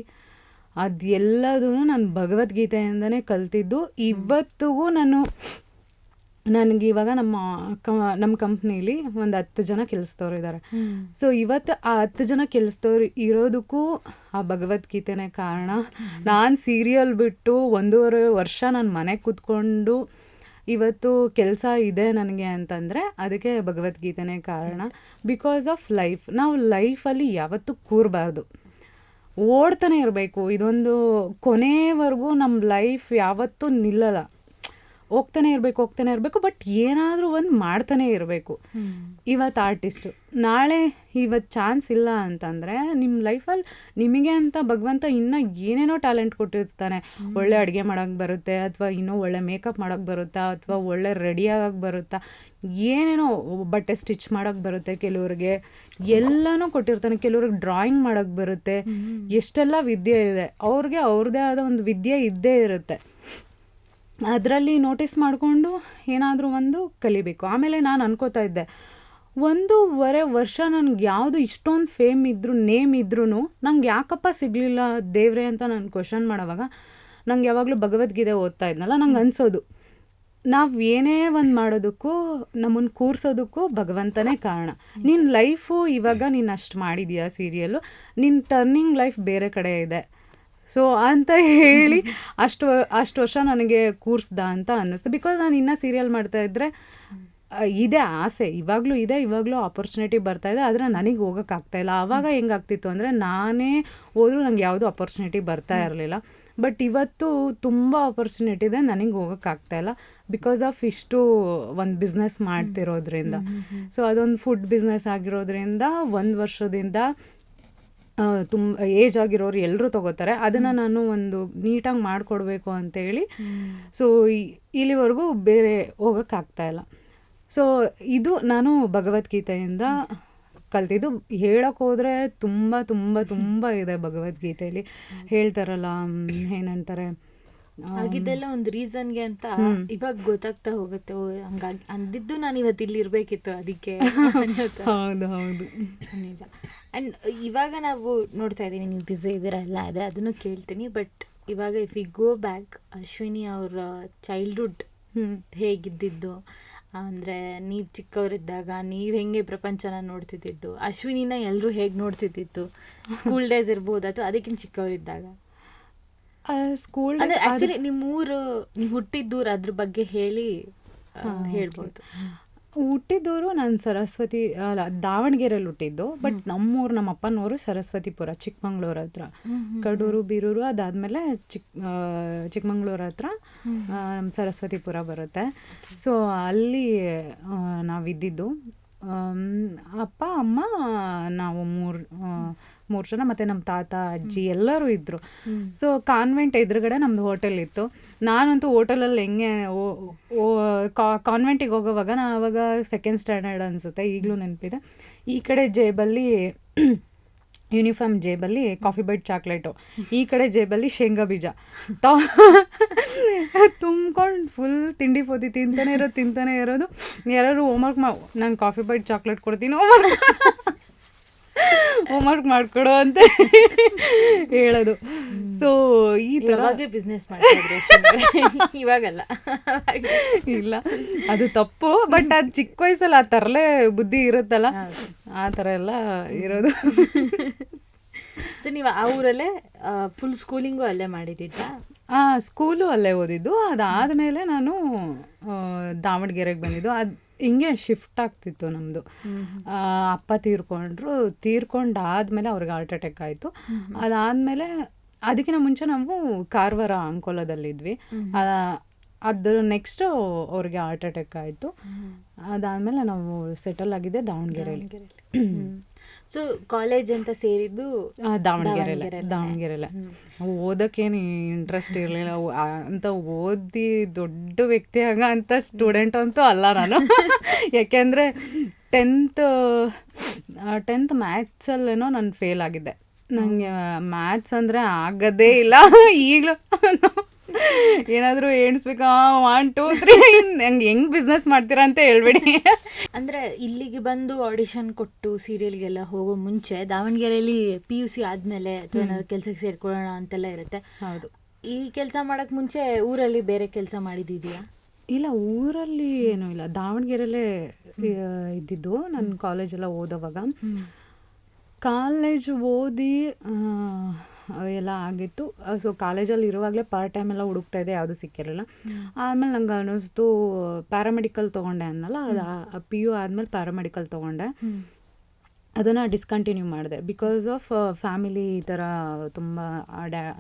ಅದೆಲ್ಲದೂ ನಾನು ಭಗವದ್ಗೀತೆಯಿಂದನೇ ಕಲ್ತಿದ್ದು. ಇವತ್ತಿಗೂ ನನಗೆ ಇವಾಗ ನಮ್ಮ ಕಂಪ್ನೀಲಿ ಒಂದು 10 ಜನ ಕೆಲಸದವ್ರು ಇದ್ದಾರೆ. ಸೊ ಇವತ್ತು ಆ 10 ಜನ ಕೆಲಸದವ್ರು ಇರೋದಕ್ಕೂ ಆ ಭಗವದ್ಗೀತೆನೇ ಕಾರಣ. ನಾನು ಸೀರಿಯಲ್ ಬಿಟ್ಟು 1.5 ವರ್ಷ ನಾನು ಮನೆಗೆ ಕೂತ್ಕೊಂಡು ಇವತ್ತು ಕೆಲಸ ಇದೆ ನನಗೆ ಅಂತಂದರೆ ಅದಕ್ಕೆ ಭಗವದ್ಗೀತೆನೇ ಕಾರಣ. Because of life. ನಾವು ಲೈಫಲ್ಲಿ ಯಾವತ್ತೂ ಕೂರಬಾರ್ದು, ಓಡ್ತಾನೆ ಇರಬೇಕು. ಇದೊಂದು ಕೊನೆವರೆಗೂ ನಮ್ಮ ಲೈಫ್ ಯಾವತ್ತೂ ನಿಲ್ಲಲ್ಲ. ಹೋಗ್ತಾನೆ ಇರಬೇಕು. ಬಟ್ ಏನಾದರೂ ಒಂದು ಮಾಡ್ತಾನೆ ಇರಬೇಕು. ಇವತ್ತು ಆರ್ಟಿಸ್ಟು, ನಾಳೆ ಇವತ್ತು ಚಾನ್ಸ್ ಇಲ್ಲ ಅಂತಂದರೆ ನಿಮ್ಮ ಲೈಫಲ್ಲಿ ನಿಮಗೆ ಅಂತ ಭಗವಂತ ಇನ್ನೂ ಏನೇನೋ ಟ್ಯಾಲೆಂಟ್ ಕೊಟ್ಟಿರ್ತಾನೆ. ಒಳ್ಳೆ ಅಡುಗೆ ಮಾಡೋಕ್ಕೆ ಬರುತ್ತೆ, ಅಥವಾ ಇನ್ನೂ ಒಳ್ಳೆ ಮೇಕಪ್ ಮಾಡೋಕ್ಕೆ ಬರುತ್ತಾ, ಅಥವಾ ಒಳ್ಳೆ ರೆಡಿ ಆಗೋಕ್ಕೆ ಬರುತ್ತಾ, ಏನೇನೋ ಬಟ್ಟೆ ಸ್ಟಿಚ್ ಮಾಡೋಕ್ಕೆ ಬರುತ್ತೆ ಕೆಲವ್ರಿಗೆ, ಎಲ್ಲನೂ ಕೊಟ್ಟಿರ್ತಾನೆ. ಕೆಲವ್ರಿಗೆ ಡ್ರಾಯಿಂಗ್ ಮಾಡೋಕ್ಕೆ ಬರುತ್ತೆ. ಎಷ್ಟೆಲ್ಲ ವಿದ್ಯೆ ಇದೆ, ಅವ್ರಿಗೆ ಅವ್ರದ್ದೇ ಆದ ಒಂದು ವಿದ್ಯೆ ಇದ್ದೇ ಇರುತ್ತೆ. ಅದರಲ್ಲಿ ನೋಟಿಸ್ ಮಾಡಿಕೊಂಡು ಏನಾದರೂ ಒಂದು ಕಲಿಬೇಕು. ಆಮೇಲೆ ನಾನು ಅನ್ಕೋತಾ ಇದ್ದೆ, 1.5 ವರ್ಷ ನನಗೆ ಯಾವುದು ಇಷ್ಟೊಂದು ಫೇಮ್ ಇದ್ದರೂ, ನೇಮ್ ಇದ್ರೂ ನಂಗೆ ಯಾಕಪ್ಪ ಸಿಗಲಿಲ್ಲ ದೇವ್ರೆ ಅಂತ ನಾನು ಕ್ವಶನ್ ಮಾಡೋವಾಗ, ನಂಗೆ ಯಾವಾಗಲೂ ಭಗವದ್ಗೀತೆ ಓದ್ತಾ ಇದ್ನಲ್ಲ, ನಂಗೆ ಅನಿಸೋದು ನಾವು ಏನೇ ಒಂದು ಮಾಡೋದಕ್ಕೂ, ನಮ್ಮನ್ನು ಕೂರಿಸೋದಕ್ಕೂ ಭಗವಂತನೇ ಕಾರಣ. ನಿನ್ನ ಲೈಫು ಇವಾಗ ನೀನು ಅಷ್ಟು ಮಾಡಿದೀಯಾ ಸೀರಿಯಲ್ಲು, ನಿನ್ನ ಟರ್ನಿಂಗ್ ಲೈಫ್ ಬೇರೆ ಕಡೆ ಇದೆ. ಸೊ ಅಂತ ಹೇಳಿ ಅಷ್ಟು ವರ್ಷ ನನಗೆ ಕೂರಿಸ್ದ ಅಂತ ಅನ್ನಿಸ್ತು. ಬಿಕಾಸ್ ನಾನು ಇನ್ನೂ ಸೀರಿಯಲ್ ಮಾಡ್ತಾಯಿದ್ರೆ ಇದೆ ಆಸೆ, ಇವಾಗಲೂ ಇದೆ, ಇವಾಗಲೂ ಆಪರ್ಚುನಿಟಿ ಬರ್ತಾಯಿದೆ, ಆದರೆ ನನಗೆ ಹೋಗೋಕ್ಕಾಗ್ತಾಯಿಲ್ಲ. ಆವಾಗ ಹೆಂಗಾಗ್ತಿತ್ತು ಅಂದರೆ, ನಾನೇ ಹೋದರೂ ನಂಗೆ ಯಾವುದೂ ಆಪರ್ಚುನಿಟಿ ಬರ್ತಾ ಇರಲಿಲ್ಲ. ಬಟ್ ಇವತ್ತು ತುಂಬ ಆಪರ್ಚುನಿಟಿ ಇದೆ, ನನಗೆ ಹೋಗೋಕ್ಕಾಗ್ತಾಯಿಲ್ಲ ಬಿಕಾಸ್ ಆಫ್ ಇಷ್ಟು ಒಂದು ಬಿಸ್ನೆಸ್ ಮಾಡ್ತಿರೋದ್ರಿಂದ. ಸೊ ಅದೊಂದು ಫುಡ್ ಬಿಸ್ನೆಸ್ ಆಗಿರೋದ್ರಿಂದ 1 ವರ್ಷದಿಂದ ತುಂಬ ಏಜ್ ಆಗಿರೋರು ಎಲ್ಲರೂ ತೊಗೋತಾರೆ. ಅದನ್ನು ನಾನು ಒಂದು ನೀಟಾಗಿ ಮಾಡಿಕೊಡ್ಬೇಕು ಅಂತೇಳಿ ಸೊ ಇಲ್ಲಿವರೆಗೂ ಬೇರೆ ಹೋಗೋಕ್ಕಾಗ್ತಾಯಿಲ್ಲ. ಸೊ ಇದು ನಾನು ಭಗವದ್ಗೀತೆಯಿಂದ ಕಲ್ತಿದ್ದು. ಹೇಳೋಕೆ ಹೋದರೆ ತುಂಬ ತುಂಬ ತುಂಬ ಇದೆ ಭಗವದ್ಗೀತೆಯಲ್ಲಿ. ಹೇಳ್ತಾರಲ್ಲ, ಏನಂತಾರೆ, ಆಗಿದ್ದೆಲ್ಲ ಒಂದು ರೀಸನ್ಗೆ ಅಂತ ಇವಾಗ ಗೊತ್ತಾಗ್ತಾ ಹೋಗುತ್ತೆ. ಹಂಗಾಗಿ ಅಂದಿದ್ದು ನಾನು ಇವತ್ತು ಇಲ್ಲಿ ಇರಬೇಕಿತ್ತು ಅದಕ್ಕೆ. ಹೌದು ಹೌದು ನಿಜ. ಆ್ಯಂಡ್ ಇವಾಗ ನಾವು ನೋಡ್ತಾ ಇದ್ದೀವಿ, ನೀವು ಬ್ಯುಸಿ ಇದ್ದೀರಾ ಎಲ್ಲ ಇದೆ, ಅದನ್ನು ಕೇಳ್ತೀನಿ. ಬಟ್ ಇವಾಗ if we go back, Ashwini ಅವರ ಚೈಲ್ಡ್ಹುಡ್ ಹೇಗಿದ್ದಿದ್ದು, ಅಂದರೆ ನೀವು ಚಿಕ್ಕವರಿದ್ದಾಗ ನೀವು ಹೆಂಗೆ ಪ್ರಪಂಚನ ನೋಡ್ತಿದ್ದಿದ್ದು, ಅಶ್ವಿನಿನ ಎಲ್ಲರೂ ಹೇಗೆ ನೋಡ್ತಿದ್ದಿತ್ತು, ಸ್ಕೂಲ್ ಡೇಸ್ ಇರ್ಬೋದು ಅಥವಾ ಅದಕ್ಕಿಂತ ಚಿಕ್ಕವರಿದ್ದಾಗ. ಸ್ಕೂಲ್ ಆಕ್ಚುಲಿ ನಿಮ್ಮೂರು, ನೀವು ಹುಟ್ಟಿದ್ದೂರು ಅದ್ರ ಬಗ್ಗೆ ಹೇಳ್ಬೋದು. ಹುಟ್ಟಿದ್ದೂರು ನಾನು ಸರಸ್ವತಿ ಅಲ್ಲ ದಾವಣಗೆರೆಯಲ್ಲಿ ಹುಟ್ಟಿದ್ದು. ಬಟ್ ನಮ್ಮೂರು, ನಮ್ಮ ಅಪ್ಪನೂರು ಸರಸ್ವತಿಪುರ, ಚಿಕ್ಕಮಂಗ್ಳೂರು ಹತ್ರ. ಕಡೂರು ಬೀರೂರು ಅದಾದಮೇಲೆ ಚಿಕ್ಕಮಂಗ್ಳೂರು ಹತ್ರ ನಮ್ಮ ಸರಸ್ವತಿಪುರ ಬರುತ್ತೆ. ಸೊ ಅಲ್ಲಿ ನಾವಿದ್ದಿದ್ದು. ಅಪ್ಪ ಅಮ್ಮ ನಾವು ಮೂರು ಜನ, ಮತ್ತು ನಮ್ಮ ತಾತ ಅಜ್ಜಿ ಎಲ್ಲರೂ ಇದ್ದರು. ಸೊ ಕಾನ್ವೆಂಟ್ ಎದುರುಗಡೆ ನಮ್ಮದು ಹೋಟೆಲ್ ಇತ್ತು. ನಾನಂತೂ ಹೋಟೆಲಲ್ಲಿ ಹೆಂಗೆ ಕಾನ್ವೆಂಟಿಗೆ ಹೋಗೋವಾಗ, ನಾನು ಆವಾಗ 2nd ಸ್ಟ್ಯಾಂಡರ್ಡ್ ಅನಿಸುತ್ತೆ, ಈಗಲೂ ನೆನಪಿದೆ. ಈ ಕಡೆ ಜೇಬಲ್ಲಿ ಯೂನಿಫಾರ್ಮ್ ಜೇಬಲ್ಲಿ ಕಾಫಿ ಬೈಟ್ ಚಾಕ್ಲೇಟು, ಈ ಕಡೆ ಜೇಬಲ್ಲಿ ಶೇಂಗಾ ಬೀಜ ತುಂಬ್ಕೊಂಡು ಫುಲ್ ತಿಂಡಿ ಪೋತಿ ತಿಂತಾನೆ ಇರೋದು. ಯಾರು ಹೋಮ್ವರ್ಕ್ ನಾನು ಕಾಫಿ ಬೈಟ್ ಚಾಕ್ಲೇಟ್ ಕೊಡ್ತೀನಿ, ಹೋಮ್ವರ್ಕ್ ಮಾಡಿಕೊಡು ಅಂತ ಹೇಳೋದು. ಸೊ ಈ ಥರ ಬಿಸ್ನೆಸ್ ಮಾಡ್ತಿದ್ರೆ ಇವಾಗಲ್ಲ ಇಲ್ಲ, ಅದು ತಪ್ಪು. ಬಟ್ ಅದು ಚಿಕ್ಕ ವಯಸ್ಸಲ್ಲಿ ಆ ಥರಲೇ ಬುದ್ಧಿ ಇರುತ್ತಲ್ಲ, ಆ ಥರ ಎಲ್ಲ ಇರೋದು. ಸೊ ನೀವು ಆ ಊರಲ್ಲೇ ಫುಲ್ ಸ್ಕೂಲಿಂಗು ಅಲ್ಲೇ ಮಾಡಿದ್ದಿದ್ದಾ? ಸ್ಕೂಲು ಅಲ್ಲೇ ಓದಿದ್ದು. ಅದಾದಮೇಲೆ ನಾನು ದಾವಣಗೆರೆಗೆ ಬಂದಿದ್ದು. ಅದು ಹಿಂಗೆ ಶಿಫ್ಟ್ ಆಗ್ತಿತ್ತು ನಮ್ಮದು. ಅಪ್ಪ ತೀರ್ಕೊಂಡಾದ್ಮೇಲೆ ಅವ್ರಿಗೆ ಹಾರ್ಟ್ ಅಟ್ಯಾಕ್ ಆಯಿತು. ಅದಾದಮೇಲೆ ಅದಕ್ಕಿಂತ ಮುಂಚೆ ನಾವು ಕಾರವಾರ ಅಂಕೋಲದಲ್ಲಿದ್ವಿ. ಅದ್ರ ನೆಕ್ಸ್ಟು ಅವ್ರಿಗೆ ಹಾರ್ಟ್ ಅಟ್ಯಾಕ್ ಆಯಿತು. ಅದಾದಮೇಲೆ ನಾವು ಸೆಟಲ್ ಆಗಿದ್ದೆ ದಾವಣಗೆರೆಯಲ್ಲಿ. ಸೊ ಕಾಲೇಜ್ ಅಂತ ಸೇರಿದ್ದು ದಾವಣಗೆರೆಲ್ಲ. ಓದೋಕ್ಕೇನು ಇಂಟ್ರೆಸ್ಟ್ ಇರಲಿಲ್ಲ ಅಂತ, ಓದಿ ದೊಡ್ಡ ವ್ಯಕ್ತಿ ಅಂತ ಸ್ಟೂಡೆಂಟ್ ಅಂತೂ ಅಲ್ಲ ನಾನು. ಯಾಕೆಂದರೆ ಟೆಂತ್ ಮ್ಯಾಥ್ಸಲ್ಲೇನೋ ನಾನು ಫೇಲ್ ಆಗಿದ್ದೆ. ನನಗೆ ಮ್ಯಾಥ್ಸ್ ಅಂದರೆ ಆಗೋದೇ ಇಲ್ಲ. ಈಗಲೂ ಏನಾದರೂ ಎಣಿಸ್ಬೇಕಾ 1 2 3 ನಂಗೆ ಹೆಂಗೆ ಬಿಸ್ನೆಸ್ ಮಾಡ್ತೀರಾ ಅಂತ ಹೇಳ್ಬೇಡಿ. ಅಂದರೆ ಇಲ್ಲಿಗೆ ಬಂದು ಆಡಿಷನ್ ಕೊಟ್ಟು ಸೀರಿಯಲ್ಗೆಲ್ಲ ಹೋಗೋ ಮುಂಚೆ ದಾವಣಗೆರೆಯಲ್ಲಿ PUC ಆದಮೇಲೆ ಅಥವಾ ಏನಾದ್ರು ಕೆಲಸಕ್ಕೆ ಸೇರ್ಕೊಳ್ಳೋಣ ಅಂತೆಲ್ಲ ಇರುತ್ತೆ. ಹೌದು. ಈ ಕೆಲಸ ಮಾಡೋಕ್ಕೆ ಮುಂಚೆ ಊರಲ್ಲಿ ಬೇರೆ ಕೆಲಸ ಮಾಡಿದ್ದಿದೆಯಾ? ಇಲ್ಲ, ಊರಲ್ಲಿ ಏನೂ ಇಲ್ಲ, ದಾವಣಗೆರೆಯಲ್ಲೇ ಇದ್ದಿದ್ದು. ನಾನು ಕಾಲೇಜೆಲ್ಲ ಓದೋವಾಗ, ಕಾಲೇಜ್ ಓದಿ ಎಲ್ಲ ಆಗಿತ್ತು. ಸೊ ಕಾಲೇಜಲ್ಲಿ ಇರುವಾಗಲೇ ಪಾರ್ಟ್ ಟೈಮ್ ಎಲ್ಲ ಹುಡುಕ್ತಾ ಇದ್ದೆ, ಯಾವುದೂ ಸಿಕ್ಕಿರಲಿಲ್ಲ. ಆಮೇಲೆ ನಂಗೆ ಅನ್ನಿಸ್ತು ಪ್ಯಾರಾಮೆಡಿಕಲ್ ತೊಗೊಂಡೆ ಅನ್ನಲ್ಲ, ಅದು PU ಆದಮೇಲೆ ಪ್ಯಾರಾಮೆಡಿಕಲ್ ತೊಗೊಂಡೆ. ಅದನ್ನು ಡಿಸ್ಕಂಟಿನ್ಯೂ ಮಾಡಿದೆ ಬಿಕಾಸ್ ಆಫ್ ಫ್ಯಾಮಿಲಿ ಈ ಥರ ತುಂಬ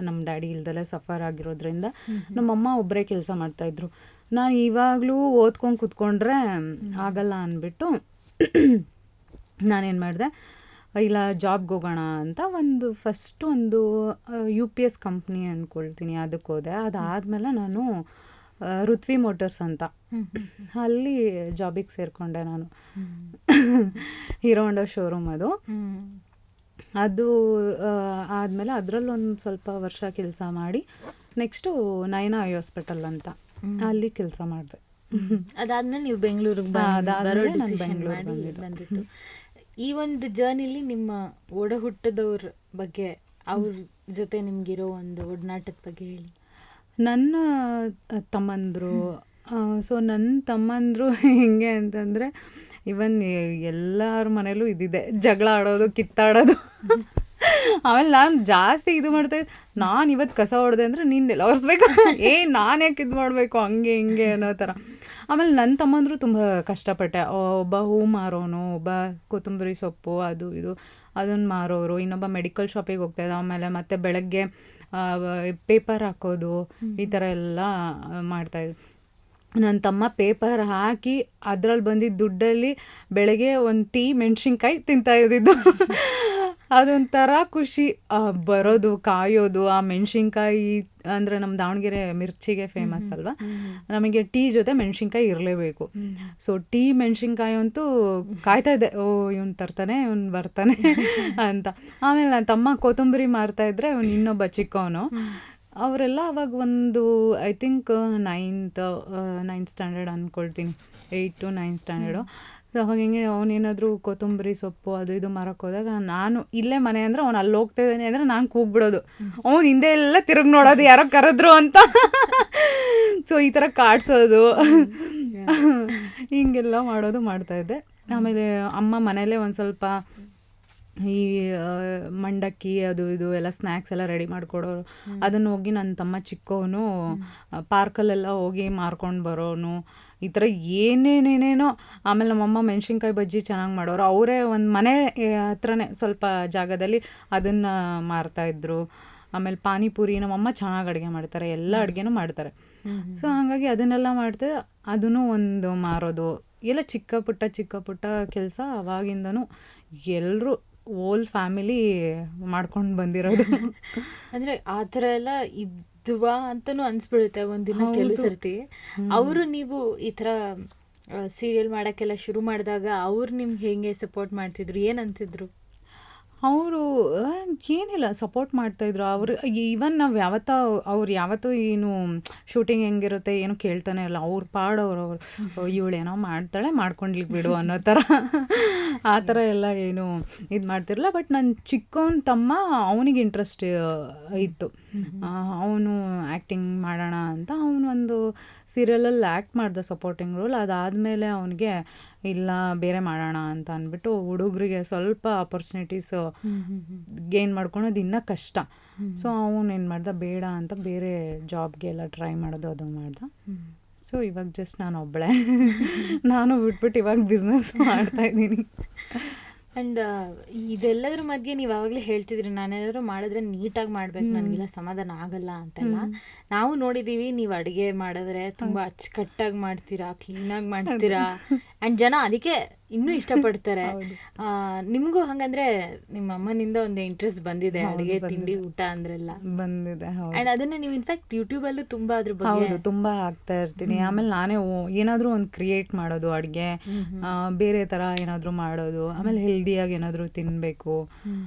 ನಮ್ಮ ಡ್ಯಾಡಿ ಇಲ್ದಲ್ಲೇ ಸಫರ್ ಆಗಿರೋದ್ರಿಂದ ನಮ್ಮಮ್ಮ ಒಬ್ಬರೇ ಕೆಲಸ ಮಾಡ್ತಾಯಿದ್ರು. ನಾನು ಇವಾಗಲೂ ಓದ್ಕೊಂಡು ಕೂತ್ಕೊಂಡ್ರೆ ಆಗಲ್ಲ ಅಂದ್ಬಿಟ್ಟು ನಾನೇನು ಮಾಡಿದೆ, ಇಲ್ಲ ಜಾಬ್ಗೆ ಹೋಗೋಣ ಅಂತ ಫಸ್ಟ್ ಒಂದು UPS ಕಂಪ್ನಿ ಅಂದ್ಕೊಳ್ತೀನಿ, ಅದಕ್ಕೆ ಹೋದೆ. ಅದಾದಮೇಲೆ ನಾನು ಋತ್ವಿ ಮೋಟರ್ಸ್ ಅಂತ ಅಲ್ಲಿ ಜಾಬಿಗೆ ಸೇರಿಕೊಂಡೆ ನಾನು. ಹೀರೋ ಹೋಂಡಾ ಶೋರೂಮ್ ಅದು ಆದಮೇಲೆ ಅದರಲ್ಲೊಂದು ಸ್ವಲ್ಪ ವರ್ಷ ಕೆಲಸ ಮಾಡಿ ನೆಕ್ಸ್ಟು ನಯನಾ ಐ ಹಾಸ್ಪಿಟಲ್ ಅಂತ ಅಲ್ಲಿ ಕೆಲಸ ಮಾಡಿದೆ. ಅದಾದಮೇಲೆ ನೀವು ಬೆಂಗಳೂರಿಗೆ ಬಂದಿತ್ತು. ಈ ಒಂದು ಜರ್ನಿಲಿ ನಿಮ್ಮ ಒಡ ಹುಟ್ಟದವ್ರ ಬಗ್ಗೆ, ಅವ್ರ ಜೊತೆ ನಿಮಗಿರೋ ಒಂದು ಒಡನಾಟದ ಬಗ್ಗೆ ಹೇಳಿ. ನನ್ನ ತಮ್ಮಂದರು, ಸೊ ನನ್ನ ತಮ್ಮಂದರು ಹೆಂಗೆ ಅಂತಂದರೆ, ಇವನ್ ಎಲ್ಲರ ಮನೇಲೂ ಇದ್ದಿದೆ ಜಗಳ ಆಡೋದು, ಕಿತ್ತಾಡೋದು. ಆಮೇಲೆ ನಾನು ಜಾಸ್ತಿ ಇದು ಮಾಡ್ತಾಯಿದ್ದೆ, ನಾನು ಇವತ್ತು ಕಸ ಹೊಡೆದೆ ಅಂದರೆ ನೀನು ಎಲ್ಲ ಒರೆಸ್ಬೇಕು, ನಾನು ಯಾಕೆ ಇದು ಮಾಡಬೇಕು, ಹಂಗೆ ಹಿಂಗೆ ಅನ್ನೋ ಥರ. ಆಮೇಲೆ ನನ್ನ ತಮ್ಮಂದರು ತುಂಬ ಕಷ್ಟಪಟ್ಟೆ. ಒಬ್ಬ ಹೂ ಮಾರೋನು, ಒಬ್ಬ ಕೊತ್ತಂಬರಿ ಸೊಪ್ಪು ಅದು ಇದು ಅದನ್ನು ಮಾರೋರು, ಇನ್ನೊಬ್ಬ ಮೆಡಿಕಲ್ ಶಾಪಿಗೆ ಹೋಗ್ತಾಯಿದ್ದ. ಆಮೇಲೆ ಮತ್ತೆ ಬೆಳಗ್ಗೆ ಪೇಪರ್ ಹಾಕೋದು, ಈ ಥರ ಎಲ್ಲ ಮಾಡ್ತಾಯಿದ್ರು. ನನ್ನ ತಮ್ಮ ಪೇಪರ್ ಹಾಕಿ ಅದರಲ್ಲಿ ಬಂದಿದ್ದ ದುಡ್ಡಲ್ಲಿ ಬೆಳಗ್ಗೆ ಒಂದು ಟೀ ಮೆಣಸಿನ್ಕಾಯಿ ತಿಂತಾಯಿದ್ದಿದ್ದು. ಅದೊಂಥರ ಖುಷಿ. ಬರೋದು, ಕಾಯೋದು, ಆ ಮೆಣಸಿನ್ಕಾಯಿ ಅಂದರೆ ನಮ್ಮ ದಾವಣಗೆರೆ ಮಿರ್ಚಿಗೆ ಫೇಮಸ್ ಅಲ್ವಾ, ನಮಗೆ ಟೀ ಜೊತೆ ಮೆಣಸಿನ್ಕಾಯಿ ಇರಲೇಬೇಕು. ಸೊ ಟೀ ಮೆಣಸಿನ್ಕಾಯಿ ಅಂತೂ ಕಾಯ್ತಾ ಇದ್ದೆ, ಇವ್ನು ತರ್ತಾನೆ, ಇವ್ನು ಬರ್ತಾನೆ ಅಂತ. ಆಮೇಲೆ ನನ್ನ ತಮ್ಮ ಕೊತ್ತಂಬರಿ ಮಾರ್ತಾಯಿದ್ರೆ, ಇವ್ನು ಇನ್ನೊಬ್ಬ ಚಿಕ್ಕವನು, ಅವರೆಲ್ಲ ಅವಾಗ ಒಂದು ಐ ಥಿಂಕ್ 9th ಸ್ಟ್ಯಾಂಡರ್ಡ್ ಅಂದ್ಕೊಳ್ತೀನಿ, 8 to 9 ಸ್ಟ್ಯಾಂಡರ್ಡು. ಸೊ ಅವಾಗ ಹಿಂಗೆ ಅವನೇನಾದರೂ ಕೊತ್ತಂಬರಿ ಸೊಪ್ಪು ಅದು ಇದು ಮಾರಕ್ಕೆ ಹೋದಾಗ, ನಾನು ಇಲ್ಲೇ ಮನೆ ಅಂದರೆ ಅವ್ನು ಅಲ್ಲಿ ಹೋಗ್ತಾ ಇದ್ದಾನೆ ಅಂದರೆ ನಾನು ಕೂಗ್ಬಿಡೋದು, ಅವ್ನು ಹಿಂದೆ ಎಲ್ಲ ತಿರುಗಿ ನೋಡೋದು ಯಾರೋ ಕರೆದ್ರು ಅಂತ. ಸೊ ಈ ಥರ ಕಾಡ್ಸೋದು, ಹಿಂಗೆಲ್ಲ ಮಾಡ್ತಾಯಿದ್ದೆ. ಆಮೇಲೆ ಅಮ್ಮ ಮನೇಲೇ ಒಂದು ಸ್ವಲ್ಪ ಈ ಮಂಡಕ್ಕಿ ಅದು ಇದು ಎಲ್ಲ ಸ್ನ್ಯಾಕ್ಸ್ ಎಲ್ಲ ರೆಡಿ ಮಾಡಿಕೊಡೋರು. ಅದನ್ನು ಹೋಗಿ ನನ್ನ ತಮ್ಮ ಚಿಕ್ಕವನು ಪಾರ್ಕಲ್ಲೆಲ್ಲ ಹೋಗಿ ಮಾರ್ಕೊಂಡು ಬರೋನು, ಈ ಥರ ಏನೇನೇನೇನೋ. ಆಮೇಲೆ ನಮ್ಮಮ್ಮ ಮೆಣಸಿನ್ಕಾಯಿ ಬಜ್ಜಿ ಚೆನ್ನಾಗಿ ಮಾಡೋರು, ಅವರೇ ಒಂದು ಮನೆ ಹತ್ರನೇ ಸ್ವಲ್ಪ ಜಾಗದಲ್ಲಿ ಅದನ್ನು ಮಾರ್ತಾಯಿದ್ರು. ಆಮೇಲೆ ಪಾನಿಪುರಿ ನಮ್ಮಮ್ಮ ಚೆನ್ನಾಗಿ ಅಡುಗೆ ಮಾಡ್ತಾರೆ, ಎಲ್ಲ ಅಡುಗೆನೂ ಮಾಡ್ತಾರೆ. ಸೊ ಹಾಗಾಗಿ ಅದನ್ನೆಲ್ಲ ಮಾಡ್ತಾ ಅದನ್ನು ಒಂದು ಮಾರೋದು, ಎಲ್ಲ ಚಿಕ್ಕ ಪುಟ್ಟ ಕೆಲಸ ಅವಾಗಿಂದನೂ ಎಲ್ಲರೂ ಓಲ್ ಫ್ಯಾಮಿಲಿ ಮಾಡ್ಕೊಂಡು ಬಂದಿರೋದು. ಅಂದರೆ ಆ ಥರ ಎಲ್ಲ ಇದ್ವಾ ಅಂತಲೂ ಅನಿಸ್ಬಿಡುತ್ತೆ ಒಂದಿನ ಕೆಲವು ಸರ್ತಿ. ಅವರು ನೀವು ಈ ಥರ ಸೀರಿಯಲ್ ಮಾಡೋಕ್ಕೆಲ್ಲ ಶುರು ಮಾಡಿದಾಗ ಅವ್ರು ನಿಮ್ಗೆ ಹೇಗೆ ಸಪೋರ್ಟ್ ಮಾಡ್ತಿದ್ರು, ಏನಂತಿದ್ರು? ಅವರು ಏನಿಲ್ಲ ಸಪೋರ್ಟ್ ಮಾಡ್ತಾಯಿದ್ರು. ಅವರು ಈವನ್ ನಾವು ಅವ್ರು ಯಾವತ್ತೂ ಏನು ಶೂಟಿಂಗ್ ಹೆಂಗಿರುತ್ತೆ ಏನು ಕೇಳ್ತಾನೆ ಇಲ್ಲ. ಅವ್ರ ಪಾಡವ್ರು ಇವಳೇನೋ ಮಾಡ್ತಾಳೆ ಮಾಡ್ಕೊಂಡ್ಲಿಕ್ಕೆ ಬಿಡು ಅನ್ನೋ ಥರ ಆ ಥರ ಎಲ್ಲ ಏನು ಇದು ಮಾಡ್ತಿರಲಿಲ್ಲ. ಬಟ್ ನನ್ನ ಚಿಕ್ಕವನ ತಮ್ಮ ಅವನಿಗೆ ಇಂಟ್ರೆಸ್ಟ್ ಇತ್ತು. ಅವನು ಆ್ಯಕ್ಟಿಂಗ್ ಮಾಡೋಣ ಅಂತ ಅವನು ಒಂದು ಸೀರಿಯಲಲ್ಲಿ ಆ್ಯಕ್ಟ್ ಮಾಡ್ದ ಸಪೋರ್ಟಿಂಗ್ ರೋಲ್. ಅದಾದಮೇಲೆ ಅವನಿಗೆ ಇಲ್ಲ ಬೇರೆ ಮಾಡೋಣ ಅಂತ ಅಂದ್ಬಿಟ್ಟು ಹುಡುಗರಿಗೆ ಸ್ವಲ್ಪ ಆಪರ್ಚುನಿಟೀಸ್ ಗೇನ್ ಮಾಡ್ಕೊಳೋದು ಇನ್ನೂ ಕಷ್ಟ. ಸೊ ಅವನು ಏನು ಮಾಡ್ದ ಬೇಡ ಅಂತ ಬೇರೆ ಜಾಬ್ಗೆಲ್ಲ ಟ್ರೈ ಮಾಡೋದು ಅದು ಮಾಡ್ದ. ಸೊ ಇವಾಗ ಜಸ್ಟ್ ನಾನು ಒಬ್ಬಳೇ ನಾನು ಬಿಟ್ಬಿಟ್ಟು ಇವಾಗ ಬಿಸ್ನೆಸ್ ಮಾಡ್ತಾಯಿದ್ದೀನಿ. ಆ್ಯಂಡ್ ಇದೆಲ್ಲದ್ರ ಮಧ್ಯೆ ನೀವು ಆವಾಗಲೇ ಹೇಳ್ತಿದ್ರಿ ನಾನೇನಾದ್ರು ಮಾಡಿದ್ರೆ ನೀಟಾಗಿ ಮಾಡ್ಬೇಕು, ನನಗೆಲ್ಲ ಸಮಾಧಾನ ಆಗಲ್ಲ ಅಂತೆಲ್ಲ. ನಾವು ನೋಡಿದ್ದೀವಿ ನೀವು ಅಡುಗೆ ಮಾಡಿದ್ರೆ ತುಂಬ ಅಚ್ಚುಕಟ್ಟಾಗಿ ಮಾಡ್ತೀರಾ, ಕ್ಲೀನಾಗಿ ಮಾಡ್ತೀರಾ. ಆ್ಯಂಡ್ ಜನ ಅದಕ್ಕೆ ಇನ್ನೂ ಇಷ್ಟಪಡ್ತಾರೆ. ನಿಮಗೂ ಹಂಗಂದ್ರೆ ನಿಮ್ಮ ಅಮ್ಮನಿಂದ ಒಂದು ಇಂಟ್ರೆಸ್ಟ್ ಬಂದಿದೆ ಅಡುಗೆ ತಿಂಡಿ ಊಟ ಅಂದ್ರೆಲ್ಲ ಬಂದಿದೆ. ಆ್ಯಂಡ್ ಅದನ್ನು ನೀವು ಇನ್ಫ್ಯಾಕ್ಟ್ ಯೂಟ್ಯೂಬಲ್ಲೂ ತುಂಬ ಅದ್ರ ಬಗ್ಗೆ ಹೌದು ತುಂಬ ಹಾಕ್ತಾ ಇರ್ತೀನಿ. ಆಮೇಲೆ ನಾನೇ ಏನಾದರೂ ಒಂದು ಕ್ರಿಯೇಟ್ ಮಾಡೋದು ಅಡುಗೆ, ಬೇರೆ ಥರ ಏನಾದರೂ ಮಾಡೋದು, ಆಮೇಲೆ ಹೆಲ್ದಿಯಾಗಿ ಏನಾದರೂ ತಿನ್ನಬೇಕು.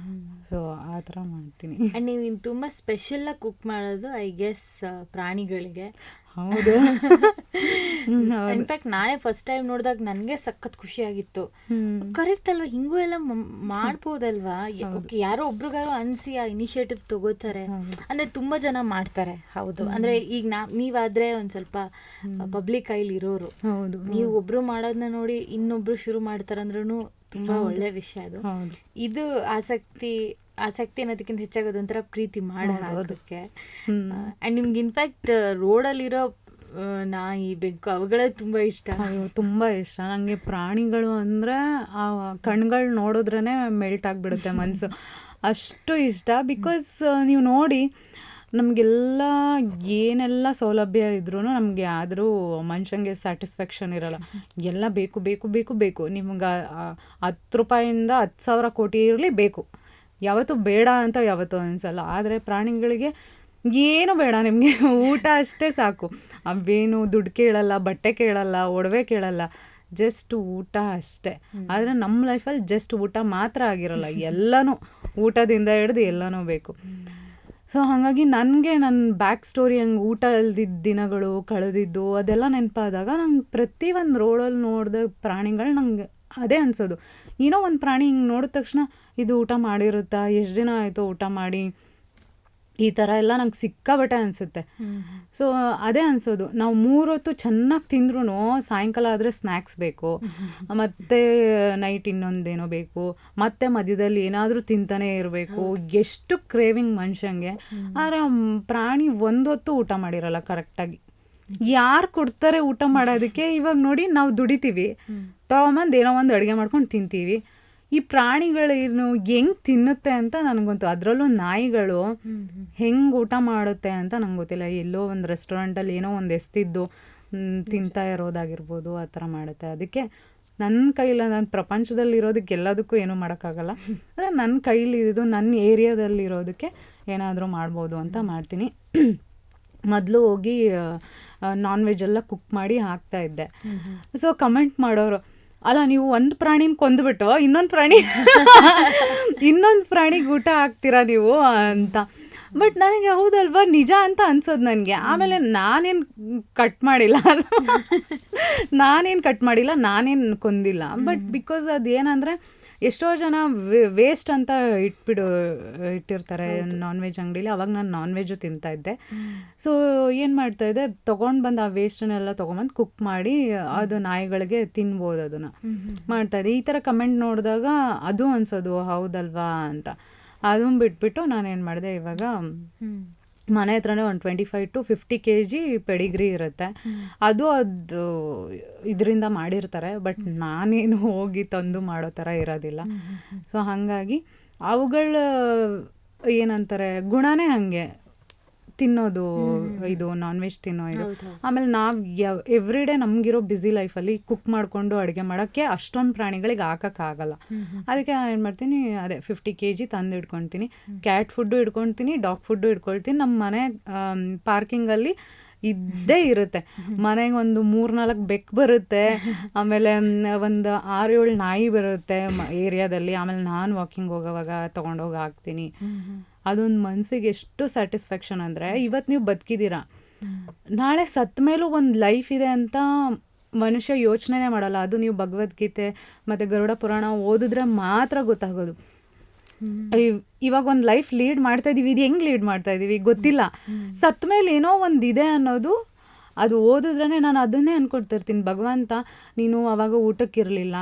ಸೊ ಆ ಥರ ಮಾಡ್ತೀನಿ. ಆ್ಯಂಡ್ ನೀವು ತುಂಬ ಸ್ಪೆಷಲಾಗಿ ಕುಕ್ ಮಾಡೋದು ಐ ಗೆಸ್ ಪ್ರಾಣಿಗಳಿಗೆ. ಹೌದು ಇನ್ಫ್ಯಾಕ್ಟ್ ನಾನೇ ಫಸ್ಟ್ ಟೈಮ್ ನೋಡಿದಾಗ ನನಗೆ ಸಖತ್ ಖುಷಿಯಾಗಿತ್ತು. ಕರೆಕ್ಟ್ ಅಲ್ವಾ, ಹಿಂಗೂ ಎಲ್ಲ ಮಾಡ್ಬೋದಲ್ವಾ, ಯಾರೋ ಒಬ್ರಿಗಾರೋ ಅನಿಸಿ ಆ ಇನಿಷಿಯೇಟಿವ್ ತಗೋತಾರೆ ಅಂದರೆ ತುಂಬ ಜನ ಮಾಡ್ತಾರೆ. ಹೌದು, ಅಂದರೆ ಈಗ ನೀವಾದರೆ ಒಂದು ಸ್ವಲ್ಪ ಪಬ್ಲಿಕ್ ಕೈಲಿ ಇರೋರು, ಹೌದು, ನೀವು ಒಬ್ರು ಮಾಡೋದನ್ನ ನೋಡಿ ಇನ್ನೊಬ್ರು ಶುರು ಮಾಡ್ತಾರಂದ್ರೂ ತುಂಬ ಒಳ್ಳೆ ವಿಷಯ ಅದು. ಇದು ಆಸಕ್ತಿ ಅನ್ನೋದಕ್ಕಿಂತ ಹೆಚ್ಚಾಗಿ ಅದೊಂಥರ ಪ್ರೀತಿ ಮಾಡೋದಕ್ಕೆ. ಆ್ಯಂಡ್ ನಿಮ್ಗೆ ಇನ್ಫ್ಯಾಕ್ಟ್ ರೋಡಲ್ಲಿರೋ ನಾಯಿ ಬೆಕ್ಕು ಅವುಗಳೇ ತುಂಬ ಇಷ್ಟ. ತುಂಬ ಇಷ್ಟ ನನಗೆ ಪ್ರಾಣಿಗಳು ಅಂದರೆ ಆ ಕಣ್ಗಳು ನೋಡಿದ್ರೇ ಮೆಲ್ಟ್ ಆಗಿಬಿಡುತ್ತೆ ಮನಸ್ಸು, ಅಷ್ಟು ಇಷ್ಟ. ಬಿಕಾಸ್ ನೀವು ನೋಡಿ ನಮಗೆಲ್ಲ ಏನೆಲ್ಲ ಸೌಲಭ್ಯ ಇದ್ರೂ ನಮಗೆ ಆದರೂ ಮನುಷ್ಯಂಗೆ ಸ್ಯಾಟಿಸ್ಫ್ಯಾಕ್ಷನ್ ಇರೋಲ್ಲ. ಎಲ್ಲ ಬೇಕು ಬೇಕು ಬೇಕು ಬೇಕು. ನಿಮ್ಗೆ 10 ರೂಪಾಯಿಂದ 10,000 ಕೋಟಿ ಇರಲಿ ಬೇಕು, ಯಾವತ್ತೂ ಬೇಡ ಅಂತ ಯಾವತ್ತೂ ಅನಿಸಲ್ಲ. ಆದರೆ ಪ್ರಾಣಿಗಳಿಗೆ ಏನು ಬೇಡ, ನಿಮಗೆ ಊಟ ಅಷ್ಟೇ ಸಾಕು. ಅವೇನು ದುಡ್ಡು ಕೇಳಲ್ಲ, ಬಟ್ಟೆ ಕೇಳಲ್ಲ, ಒಡವೆ ಕೇಳಲ್ಲ, ಜಸ್ಟ್ ಊಟ ಅಷ್ಟೇ. ಆದರೆ ನಮ್ಮ ಲೈಫಲ್ಲಿ ಜಸ್ಟ್ ಊಟ ಮಾತ್ರ ಆಗಿರಲ್ಲ, ಎಲ್ಲನೂ ಊಟದಿಂದ ಹಿಡ್ದು ಎಲ್ಲನೂ ಬೇಕು. ಸೊ ಹಾಗಾಗಿ ನನಗೆ ನನ್ನ ಬ್ಯಾಕ್ ಸ್ಟೋರಿ ಹಂಗೆ ಊಟ ಇಲ್ದಿದ್ದ ದಿನಗಳು ಕಳೆದಿದ್ದು ಅದೆಲ್ಲ ನೆನಪಾದಾಗ ನಂಗೆ ಪ್ರತಿಯೊಂದು ರೋಡಲ್ಲಿ ನೋಡಿದ ಪ್ರಾಣಿಗಳು ನಂಗೆ ಅದೇ ಅನಿಸೋದು. ಏನೋ ಒಂದು ಪ್ರಾಣಿ ಹಿಂಗೆ ನೋಡಿದ ತಕ್ಷಣ ಇದು ಊಟ ಮಾಡಿರುತ್ತಾ, ಎಷ್ಟು ದಿನ ಆಯಿತು ಊಟ ಮಾಡಿ, ಈ ಥರ ಎಲ್ಲ ನಂಗೆ ಸಿಕ್ಕಾಬಟ್ಟೆ ಅನಿಸುತ್ತೆ. ಸೊ ಅದೇ ಅನಿಸೋದು, ನಾವು 3 ಹೊತ್ತು ಚೆನ್ನಾಗಿ ತಿಂದ್ರೂ ಸಾಯಂಕಾಲ ಆದರೆ ಸ್ನ್ಯಾಕ್ಸ್ ಬೇಕು, ಮತ್ತು ನೈಟ್ ಇನ್ನೊಂದೇನೋ ಬೇಕು, ಮತ್ತು ಮಧ್ಯದಲ್ಲಿ ಏನಾದರೂ ತಿಂತಾನೆ ಇರಬೇಕು. ಎಷ್ಟು ಕ್ರೇವಿಂಗ್ ಮನುಷ್ಯಂಗೆ. ಆದರೆ ಪ್ರಾಣಿ 1 ಹೊತ್ತು ಊಟ ಮಾಡಿರಲ್ಲ ಕರೆಕ್ಟಾಗಿ. ಯಾರು ಕೊಡ್ತಾರೆ ಊಟ ಮಾಡೋದಕ್ಕೆ? ಇವಾಗ ನೋಡಿ ನಾವು ದುಡಿತೀವಿ, ತೊಗೊಂಬಂದು ಏನೋ ಒಂದು ಅಡುಗೆ ಮಾಡ್ಕೊಂಡು ತಿಂತೀವಿ. ಈ ಪ್ರಾಣಿಗಳು ಹೆಂಗೆ ತಿನ್ನುತ್ತೆ ಅಂತ ನನಗಂತೂ, ಅದರಲ್ಲೂ ನಾಯಿಗಳು ಹೆಂಗೆ ಊಟ ಮಾಡುತ್ತೆ ಅಂತ ನಂಗೆ ಗೊತ್ತಿಲ್ಲ. ಎಲ್ಲೋ ಒಂದು ರೆಸ್ಟೋರೆಂಟಲ್ಲಿ ಏನೋ ಒಂದು ಎಸ್ತಿದ್ದು ತಿಂತಾ ಇರೋದಾಗಿರ್ಬೋದು, ಆ ಥರ ಮಾಡುತ್ತೆ. ಅದಕ್ಕೆ ನನ್ನ ಕೈಲಿ, ನಾನು ಪ್ರಪಂಚದಲ್ಲಿ ಇರೋದಕ್ಕೆ ಎಲ್ಲದಕ್ಕೂ ಏನೂ ಮಾಡೋಕ್ಕಾಗಲ್ಲ. ಅಂದರೆ ನನ್ನ ಕೈಲಿ ಇರೋದು, ನನ್ನ ಏರಿಯಾದಲ್ಲಿ ಇರೋದಕ್ಕೆ ಏನಾದರೂ ಮಾಡ್ಬೋದು ಅಂತ ಮಾಡ್ತೀನಿ. ಮೊದಲು ಹೋಗಿ ನಾನ್ ವೆಜ್ ಎಲ್ಲ ಕುಕ್ ಮಾಡಿ ಹಾಕ್ತಾಯಿದ್ದೆ. ಸೊ ಕಮೆಂಟ್ ಮಾಡೋರು, ಅಲ್ಲ ನೀವು ಒಂದು ಪ್ರಾಣಿನ ಕೊಂದುಬಿಟ್ಟು ಇನ್ನೊಂದು ಪ್ರಾಣಿಗೆ ಊಟ ಹಾಕ್ತೀರಾ ನೀವು ಅಂತ. ಬಟ್ ನನಗೆ ಹೌದಲ್ವಾ, ನಿಜ ಅಂತ ಅನ್ಸೋದು ನನಗೆ. ಆಮೇಲೆ ನಾನೇನು ಕಟ್ ಮಾಡಿಲ್ಲ, ನಾನೇನು ಕೊಂದಿಲ್ಲ. ಬಟ್ ಬಿಕಾಸ್ ಅದೇನಂದರೆ ಎಷ್ಟೋ ಜನ ವೇಸ್ಟ್ ಅಂತ ಇಟ್ಟಿರ್ತಾರೆ ನಾನ್ ವೆಜ್ ಅಂಗಡೀಲಿ. ಅವಾಗ ನಾನು ನಾನ್ ವೆಜ್ಜು ತಿಂತಾಯಿದ್ದೆ. ಸೊ ಏನು ಮಾಡ್ತಾಯಿದ್ದೆ, ತೊಗೊಂಡು ಬಂದು ಆ ವೇಸ್ಟನ್ನೆಲ್ಲ ತೊಗೊಂಬಂದು ಕುಕ್ ಮಾಡಿ ಅದು ನಾಯಿಗಳಿಗೆ ತಿನ್ಬೋದು, ಅದನ್ನು ಮಾಡ್ತಾಯಿದ್ದೆ. ಈ ಥರ ಕಮೆಂಟ್ ನೋಡಿದಾಗ ಅದು ಅನ್ಸೋದು ಹೌದಲ್ವಾ ಅಂತ. ಅದನ್ನು ಬಿಟ್ಬಿಟ್ಟು ನಾನೇನು ಮಾಡಿದೆ, ಇವಾಗ ಮನೆ ಹತ್ರನೇ ಒಂದು 25 to 50 kg ಪೆಡಿಗ್ರಿ ಇರುತ್ತೆ. ಅದು ಇದರಿಂದ ಮಾಡಿರ್ತಾರೆ. ಬಟ್ ನಾನೇನು ಹೋಗಿ ತಂದು ಮಾಡೋ ಥರ ಇರೋದಿಲ್ಲ. ಸೊ ಹಾಗಾಗಿ ಅವುಗಳ ಏನಂತಾರೆ ಗುಣನೇ ಹಾಗೆ, ತಿನ್ನೋದು, ಇದು ನಾನ್ ವೆಜ್ ತಿನ್ನೋ ಇದು. ಆಮೇಲೆ ನಾವು ಎವ್ರಿ ಡೇ ನಮಗಿರೋ ಬ್ಯುಸಿ ಲೈಫಲ್ಲಿ ಕುಕ್ ಮಾಡಿಕೊಂಡು ಅಡುಗೆ ಮಾಡೋಕ್ಕೆ ಅಷ್ಟೊಂದು ಪ್ರಾಣಿಗಳಿಗೆ ಹಾಕೋಕ್ಕಾಗಲ್ಲ. ಅದಕ್ಕೆ ನಾನು ಏನು ಮಾಡ್ತೀನಿ, ಅದೇ 50 kg ತಂದು ಇಟ್ಕೊತೀನಿ. ಕ್ಯಾಟ್ ಫುಡ್ಡು ಇಟ್ಕೊತೀನಿ, ಡಾಗ್ ಫುಡ್ಡು ಇಟ್ಕೊಳ್ತೀನಿ. ನಮ್ಮ ಮನೆ ಪಾರ್ಕಿಂಗಲ್ಲಿ ಇದ್ದೇ ಇರುತ್ತೆ. ಮನೆಗೆ ಒಂದು 3-4 ಬೆಕ್ಕು ಬರುತ್ತೆ, ಆಮೇಲೆ ಒಂದು 6-7 ನಾಯಿ ಬರುತ್ತೆ ಏರಿಯಾದಲ್ಲಿ. ಆಮೇಲೆ ನಾನು ವಾಕಿಂಗ್ ಹೋಗೋವಾಗ ತೊಗೊಂಡೋಗಿ ಹಾಕ್ತೀನಿ. ಅದೊಂದು ಮನಸ್ಸಿಗೆ ಎಷ್ಟು ಸ್ಯಾಟಿಸ್ಫ್ಯಾಕ್ಷನ್ ಅಂದರೆ, ಇವತ್ತು ನೀವು ಬದುಕಿದ್ದೀರಾ, ನಾಳೆ ಸತ್ತ ಮೇಲೂ ಒಂದು ಲೈಫ್ ಇದೆ ಅಂತ ಮನುಷ್ಯ ಯೋಚನೆ ಮಾಡಲ್ಲ. ಅದು ನೀವು ಭಗವದ್ಗೀತೆ ಮತ್ತು ಗರುಡ ಪುರಾಣ ಓದಿದ್ರೆ ಮಾತ್ರ ಗೊತ್ತಾಗೋದು. ಇವಾಗ ಒಂದು ಲೈಫ್ ಲೀಡ್ ಮಾಡ್ತಾ ಇದೀವಿ, ಇದು ಹೆಂಗೆ ಲೀಡ್ ಮಾಡ್ತಾ ಇದೀವಿ ಗೊತ್ತಿಲ್ಲ. ಸತ್ತ ಮೇಲೆ ಏನೋ ಒಂದು ಇದೆ ಅನ್ನೋದು ಅದು ಓದಿದ್ರೇ ನಾನು ಅದನ್ನೇ ಅನ್ಕೊಡ್ತಿರ್ತೀನಿ. ಭಗವಂತ, ನೀನು ಅವಾಗ ಊಟಕ್ಕಿರಲಿಲ್ಲ,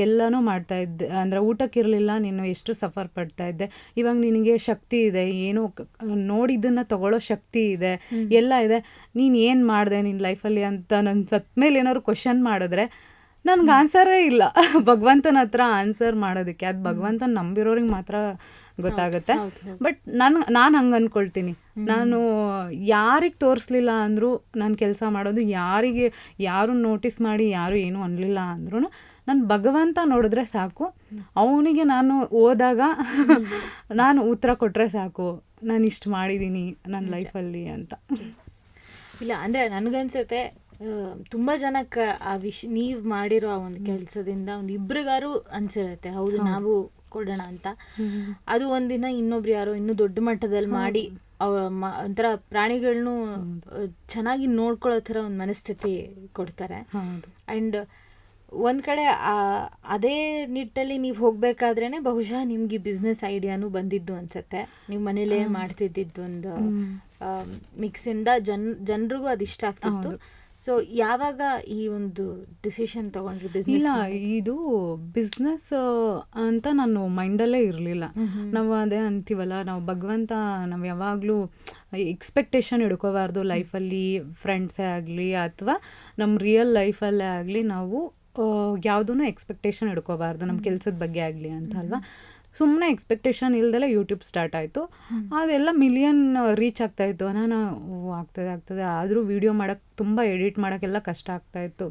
ಎಲ್ಲನೂ ಮಾಡ್ತಾ ಇದ್ದೆ, ಅಂದರೆ ಊಟಕ್ಕಿರಲಿಲ್ಲ, ನೀನು ಎಷ್ಟು ಸಫರ್ ಪಡ್ತಾ ಇದ್ದೆ, ಇವಾಗ ನಿನಗೆ ಶಕ್ತಿ ಇದೆ, ಏನೋ ನೋಡಿದ್ದನ್ನು ತಗೊಳ್ಳೋ ಶಕ್ತಿ ಇದೆ, ಎಲ್ಲ ಇದೆ, ನೀನು ಏನು ಮಾಡಿದೆ ನಿನ್ನ ಲೈಫಲ್ಲಿ ಅಂತ ನನ್ನ ಸತ್ತ ಮೇಲೆ ಏನಾದ್ರು ಕ್ವಶನ್ ಮಾಡಿದ್ರೆ ನನ್ಗೆ ಆನ್ಸರೇ ಇಲ್ಲ ಭಗವಂತನ ಹತ್ರ ಆನ್ಸರ್ ಮಾಡೋದಕ್ಕೆ. ಅದು ಭಗವಂತನ ನಂಬಿರೋರಿಗೆ ಮಾತ್ರ ಗೊತ್ತಾಗುತ್ತೆ. ಬಟ್ ನಾನು ಹಂಗೆ ಅಂದ್ಕೊಳ್ತೀನಿ, ನಾನು ಯಾರಿಗೆ ತೋರಿಸ್ಲಿಲ್ಲ ಅಂದರೂ ನಾನು ಕೆಲಸ ಮಾಡೋದು, ಯಾರು ನೋಟಿಸ್ ಮಾಡಿ ಯಾರು ಏನೂ ಅನ್ನಲಿಲ್ಲ ಅಂದ್ರೂ ನಾನು ಭಗವಂತ ನೋಡಿದ್ರೆ ಸಾಕು, ಅವನಿಗೆ ನಾನು ಹೋದಾಗ ನಾನು ಉತ್ತರ ಕೊಟ್ಟರೆ ಸಾಕು, ನಾನು ಇಷ್ಟು ಮಾಡಿದ್ದೀನಿ ನನ್ನ ಲೈಫಲ್ಲಿ ಅಂತ. ಇಲ್ಲ ಅಂದರೆ ನನಗನ್ಸುತ್ತೆ ತುಂಬ ಜನಕ್ಕೆ ನೀವು ಮಾಡಿರೋ ಆ ಒಂದು ಕೆಲಸದಿಂದ ಒಂದು ಇಬ್ರಿಗಾರು ಅನ್ಸಿರುತ್ತೆ, ಹೌದು ನಾವು ಕೊಡೋಣ ಅಂತ. ಅದು ಒಂದಿನ ಇನ್ನೊಬ್ರು ಯಾರೋ ಇನ್ನೂ ದೊಡ್ಡ ಮಟ್ಟದಲ್ಲಿ ಮಾಡಿ ಒಂಥರ ಪ್ರಾಣಿಗಳನ್ನೂ ಚೆನ್ನಾಗಿ ನೋಡ್ಕೊಳ್ಳೋ ಥರ ಒಂದು ಮನಸ್ಥಿತಿ ಕೊಡ್ತಾರೆ. ಆ್ಯಂಡ್ ಒಂದು ಕಡೆ ಅದೇ ನಿಟ್ಟಲ್ಲಿ ನೀವು ಹೋಗಬೇಕಾದ್ರೇ ಬಹುಶಃ ನಿಮ್ಗೆ ಈ ಬಿಸ್ನೆಸ್ ಐಡಿಯಾನು ಬಂದಿದ್ದು ಅನ್ಸುತ್ತೆ. ನೀವು ಮನೇಲೇ ಮಾಡ್ತಿದ್ದಿದ್ದು ಒಂದು ಮಿಕ್ಸಿಂದ ಜನರಿಗೂ ಅದು ಇಷ್ಟ ಆಗ್ತಿತ್ತು. ಸೊ ಯಾವಾಗ ಈ ಒಂದು ಡಿಸಿಷನ್ ತಗೊಂಡ್ರಿ ಬಿಸ್ನೆಸ್? ಇಲ್ಲ, ಇದು ಬಿಸ್ನೆಸ್ ಅಂತ ನಾನು ಮೈಂಡಲ್ಲೇ ಇರಲಿಲ್ಲ. ನಾವು ಅದೇ ಅಂತೀವಲ್ಲ, ನಾವು ಭಗವಂತ ನಾವು ಯಾವಾಗಲೂ ಎಕ್ಸ್ಪೆಕ್ಟೇಷನ್ ಇಡ್ಕೋಬಾರ್ದು ಲೈಫಲ್ಲಿ, ಫ್ರೆಂಡ್ಸೇ ಆಗಲಿ ಅಥವಾ ನಮ್ಮ ರಿಯಲ್ ಲೈಫಲ್ಲೇ ಆಗಲಿ, ನಾವು ಯಾವುದೂ ಎಕ್ಸ್ಪೆಕ್ಟೇಷನ್ ಇಡ್ಕೋಬಾರ್ದು ನಮ್ಮ ಕೆಲಸದ ಬಗ್ಗೆ ಆಗಲಿ ಅಂತ ಅಲ್ವಾ. ಸುಮ್ಮನೆ ಎಕ್ಸ್ಪೆಕ್ಟೇಷನ್ ಇಲ್ದೆಲ್ಲ ಯೂಟ್ಯೂಬ್ ಸ್ಟಾರ್ಟ್ ಆಯಿತು. ಅದೆಲ್ಲ ಮಿಲಿಯನ್ ರೀಚ್ ಆಗ್ತಾಯಿತ್ತು. ನಾನು ಆಗ್ತದೆ ಆದರೂ ವೀಡಿಯೋ ಮಾಡೋಕ್ಕೆ, ತುಂಬ ಎಡಿಟ್ ಮಾಡೋಕ್ಕೆಲ್ಲ ಕಷ್ಟ ಆಗ್ತಾಯಿತ್ತು.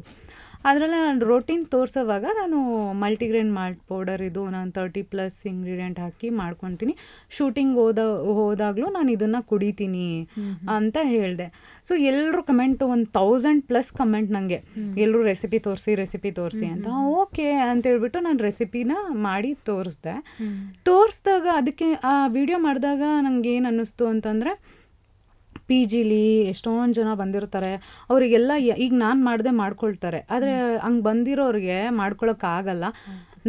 ಅದರಲ್ಲೇ ನಾನು ರೋಟೀನ್ ತೋರಿಸೋವಾಗ ನಾನು ಮಲ್ಟಿಗ್ರೇನ್ ಮಾಲ್ಟ್ ಪೌಡರ್ ಇದು ನಾನು 30+ ಇಂಗ್ರೀಡಿಯೆಂಟ್ ಹಾಕಿ ಮಾಡ್ಕೊತೀನಿ. ಶೂಟಿಂಗ್ ಹೋದಾಗಲೂ ನಾನು ಇದನ್ನು ಕುಡಿತೀನಿ ಅಂತ ಹೇಳಿದೆ. ಸೊ ಎಲ್ಲರೂ ಕಮೆಂಟು, 1000+ ಕಮೆಂಟ್ ನನಗೆ, ಎಲ್ಲರೂ ರೆಸಿಪಿ ತೋರಿಸಿ ಅಂತ. ಓಕೆ ಅಂತೇಳ್ಬಿಟ್ಟು ನಾನು ರೆಸಿಪಿನ ಮಾಡಿ ತೋರಿಸ್ದಾಗ ಅದಕ್ಕೆ ಆ ವಿಡಿಯೋ ಮಾಡಿದಾಗ ನನಗೆ ಏನು ಅನ್ನಿಸ್ತು ಅಂತಂದರೆ, ಪಿ ಜಿಲಿ ಎಷ್ಟೊಂದು ಜನ ಬಂದಿರ್ತಾರೆ, ಅವರಿಗೆಲ್ಲ ಈಗ ನಾನು ಮಾಡಿದೆ ಮಾಡ್ಕೊಳ್ತಾರೆ, ಆದರೆ ಹಂಗೆ ಬಂದಿರೋರಿಗೆ ಮಾಡ್ಕೊಳಕ್ಕಾಗಲ್ಲ.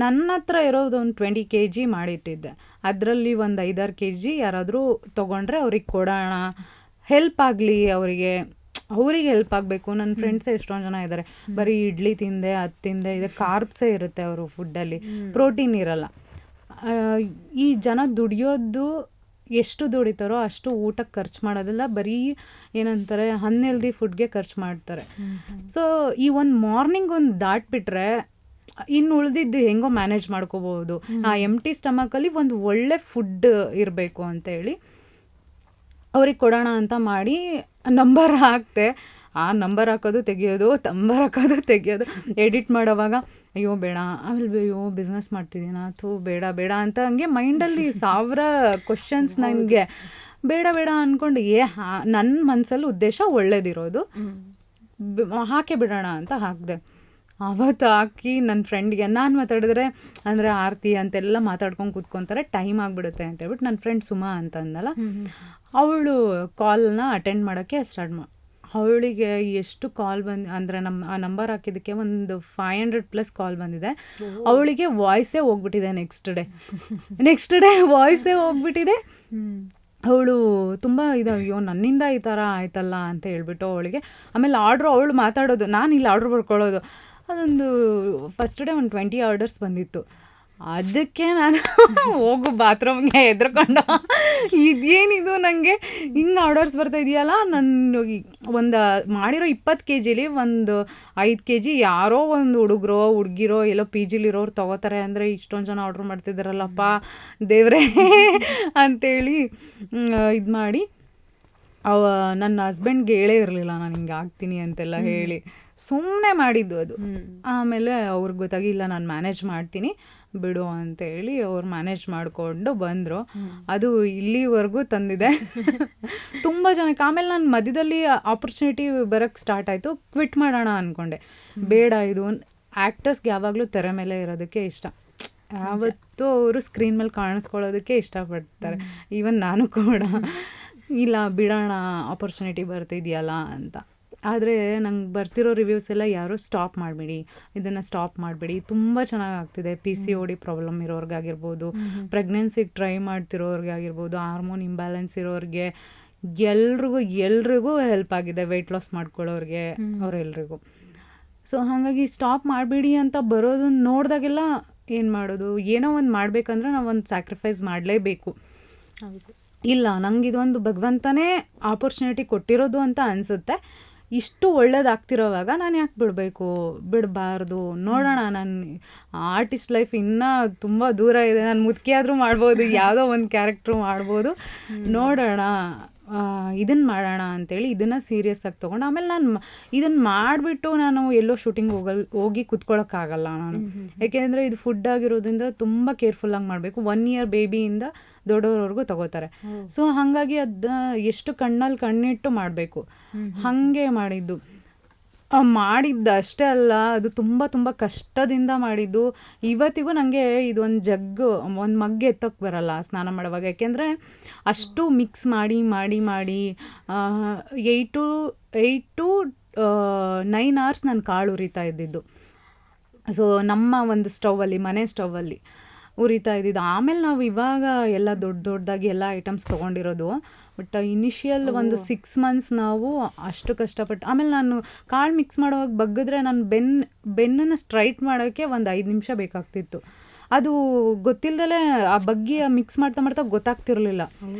ನನ್ನ ಹತ್ರ ಇರೋದು ಒಂದು 20 kg ಮಾಡಿಟ್ಟಿದ್ದೆ, ಅದರಲ್ಲಿ ಒಂದು 5-6 kg ಯಾರಾದರೂ ತೊಗೊಂಡ್ರೆ ಅವ್ರಿಗೆ ಕೊಡೋಣ, ಹೆಲ್ಪ್ ಆಗಲಿ ಅವರಿಗೆ ಹೆಲ್ಪ್ ಆಗಬೇಕು. ನನ್ನ ಫ್ರೆಂಡ್ಸೇ ಎಷ್ಟೊಂದು ಜನ ಇದ್ದಾರೆ, ಬರೀ ಇಡ್ಲಿ ತಿಂದೆ ಅದು ತಿಂದೆ, ಇದೆ ಕಾರ್ಬ್ಸೇ ಇರುತ್ತೆ ಅವರು ಫುಡ್ಡಲ್ಲಿ, ಪ್ರೋಟೀನ್ ಇರಲ್ಲ. ಈ ಜನ ದುಡಿಯೋದು ಎಷ್ಟು ದುಡಿತಾರೋ ಅಷ್ಟು ಊಟಕ್ಕೆ ಖರ್ಚು ಮಾಡೋದಿಲ್ಲ, ಬರೀ ಏನಂತಾರೆ ಅನ್ಹೆಲ್ದಿ ಫುಡ್ಗೆ ಖರ್ಚು ಮಾಡ್ತಾರೆ. ಸೊ ಈ ಒಂದು ಮಾರ್ನಿಂಗ್ ಒಂದು ದಾಟ್ಬಿಟ್ರೆ ಇನ್ನು ಉಳಿದಿದ್ದು ಹೆಂಗೋ ಮ್ಯಾನೇಜ್ ಮಾಡ್ಕೋಬೋದು. ಆ ಎಂಟಿ ಸ್ಟಮಕಲ್ಲಿ ಒಂದು ಒಳ್ಳೆ ಫುಡ್ ಇರಬೇಕು ಅಂತೇಳಿ ಅವ್ರಿಗೆ ಕೊಡೋಣ ಅಂತ ಮಾಡಿ ನಂಬರ್ ಹಾಕ್ತೆ. ಆ ನಂಬರ್ ಹಾಕೋದು ತೆಗಿಯೋದು ಎಡಿಟ್ ಮಾಡೋವಾಗ ಅಯ್ಯೋ ಬೇಡ, ಆಮೇಲೆ ಅಯ್ಯೋ ಬಿಸ್ನೆಸ್ ಮಾಡ್ತಿದ್ದೀನ, ಬೇಡ ಅಂತ ಹಂಗೆ ಮೈಂಡಲ್ಲಿ 1000 ಕ್ವಶನ್ಸ್ ನನಗೆ. ಬೇಡ ಅಂದ್ಕೊಂಡು ನನ್ನ ಮನಸ್ಸಲ್ಲಿ ಉದ್ದೇಶ ಒಳ್ಳೇದಿರೋದು, ಹಾಕೇ ಬಿಡೋಣ ಅಂತ ಹಾಕಿದೆ. ಅವತ್ತು ಹಾಕಿ ನನ್ನ ಫ್ರೆಂಡ್ಗೆ ನಾನು ಮಾತಾಡಿದ್ರೆ ಅಂದರೆ ಆರತಿ ಅಂತೆಲ್ಲ ಮಾತಾಡ್ಕೊಂಡು ಕೂತ್ಕೊತಾರೆ, ಟೈಮ್ ಆಗಿಬಿಡುತ್ತೆ ಅಂತೇಳ್ಬಿಟ್ಟು ನನ್ನ ಫ್ರೆಂಡ್ ಸುಮಾ ಅಂತ ಅಂದಲ್ಲ, ಅವಳು ಕಾಲ್ನ ಅಟೆಂಡ್ ಮಾಡೋಕ್ಕೆ ಸ್ಟಾರ್ಟ್ ಅವಳಿಗೆ ಎಷ್ಟು ಕಾಲ್ ಅಂದರೆ ಆ ನಂಬರ್ ಹಾಕಿದ್ದಕ್ಕೆ ಒಂದು 500+ ಕಾಲ್ ಬಂದಿದೆ. ಅವಳಿಗೆ ವಾಯ್ಸೇ ಹೋಗ್ಬಿಟ್ಟಿದೆ. ನೆಕ್ಸ್ಟ್ ಡೇ ವಾಯ್ಸೇ ಹೋಗ್ಬಿಟ್ಟಿದೆ. ಅವಳು ತುಂಬ ಅಯ್ಯೋ ನನ್ನಿಂದ ಈ ಥರ ಆಯ್ತಲ್ಲ ಅಂತ ಹೇಳ್ಬಿಟ್ಟು ಅವಳಿಗೆ ಆಮೇಲೆ ಅವಳು ಮಾತಾಡೋದು, ನಾನು ಇಲ್ಲಿ ಆರ್ಡ್ರ್ ಬರ್ಕೊಳ್ಳೋದು. ಅದೊಂದು ಫಸ್ಟ್ ಡೇ ಒಂದು 20 ಆರ್ಡರ್ಸ್ ಬಂದಿತ್ತು. ಅದಕ್ಕೆ ನಾನು ಹೋಗು ಬಾತ್ರೂಮ್ಗೆ ಹೆದ್ರಕೊಂಡು, ಇದೇನಿದು ನನಗೆ ಹಿಂಗೆ ಆರ್ಡರ್ಸ್ ಬರ್ತಾ ಇದೆಯಲ್ಲ, ನಾನು ಒಂದು ಮಾಡಿರೋ 20 kgಲಿ ಒಂದು 5 kg ಯಾರೋ ಒಂದು ಹುಡುಗಿರೋ ಎಲ್ಲೋ ಪಿ ಜಿಲಿರೋರು ತೊಗೋತಾರೆ ಅಂದರೆ ಇಷ್ಟೊಂದು ಜನ ಆರ್ಡ್ರ್ ಮಾಡ್ತಿದ್ದಾರಲ್ಲಪ್ಪ ದೇವ್ರೇ ಅಂತೇಳಿ ಇದು ಮಾಡಿ ನನ್ನ ಹಸ್ಬೆಂಡ್ಗೆ ಹೇಳೇ ಇರಲಿಲ್ಲ ನಾನು ಹಿಂಗೆ ಆಗ್ತೀನಿ ಅಂತೆಲ್ಲ ಹೇಳಿ. ಸುಮ್ಮನೆ ಮಾಡಿದ್ದು ಅದು. ಆಮೇಲೆ ಅವ್ರಿಗೆ ಗೊತ್ತಾಗಿಲ್ಲ ನಾನು ಮ್ಯಾನೇಜ್ ಮಾಡ್ತೀನಿ ಬಿಡು ಅಂತೇಳಿ ಅವ್ರು ಮ್ಯಾನೇಜ್ ಮಾಡಿಕೊಂಡು ಬಂದರು. ಅದು ಇಲ್ಲಿವರೆಗೂ ತಂದಿದೆ ತುಂಬ ಜನಕ್ಕೆ. ಆಮೇಲೆ ನಾನು ಮಧ್ಯದಲ್ಲಿ ಆಪರ್ಚುನಿಟಿ ಬರೋಕ್ಕೆ ಸ್ಟಾರ್ಟ್ ಆಯಿತು, ಕ್ವಿಟ್ ಮಾಡೋಣ ಅಂದ್ಕೊಂಡೆ. ಬೇಡ, ಇದು ಆ್ಯಕ್ಟರ್ಸ್ಗೆ ಯಾವಾಗಲೂ ತೆರೆ ಮೇಲೆ ಇರೋದಕ್ಕೆ ಇಷ್ಟ. ಯಾವತ್ತೂ ಅವರು ಸ್ಕ್ರೀನ್ ಮೇಲೆ ಕಾಣಿಸ್ಕೊಳ್ಳೋದಕ್ಕೆ ಇಷ್ಟಪಡ್ತಾರೆ. ಈವನ್ ನಾನು ಕೂಡ ಇಲ್ಲ ಬಿಡೋಣ ಆಪರ್ಚುನಿಟಿ ಬರ್ತಿದೆಯಲ್ಲ ಅಂತ. ಆದರೆ ನಂಗೆ ಬರ್ತಿರೋ ರಿವ್ಯೂಸ್ ಎಲ್ಲ ಯಾರೂ ಸ್ಟಾಪ್ ಮಾಡಬೇಡಿ, ಇದನ್ನು ಸ್ಟಾಪ್ ಮಾಡಬೇಡಿ, ತುಂಬ ಚೆನ್ನಾಗಿ ಆಗ್ತಿದೆ. PCOD ಪ್ರಾಬ್ಲಮ್ ಇರೋರ್ಗಾಗಿರ್ಬೋದು, ಪ್ರೆಗ್ನೆನ್ಸಿಗೆ ಟ್ರೈ ಮಾಡ್ತಿರೋರ್ಗಾಗಿರ್ಬೋದು, ಹಾರ್ಮೋನ್ ಇಂಬ್ಯಾಲೆನ್ಸ್ ಇರೋರಿಗೆ, ಎಲ್ರಿಗೂ ಹೆಲ್ಪ್ ಆಗಿದೆ. ವೆಯ್ಟ್ ಲಾಸ್ ಮಾಡ್ಕೊಳ್ಳೋರಿಗೆ ಅವರೆಲ್ರಿಗೂ. ಸೊ ಹಾಗಾಗಿ ಸ್ಟಾಪ್ ಮಾಡಬೇಡಿ ಅಂತ ಬರೋದನ್ನ ನೋಡಿದಾಗೆಲ್ಲ ಏನು ಮಾಡೋದು, ಏನೋ ಒಂದು ಮಾಡಬೇಕಂದ್ರೆ ನಾವು ಒಂದು ಸ್ಯಾಕ್ರಿಫೈಸ್ ಮಾಡಲೇಬೇಕು. ಇಲ್ಲ, ನಂಗೆ ಇದೊಂದು ಭಗವಂತನೇ ಆಪರ್ಚುನಿಟಿ ಕೊಟ್ಟಿರೋದು ಅಂತ ಅನಿಸುತ್ತೆ. ಇಷ್ಟು ಒಳ್ಳೇದಾಗ್ತಿರೋವಾಗ ನಾನು ಯಾಕೆ ಬಿಡಬಾರ್ದು. ನೋಡೋಣ, ನನ್ನ ಆರ್ಟಿಸ್ಟ್ ಲೈಫ್ ಇನ್ನೂ ತುಂಬ ದೂರ ಇದೆ. ನಾನು ಮುದುಕಿ ಆದರೂ ಮಾಡ್ಬೋದು, ಯಾವುದೋ ಒಂದು ಕ್ಯಾರೆಕ್ಟ್ರು ಮಾಡ್ಬೋದು. ನೋಡೋಣ, ಇದನ್ನು ಮಾಡೋಣ ಅಂಥೇಳಿ ಇದನ್ನು ಸೀರಿಯಸ್ಸಾಗಿ ತೊಗೊಂಡು ಆಮೇಲೆ ನಾನು ಇದನ್ನು ಮಾಡಿಬಿಟ್ಟು ನಾನು ಎಲ್ಲೋ ಶೂಟಿಂಗ್ ಹೋಗಿ ಕೂತ್ಕೊಳ್ಳೋಕ್ಕಾಗಲ್ಲ ನಾನು. ಯಾಕೆಂದರೆ ಇದು ಫುಡ್ ಆಗಿರೋದ್ರಿಂದ ತುಂಬ ಕೇರ್ಫುಲ್ಲಾಗಿ ಮಾಡಬೇಕು. 1 year ಬೇಬಿಯಿಂದ ದೊಡ್ಡವ್ರವರೆಗೂ ತಗೋತಾರೆ. ಸೊ ಹಾಗಾಗಿ ಅದು ಎಷ್ಟು ಕಣ್ಣಲ್ಲಿ ಕಣ್ಣಿಟ್ಟು ಮಾಡಬೇಕು. ಹಾಗೆ ಮಾಡಿದ್ದು ಅಷ್ಟೇ ಅಲ್ಲ, ಅದು ತುಂಬ ತುಂಬ ಕಷ್ಟದಿಂದ ಮಾಡಿದ್ದು. ಇವತ್ತಿಗೂ ನನಗೆ ಇದೊಂದು ಮಗ್ ಎತ್ತೋಕ್ಕೆ ಬರಲ್ಲ ಸ್ನಾನ ಮಾಡುವಾಗ. ಯಾಕೆಂದರೆ ಅಷ್ಟು ಮಿಕ್ಸ್ ಮಾಡಿ 8 to 9 hours ನಾನು ಕಾಳು ಉರಿತಾ ಇದ್ದಿದ್ದು. ಸೊ ನಮ್ಮ ಒಂದು ಮನೆ ಸ್ಟೌವಲ್ಲಿ ಉರಿತಾ ಇದ್ದಿದ್ದು. ಆಮೇಲೆ ನಾವು ಇವಾಗ ಎಲ್ಲ ದೊಡ್ಡದಾಗಿ ಎಲ್ಲ ಐಟಮ್ಸ್ ತೊಗೊಂಡಿರೋದು. ಬಟ್ ಇನಿಷಿಯಲ್ ಒಂದು 6 months ನಾವು ಅಷ್ಟು ಕಷ್ಟಪಟ್ಟು. ಆಮೇಲೆ ನಾನು ಕಾಳು ಮಿಕ್ಸ್ ಮಾಡೋವಾಗ ಬಗ್ಗಿದ್ರೆ ನಾನು ಬೆನ್ನನ್ನು ಸ್ಟ್ರೈಟ್ ಮಾಡೋಕ್ಕೆ ಒಂದು 5 ನಿಮಿಷ ಬೇಕಾಗ್ತಿತ್ತು. ಅದು ಗೊತ್ತಿಲ್ಲದಲೇ ಆ ಬಗ್ಗಿ ಮಿಕ್ಸ್ ಮಾಡ್ತಾ ಗೊತ್ತಾಗ್ತಿರ್ಲಿಲ್ಲ.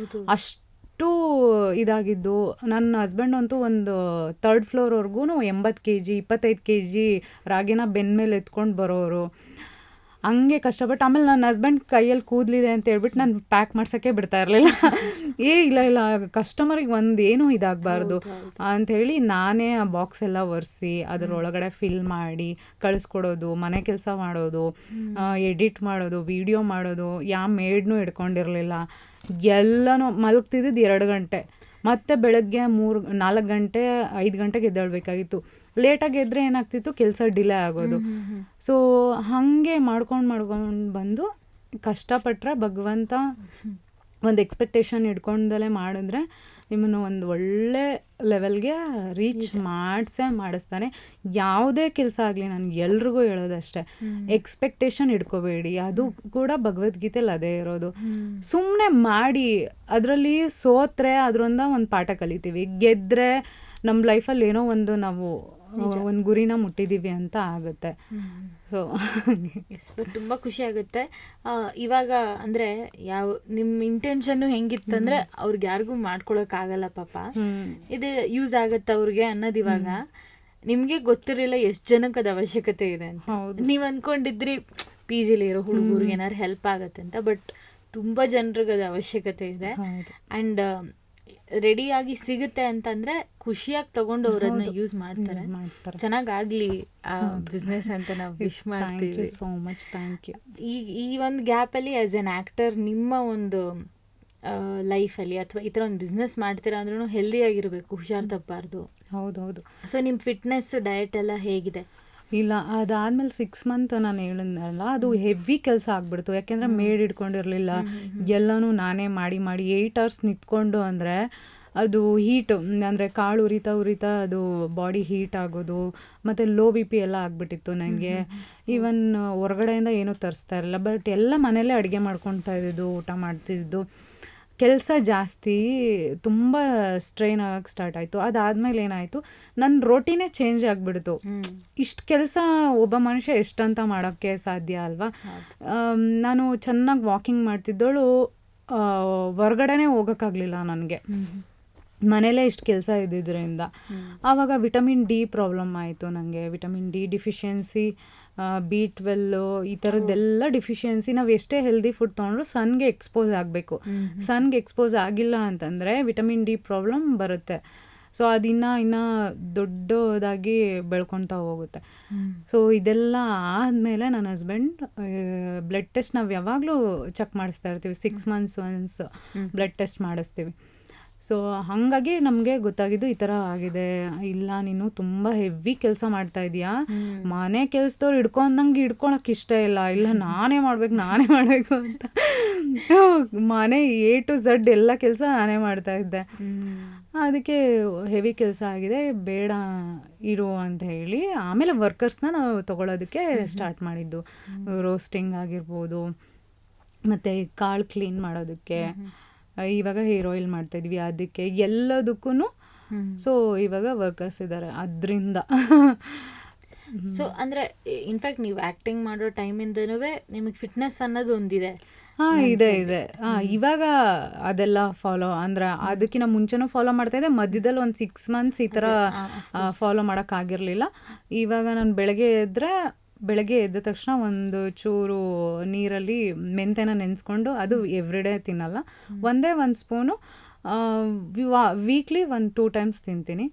ಅಷ್ಟು ಇದಾಗಿದ್ದು. ನನ್ನ ಹಸ್ಬೆಂಡ್ ಅಂತೂ ಒಂದು 3rd floorವರೆಗೂ 80 kg 25 kg ರಾಗಿನ ಬೆನ್ನ ಮೇಲೆ ಎತ್ಕೊಂಡು ಬರೋರು. ಹಂಗೆ ಕಷ್ಟಪಟ್ಟು. ಆಮೇಲೆ ನನ್ನ ಹಸ್ಬೆಂಡ್ ಕೈಯಲ್ಲಿ ಕೂದಲಿದೆ ಅಂತ ಹೇಳ್ಬಿಟ್ಟು ನಾನು ಪ್ಯಾಕ್ ಮಾಡ್ಸೋಕ್ಕೆ ಬಿಡ್ತಾ ಇರಲಿಲ್ಲ. ಇಲ್ಲ ಕಸ್ಟಮರಿಗೆ ಏನೂ ಇದಾಗಬಾರ್ದು ಅಂಥೇಳಿ ನಾನೇ ಆ ಬಾಕ್ಸ್ ಎಲ್ಲ ಒರೆಸಿ ಅದರೊಳಗಡೆ ಫಿಲ್ ಮಾಡಿ ಕಳಿಸ್ಕೊಡೋದು, ಮನೆ ಕೆಲಸ ಮಾಡೋದು, ಎಡಿಟ್ ಮಾಡೋದು, ವಿಡಿಯೋ ಮಾಡೋದು. ಯಾವ ಮೇಡ್ನೂ ಇಟ್ಕೊಂಡಿರಲಿಲ್ಲ. ಎಲ್ಲನೂ ಮಲಗ್ತಿದ್ದು 2 ಗಂಟೆ, ಮತ್ತು ಬೆಳಗ್ಗೆ 4 ಗಂಟೆ 5 ಗಂಟೆಗೆ ಎದ್ದೇಳಬೇಕಾಗಿತ್ತು. ಲೇಟಾಗಿ ಎದ್ದರೆ ಏನಾಗ್ತಿತ್ತು, ಕೆಲಸ ಡಿಲೇ ಆಗೋದು. ಸೊ ಹಾಗೆ ಮಾಡ್ಕೊಂಡು ಬಂದು ಕಷ್ಟಪಟ್ಟರೆ ಭಗವಂತ ಒಂದು ಎಕ್ಸ್ಪೆಕ್ಟೇಷನ್ ಇಟ್ಕೊಂಡಲೇ ಮಾಡಿದ್ರೆ ನಿಮ್ಮನ್ನು ಒಂದು ಒಳ್ಳೆ ಲೆವೆಲ್ಗೆ ರೀಚ್ ಮಾಡಿಸ್ತಾನೆ. ಯಾವುದೇ ಕೆಲಸ ಆಗಲಿ ನನಗೆ ಎಲ್ರಿಗೂ ಹೇಳೋದಷ್ಟೇ, ಎಕ್ಸ್ಪೆಕ್ಟೇಷನ್ ಇಟ್ಕೋಬೇಡಿ. ಅದು ಕೂಡ ಭಗವದ್ಗೀತೆಯಲ್ಲಿ ಅದೇ ಇರೋದು. ಸುಮ್ಮನೆ ಮಾಡಿ. ಅದರಲ್ಲಿ ಸೋತ್ರೆ ಅದರಿಂದ ಒಂದು ಪಾಠ ಕಲಿತೀವಿ, ಗೆದ್ದರೆ ನಮ್ಮ ಲೈಫಲ್ಲಿ ಏನೋ ಒಂದು ನಾವು ಒಂದು ಗುರಿನ ಮುಟ್ಟಿದ್ದೀವಿ ಅಂತ ಆಗುತ್ತೆ. ಸೊ ಬಟ್ ತುಂಬ ಖುಷಿ ಆಗುತ್ತೆ. ಇವಾಗ ಅಂದರೆ ನಿಮ್ಮ ಇಂಟೆನ್ಷನ್ನು ಹೆಂಗಿತ್ತಂದರೆ ಅವ್ರಿಗೆ ಯಾರಿಗೂ ಮಾಡ್ಕೊಳಕ್ಕಾಗಲ್ಲ ಪಾಪ, ಇದು ಯೂಸ್ ಆಗುತ್ತೆ ಅವ್ರಿಗೆ ಅನ್ನೋದು ಇವಾಗ ನಿಮಗೆ ಗೊತ್ತಿರಲಿಲ್ಲ ಎಷ್ಟು ಜನಕ್ಕೆ ಅದು ಅವಶ್ಯಕತೆ ಇದೆ ಅಂತ. ನೀವು ಅಂದ್ಕೊಂಡಿದ್ರಿ PG ಇರೋ ಹುಡುಗರಿಗೆ ಏನಾದ್ರು ಹೆಲ್ಪ್ ಆಗುತ್ತೆ ಅಂತ, ಬಟ್ ತುಂಬ ಜನರಿಗೆ ಅದು ಅವಶ್ಯಕತೆ ಇದೆ. ಆ್ಯಂಡ್ ರೆಡಿಯಾಗಿ ಸಿಗುತ್ತೆ ಅಂತಂದ್ರೆ ಖುಷಿಯಾಗಿ ತಗೊಂಡು ಅವ್ರನ್ನ ಯೂಸ್ ಮಾಡ್ತಾರೆ. ಚೆನ್ನಾಗಾಗ್ಲಿ ಆ ಬಿಸ್ನೆಸ್ ಅಂತ ನಾವು ವಿಶ್ ಮಾಡ್ತೀವಿ. So much, thank you. ಈ ಒಂದು ಗ್ಯಾಪಲ್ಲಿ ಆ್ಯಸ್ ಎನ್ ಆ್ಯಕ್ಟರ್ ನಿಮ್ಮ ಒಂದು ಲೈಫಲ್ಲಿ ಅಥವಾ ಈ ಥರ ಒಂದು ಬಿಸ್ನೆಸ್ ಮಾಡ್ತೀರಾ ಅಂದ್ರೂ ಹೆಲ್ದಿಯಾಗಿರಬೇಕು, ಹುಷಾರು ತಪ್ಪಬಾರ್ದು. ಹೌದೌದು. ಸೊ ನಿಮ್ಮ ಫಿಟ್ನೆಸ್ ಡಯಟ್ ಎಲ್ಲ ಹೇಗಿದೆ? ಇಲ್ಲ, ಅದಾದಮೇಲೆ 6 months ನಾನು ಹೇಳಿದ್ನಲ್ಲ, ಅದು ಹೆವಿ ಕೆಲಸ ಆಗ್ಬಿಡ್ತು. ಯಾಕೆಂದರೆ ಮೇಡ್ ಇಟ್ಕೊಂಡಿರಲಿಲ್ಲ, ಎಲ್ಲನೂ ನಾನೇ ಮಾಡಿ 8 hours ನಿಂತ್ಕೊಂಡು ಅಂದರೆ ಅದು ಹೀಟ್, ಅಂದರೆ ಕಾಳು ಉರಿತಾ ಅದು ಬಾಡಿ ಹೀಟ್ ಆಗೋದು, ಮತ್ತು ಲೋ BP ಎಲ್ಲ ಆಗಿಬಿಟ್ಟಿತ್ತು ನನಗೆ. ಈವನ್ ಹೊರಗಡೆಯಿಂದ ಏನೂ ತರಿಸ್ತಾ ಇರಲಿಲ್ಲ, ಬಟ್ ಎಲ್ಲ ಮನೇಲೇ ಅಡುಗೆ ಮಾಡ್ಕೊತಾ ಇದ್ದಿದ್ದು, ಊಟ ಮಾಡ್ತಿದ್ದು. ಕೆಲಸ ಜಾಸ್ತಿ, ತುಂಬ ಸ್ಟ್ರೈನ್ ಆಗೋಕ್ಕೆ ಸ್ಟಾರ್ಟ್ ಆಯಿತು. ಅದಾದಮೇಲೆ ಏನಾಯಿತು, ನನ್ನ ರೋಟೀನೇ ಚೇಂಜ್ ಆಗಿಬಿಡ್ತು. ಇಷ್ಟು ಕೆಲಸ ಒಬ್ಬ ಮನುಷ್ಯ ಎಷ್ಟಂತ ಮಾಡೋಕ್ಕೆ ಸಾಧ್ಯ ಅಲ್ವಾ? ನಾನು ಚೆನ್ನಾಗಿ ವಾಕಿಂಗ್ ಮಾಡ್ತಿದ್ದವಳು ಹೊರಗಡೆನೇ ಹೋಗೋಕ್ಕಾಗಲಿಲ್ಲ ನನಗೆ, ಮನೇಲೇ ಇಷ್ಟು ಕೆಲಸ ಇದ್ದಿದ್ದರಿಂದ. ಆವಾಗ ವಿಟಮಿನ್ D ಪ್ರಾಬ್ಲಮ್ ಆಯಿತು ನನಗೆ. ವಿಟಮಿನ್ D ಡಿಫಿಷಿಯನ್ಸಿ, B12 ಈ ಥರದ್ದೆಲ್ಲ ಡಿಫಿಷಿಯನ್ಸಿ. ನಾವು ಎಷ್ಟೇ ಹೆಲ್ದಿ ಫುಡ್ ತೊಗೊಂಡ್ರು ಸನ್ಗೆ ಎಕ್ಸ್ಪೋಸ್ ಆಗಬೇಕು. ಸನ್ಗೆ ಎಕ್ಸ್ಪೋಸ್ ಆಗಿಲ್ಲ ಅಂತಂದರೆ ವಿಟಮಿನ್ D ಪ್ರಾಬ್ಲಮ್ ಬರುತ್ತೆ. ಸೊ ಅದು ಇನ್ನೂ ದೊಡ್ಡದಾಗಿ ಬೆಳ್ಕೊತಾ ಹೋಗುತ್ತೆ. ಸೊ ಇದೆಲ್ಲ ಆದಮೇಲೆ ನನ್ನ ಹಸ್ಬೆಂಡ್ ಬ್ಲಡ್ ಟೆಸ್ಟ್ ನಾವು ಯಾವಾಗಲೂ ಚೆಕ್ ಮಾಡಿಸ್ತಾ ಇರ್ತೀವಿ, 6 months ಒನ್ಸ್ ಬ್ಲಡ್ ಟೆಸ್ಟ್ ಮಾಡಿಸ್ತೀವಿ. ಸೊ ಹಾಗಾಗಿ ನಮಗೆ ಗೊತ್ತಾಗಿದ್ದು ಈ ಥರ ಆಗಿದೆ. ಇಲ್ಲ ನೀನು ತುಂಬ ಹೆವಿ ಕೆಲಸ ಮಾಡ್ತಾ ಇದೀಯಾ, ಮನೆ ಕೆಲಸದವ್ರು ಹಿಡ್ಕೊಂಡಂಗೆ ಹಿಡ್ಕೊಳಕ್ಕೆ ಇಷ್ಟ ಇಲ್ಲ ನಾನೇ ಮಾಡಬೇಕು ಅಂತ ಮನೆ A to Z ಎಲ್ಲ ಕೆಲಸ ನಾನೇ ಮಾಡ್ತಾ ಇದ್ದೆ. ಅದಕ್ಕೆ ಹೆವಿ ಕೆಲಸ ಆಗಿದೆ, ಬೇಡ ಇರು ಅಂತ ಹೇಳಿ ಆಮೇಲೆ ವರ್ಕರ್ಸ್ನ ನಾವು ತೊಗೊಳೋದಕ್ಕೆ ಸ್ಟಾರ್ಟ್ ಮಾಡಿದ್ದು. ರೋಸ್ಟಿಂಗ್ ಆಗಿರ್ಬೋದು, ಮತ್ತು ಕಾಳು ಕ್ಲೀನ್ ಮಾಡೋದಕ್ಕೆ, ಇವಾಗ ಹೇರ್ ಆಯಿಲ್ ಮಾಡ್ತಾಯಿದ್ವಿ, ಅದಕ್ಕೆ ಎಲ್ಲದಕ್ಕೂ. ಸೊ ಇವಾಗ ವರ್ಕರ್ಸ್ ಇದ್ದಾರೆ ಅದರಿಂದ. ಸೊ ಅಂದರೆ ಇನ್ಫ್ಯಾಕ್ಟ್ ನೀವು ಆ್ಯಕ್ಟಿಂಗ್ ಮಾಡೋ ಟೈಮಿಂದನೂ ನಿಮಗೆ ಫಿಟ್ನೆಸ್ ಅನ್ನೋದು ಒಂದಿದೆ. ಇದೆ. ಇವಾಗ ಅದೆಲ್ಲ ಫಾಲೋ ಅಂದ್ರೆ ಅದಕ್ಕಿಂತ ಮುಂಚೆನೂ ಫಾಲೋ ಮಾಡ್ತಾಯಿದ್ದೆ, ಮಧ್ಯದಲ್ಲಿ ಒಂದು 6 months ಈ ಥರ ಫಾಲೋ ಮಾಡೋಕ್ಕಾಗಿರಲಿಲ್ಲ. ಇವಾಗ ನಾನು ಬೆಳಗ್ಗೆ ಎದ್ದ ತಕ್ಷಣ ಒಂದು ಚೂರು ನೀರಲ್ಲಿ ಮೆಂತೆನ ನೆನೆಸ್ಕೊಂಡು, ಅದು ಎವ್ರಿಡೇ ತಿನ್ನಲ್ಲ, ಒಂದೇ 1 ಸ್ಪೂನು ವೀಕ್ಲಿ 1-2 times ತಿಂತೀನಿ.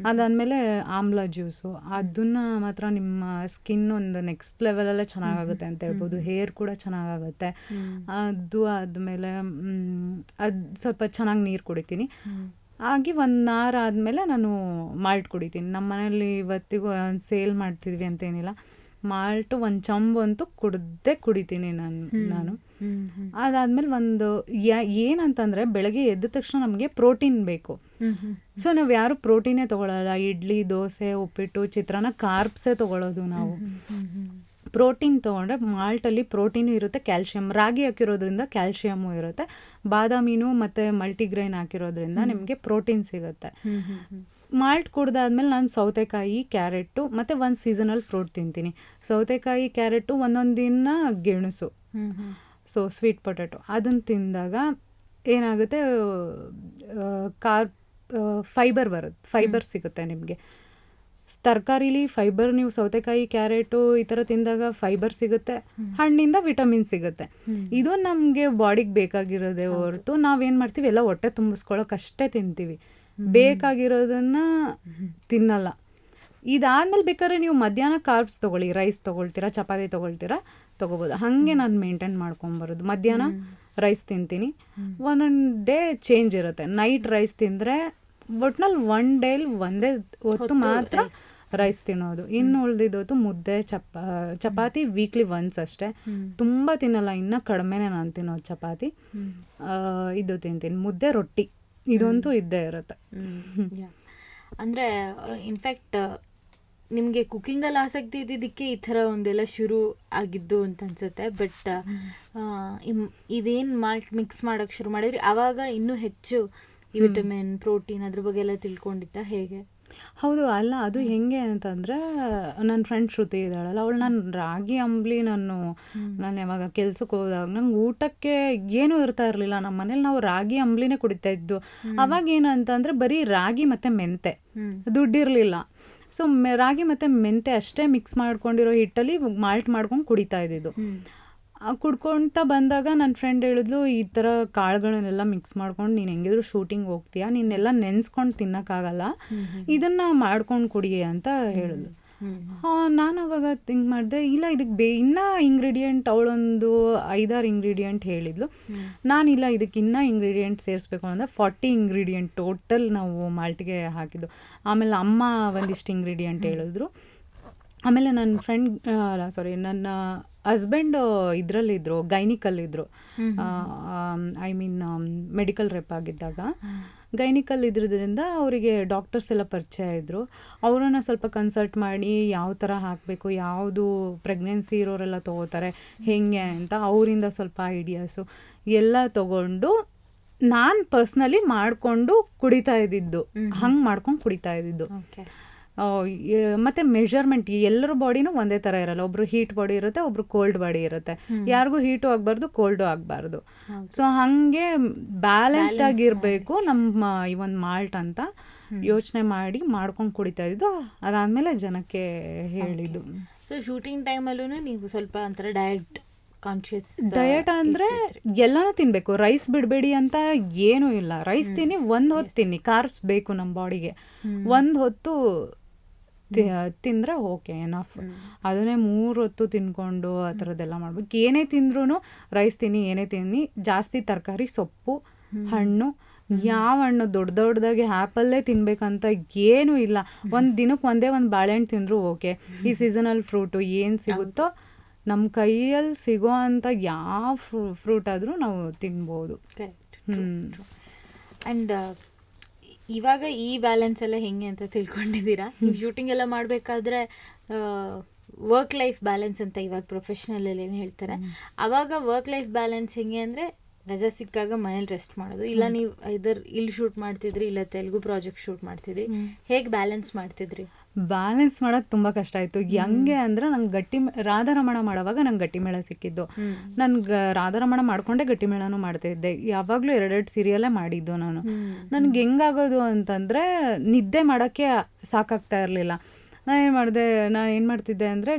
ಅದಾದಮೇಲೆ ಆಮ್ಲ ಜ್ಯೂಸು, ಅದನ್ನು ಮಾತ್ರ ನಿಮ್ಮ ಸ್ಕಿನ್ ಒಂದು ನೆಕ್ಸ್ಟ್ ಲೆವೆಲಲ್ಲೇ ಚೆನ್ನಾಗಾಗುತ್ತೆ ಅಂತ ಹೇಳ್ಬೋದು. ಹೇರ್ ಕೂಡ ಚೆನ್ನಾಗಾಗುತ್ತೆ. ಅದು ಆದಮೇಲೆ ಅದು ಸ್ವಲ್ಪ ಚೆನ್ನಾಗಿ ನೀರು ಕುಡಿತೀನಿ. ಹಾಗೆ 1 hour ಆದಮೇಲೆ ನಾನು ಮಾಲ್ಟ್ ಕುಡಿತೀನಿ. ನಮ್ಮ ಮನೇಲಿ ಇವತ್ತಿಗೂ ಸೇಲ್ ಮಾಡ್ತಿದ್ವಿ ಅಂತೇನಿಲ್ಲ, ಮಾಲ್ಟು 1 ಚಂಬು ಅಂತೂ ಕುಡಿತೀನಿ ನಾನು. ಅದಾದಮೇಲೆ ಏನಂತಂದರೆ ಬೆಳಗ್ಗೆ ಎದ್ದ ತಕ್ಷಣ ನಮಗೆ ಪ್ರೋಟೀನ್ ಬೇಕು. ಸೊ ನಾವು ಯಾರು ಪ್ರೋಟೀನೇ ತೊಗೊಳ್ಳಲ್ಲ. ಇಡ್ಲಿ, ದೋಸೆ, ಉಪ್ಪಿಟ್ಟು, ಚಿತ್ರಾನ್ನ ಕಾರ್ಬ್ಸೇ ತೊಗೊಳ್ಳೋದು ನಾವು. ಪ್ರೋಟೀನ್ ತೊಗೊಂಡ್ರೆ ಮಾಲ್ಟಲ್ಲಿ ಪ್ರೋಟೀನು ಇರುತ್ತೆ, ಕ್ಯಾಲ್ಶಿಯಮ್, ರಾಗಿ ಹಾಕಿರೋದ್ರಿಂದ ಕ್ಯಾಲ್ಶಿಯಮ್ಮು ಇರುತ್ತೆ, ಬಾದಾಮಿನೂ ಮತ್ತು ಮಲ್ಟಿಗ್ರೈನ್ ಹಾಕಿರೋದ್ರಿಂದ ನಿಮಗೆ ಪ್ರೋಟೀನ್ ಸಿಗುತ್ತೆ. ಮಾಲ್ಟ್ ಕುಡ್ದಾದ್ಮೇಲೆ ನಾನು ಸೌತೆಕಾಯಿ, ಕ್ಯಾರೆಟು ಮತ್ತು 1 ಸೀಸನಲ್ ಫ್ರೂಟ್ ತಿಂತೀನಿ. ಸೌತೆಕಾಯಿ, ಕ್ಯಾರೆಟು ಒಂದೊಂದು ದಿನ ಗೆಣಸು, ಸೊ ಸ್ವೀಟ್ ಪೊಟ್ಯಾಟೊ, ಅದನ್ನು ತಿಂದಾಗ ಏನಾಗುತ್ತೆ, ಫೈಬರ್ ಸಿಗುತ್ತೆ ನಿಮಗೆ. ತರಕಾರಿಲಿ ಫೈಬರ್, ನೀವು ಸೌತೆಕಾಯಿ, ಕ್ಯಾರೆಟು ಈ ಥರ ತಿಂದಾಗ ಫೈಬರ್ ಸಿಗುತ್ತೆ, ಹಣ್ಣಿಂದ ವಿಟಮಿನ್ ಸಿಗುತ್ತೆ. ಇದು ನಮಗೆ ಬಾಡಿಗೆ ಬೇಕಾಗಿರೋದೇ ಹೊರತು ನಾವೇನು ಮಾಡ್ತೀವಿ, ಎಲ್ಲ ಹೊಟ್ಟೆ ತುಂಬಿಸ್ಕೊಳ್ಳೋಕಷ್ಟೇ ತಿಂತೀವಿ, ಬೇಕಾಗಿರೋದನ್ನ ತಿನ್ನಲ್ಲ. ಇದಾದ್ಮೇಲೆ ಬೇಕಾದ್ರೆ ನೀವು ಮಧ್ಯಾಹ್ನ ಕಾರ್ಬ್ಸ್ ತೊಗೊಳ್ಳಿ, ರೈಸ್ ತೊಗೊಳ್ತೀರಾ, ಚಪಾತಿ ತೊಗೋಬೋದು. ಹಾಗೆ ನಾನು ಮೇಂಟೈನ್ ಮಾಡ್ಕೊಂಬರೋದು. ಮಧ್ಯಾಹ್ನ ರೈಸ್ ತಿಂತೀನಿ, ಒಂದೊಂದು ಡೇ ಚೇಂಜ್ ಇರುತ್ತೆ. ನೈಟ್ ರೈಸ್ ತಿಂದರೆ ಒಟ್ನಲ್ಲಿ 1 ಡೇಲಿ ಒಂದೇ ಹೊತ್ತು ಮಾತ್ರ ರೈಸ್ ತಿನ್ನೋದು, ಇನ್ನು ಉಳಿದಿದ್ದು ಮುದ್ದೆ, ಚಪಾತಿ ವೀಕ್ಲಿ ಒನ್ಸ್ ಅಷ್ಟೇ. ತುಂಬ ತಿನ್ನಲ್ಲ, ಇನ್ನೂ ಕಡಿಮೆನೇ ನಾನು ತಿನ್ನೋದು ಚಪಾತಿ. ಇದು ತಿಂತೀನಿ, ಮುದ್ದೆ, ರೊಟ್ಟಿ, ಇದಂತೂ ಇದ್ದೇ ಇರುತ್ತೆ. ಅಂದರೆ ಇನ್ಫ್ಯಾಕ್ಟ್ ನಿಮಗೆ ಕುಕ್ಕಿಂಗಲ್ಲಿ ಆಸಕ್ತಿ ಇದ್ದಿದ್ದಕ್ಕೆ ಈ ಥರ ಒಂದೆಲ್ಲ ಶುರು ಆಗಿದ್ದು ಅಂತ ಅನ್ಸುತ್ತೆ. ಬಟ್ ಇದೇನು ಮಾಲ್ಟ್ ಮಿಕ್ಸ್ ಮಾಡೋಕ್ಕೆ ಶುರು ಮಾಡಿದ್ರಿ, ಆವಾಗ ಇನ್ನೂ ಹೆಚ್ಚು ಈ ವಿಟಮಿನ್, ಪ್ರೋಟೀನ್ ಅದ್ರ ಬಗ್ಗೆ ಎಲ್ಲ ತಿಳ್ಕೊಂಡಿದ್ದ ಹೇಗೆ? ಹೌದು, ಅಲ್ಲ ಅದು ಹೆಂಗೆ ಅಂತಂದರೆ, ನನ್ನ ಫ್ರೆಂಡ್ ಶ್ರುತಿ ಇದ್ದಾಳಲ್ಲ, ಅವಳು ನಾನು ರಾಗಿ ಅಂಬ್ಲಿ ನಾನು ಯಾವಾಗ ಕೆಲ್ಸಕ್ಕೆ ಹೋದಾಗ ನಂಗೆ ಊಟಕ್ಕೆ ಏನೂ ಇರ್ತಾ ಇರಲಿಲ್ಲ. ನಮ್ಮ ಮನೇಲಿ ನಾವು ರಾಗಿ ಅಂಬ್ಲಿನೇ ಕುಡಿತಾ ಇದ್ದು. ಅವಾಗ ಏನಂತಂದರೆ ಬರೀ ರಾಗಿ ಮತ್ತು ಮೆಂತೆ, ದುಡ್ಡಿರಲಿಲ್ಲ. ಸೊ ರಾಗಿ ಮತ್ತು ಮೆಂತೆ ಅಷ್ಟೇ ಮಿಕ್ಸ್ ಮಾಡ್ಕೊಂಡಿರೋ ಹಿಟ್ಟಲ್ಲಿ ಮಾಲ್ಟ್ ಮಾಡ್ಕೊಂಡು ಕುಡಿತಾ ಇದ್ದಿದ್ದು. ಕುಡ್ಕೊಳ್ತಾ ಬಂದಾಗ ನನ್ನ ಫ್ರೆಂಡ್ ಹೇಳಿದ್ಲು, ಈ ಥರ ಕಾಳುಗಳನ್ನೆಲ್ಲ ಮಿಕ್ಸ್ ಮಾಡ್ಕೊಂಡು ನೀನು ಹೆಂಗಿದ್ರು ಶೂಟಿಂಗ್ ಹೋಗ್ತೀಯಾ, ನೀನೆಲ್ಲ ನೆನೆಸ್ಕೊಂಡು ತಿನ್ನೋಕ್ಕಾಗಲ್ಲ, ಇದನ್ನು ಮಾಡ್ಕೊಂಡು ಕುಡಿ ಅಂತ ಹೇಳಿದ್ಲು. ನಾನು ಅವಾಗ ಥಿಂಕ್ ಮಾಡಿದೆ, ಇಲ್ಲ ಇದಕ್ಕೆ ಇನ್ನೂ ಇಂಗ್ರೀಡಿಯೆಂಟ್, ಅವಳೊಂದು 5-6 ಇಂಗ್ರೀಡಿಯೆಂಟ್ ಹೇಳಿದ್ಲು. ನಾನಿಲ್ಲ, ಇದಕ್ಕೆ ಇನ್ನೂ ಇಂಗ್ರೀಡಿಯೆಂಟ್ ಸೇರಿಸ್ಬೇಕು ಅಂದರೆ 40 ಇಂಗ್ರೀಡಿಯೆಂಟ್ ಟೋಟಲ್ ನಾವು ಮಾಲ್ಟಿಗೆ ಹಾಕಿದ್ದು. ಆಮೇಲೆ ಅಮ್ಮ ಒಂದಿಷ್ಟು ಇಂಗ್ರೀಡಿಯೆಂಟ್ ಹೇಳಿದ್ರು. ಆಮೇಲೆ ನನ್ನ ಹಸ್ಬೆಂಡ್ ಇದರಲ್ಲಿದ್ದರು, ಗೈನಿಕಲ್ಲಿದ್ದರು, ಐ ಮೀನ್ ಮೆಡಿಕಲ್ ರೆಪ್ ಆಗಿದ್ದಾಗ ಗೈನಿಕಲ್ ಇದ್ರಿಂದ ಅವರಿಗೆ ಡಾಕ್ಟರ್ಸ್ ಎಲ್ಲ ಪರಿಚಯ ಇದ್ದರು. ಅವರನ್ನು ಸ್ವಲ್ಪ ಕನ್ಸಲ್ಟ್ ಮಾಡಿ ಯಾವ ಥರ ಹಾಕಬೇಕು, ಯಾವುದು ಪ್ರೆಗ್ನೆನ್ಸಿ ಇರೋರೆಲ್ಲ ತೊಗೋತಾರೆ ಹೇಗೆ ಅಂತ ಅವರಿಂದ ಸ್ವಲ್ಪ ಐಡಿಯಾಸು ಎಲ್ಲ ತೊಗೊಂಡು ನಾನು ಪರ್ಸ್ನಲಿ ಮಾಡಿಕೊಂಡು ಕುಡಿತಾ ಇದ್ದಿದ್ದು, ಹಂಗೆ ಮಾಡ್ಕೊಂಡು ಕುಡಿತಾ ಇದ್ದಿದ್ದು. ಮತ್ತು ಮೆಷರ್ಮೆಂಟ್, ಎಲ್ಲರ ಬಾಡಿನೂ ಒಂದೇ ಥರ ಇರಲ್ಲ. ಒಬ್ರು ಹೀಟ್ ಬಾಡಿ ಇರುತ್ತೆ, ಒಬ್ರು ಕೋಲ್ಡ್ ಬಾಡಿ ಇರುತ್ತೆ. ಯಾರಿಗೂ ಹೀಟು ಆಗಬಾರ್ದು, ಕೋಲ್ಡು ಆಗಬಾರ್ದು. ಸೊ ಹಾಗೆ ಬ್ಯಾಲೆನ್ಸ್ಡ್ ಆಗಿರಬೇಕು ನಮ್ಮ ಈ ಒಂದು ಮಾಲ್ಟ್ ಅಂತ ಯೋಚನೆ ಮಾಡಿ ಮಾಡ್ಕೊಂಡು ಕುಡಿತಾ ಇದ್ದು. ಅದಾದಮೇಲೆ ಜನಕ್ಕೆ ಹೇಳಿದ್ದು. ಸೊ ಶೂಟಿಂಗ್ ಟೈಮಲ್ಲೂ ನೀವು ಸ್ವಲ್ಪ ಒಂಥರ ಡಯಟ್ ಕಾನ್ಶಿಯಸ್ ಡಯಟ್ ಅಂದರೆ ಎಲ್ಲನೂ ತಿನ್ನಬೇಕು, ರೈಸ್ ಬಿಡಬೇಡಿ ಅಂತ ಏನೂ ಇಲ್ಲ. ರೈಸ್ ತಿನ್ನಿ, ಒಂದು ಹೊತ್ತು ತಿನ್ನಿ, ಕಾರ್ಬ್ಸ್ ಬೇಕು ನಮ್ಮ ಬಾಡಿಗೆ, ಒಂದು ಹೊತ್ತು ತಿಂದರೆ ಓಕೆ ಎನಫ್. ಅದನ್ನೇ 3 ಹೊತ್ತು ತಿನ್ಕೊಂಡು ಆ ಥರದ್ದೆಲ್ಲ ಮಾಡ್ಬೇಕು. ಏನೇ ತಿಂದ್ರೂ ರೈಸ್ ತಿನ್ನಿ, ಏನೇ ತಿನ್ನಿ, ಜಾಸ್ತಿ ತರಕಾರಿ, ಸೊಪ್ಪು, ಹಣ್ಣು. ಯಾವ ಹಣ್ಣು ದೊಡ್ಡದಾಗಿ ಆ್ಯಪಲ್ಲೇ ತಿನ್ಬೇಕಂತ ಏನೂ ಇಲ್ಲ. ಒಂದು ದಿನಕ್ಕೆ ಒಂದೇ ಒಂದು ಬಾಳೆಹಣ್ಣು ತಿಂದರೂ ಓಕೆ. ಈ ಸೀಸನಲ್ ಫ್ರೂಟು ಏನು ಸಿಗುತ್ತೋ ನಮ್ಮ ಕೈಯಲ್ಲಿ ಸಿಗೋ ಅಂಥ ಯಾವ ಫ್ರೂಟ್ ಆದರೂ ನಾವು ತಿನ್ಬೋದು. ಆ್ಯಂಡ್ ಇವಾಗ ಈ ಬ್ಯಾಲೆನ್ಸ್ ಎಲ್ಲ ಹೆಂಗೆ ಅಂತ ತಿಳ್ಕೊಂಡಿದ್ದೀರಾ? ನೀವು ಶೂಟಿಂಗ್ ಎಲ್ಲ ಮಾಡಬೇಕಾದ್ರೆ ವರ್ಕ್ ಲೈಫ್ ಬ್ಯಾಲೆನ್ಸ್ ಅಂತ ಇವಾಗ ಪ್ರೊಫೆಷ್ನಲಲ್ಲಿ ಏನು ಹೇಳ್ತಾರೆ, ಅವಾಗ ವರ್ಕ್ ಲೈಫ್ ಬ್ಯಾಲೆನ್ಸ್ ಹೆಂಗೆ ಅಂದರೆ ರಜಾ ಸಿಕ್ಕಾಗ ಮನೇಲಿ ರೆಸ್ಟ್ ಮಾಡೋದು, ಇಲ್ಲ ನೀವು ಇಲ್ಲಿ ಶೂಟ್ ಮಾಡ್ತಿದ್ರಿ, ಇಲ್ಲ ತೆಲುಗು ಪ್ರಾಜೆಕ್ಟ್ ಶೂಟ್ ಮಾಡ್ತಿದ್ರಿ, ಹೇಗೆ ಬ್ಯಾಲೆನ್ಸ್ ಮಾಡ್ತಿದ್ರಿ? ಬ್ಯಾಲೆನ್ಸ್ ಮಾಡೋದು ತುಂಬ ಕಷ್ಟ ಆಯಿತು. ಹೆಂಗೆ ಅಂದರೆ ನಂಗೆ ರಾಧಾರಮಣ ಮಾಡೋವಾಗ ನಂಗೆ ಗಟ್ಟಿಮೇಳ ಸಿಕ್ಕಿದ್ದು. ನನ್ಗೆ ರಾಧಾರಮಣ ಮಾಡಿಕೊಂಡೆ ಗಟ್ಟಿಮೇಳನೂ ಮಾಡ್ತಾಯಿದ್ದೆ. ಯಾವಾಗಲೂ 2 ಸೀರಿಯಲ್ಲೇ ಮಾಡಿದ್ದು ನಾನು. ನನಗೆ ಹೆಂಗಾಗೋದು ಅಂತಂದರೆ ನಿದ್ದೆ ಮಾಡೋಕ್ಕೆ ಸಾಕಾಗ್ತಾ ಇರಲಿಲ್ಲ. ನಾನು ಏನು ಮಾಡ್ತಿದ್ದೆ ಅಂದರೆ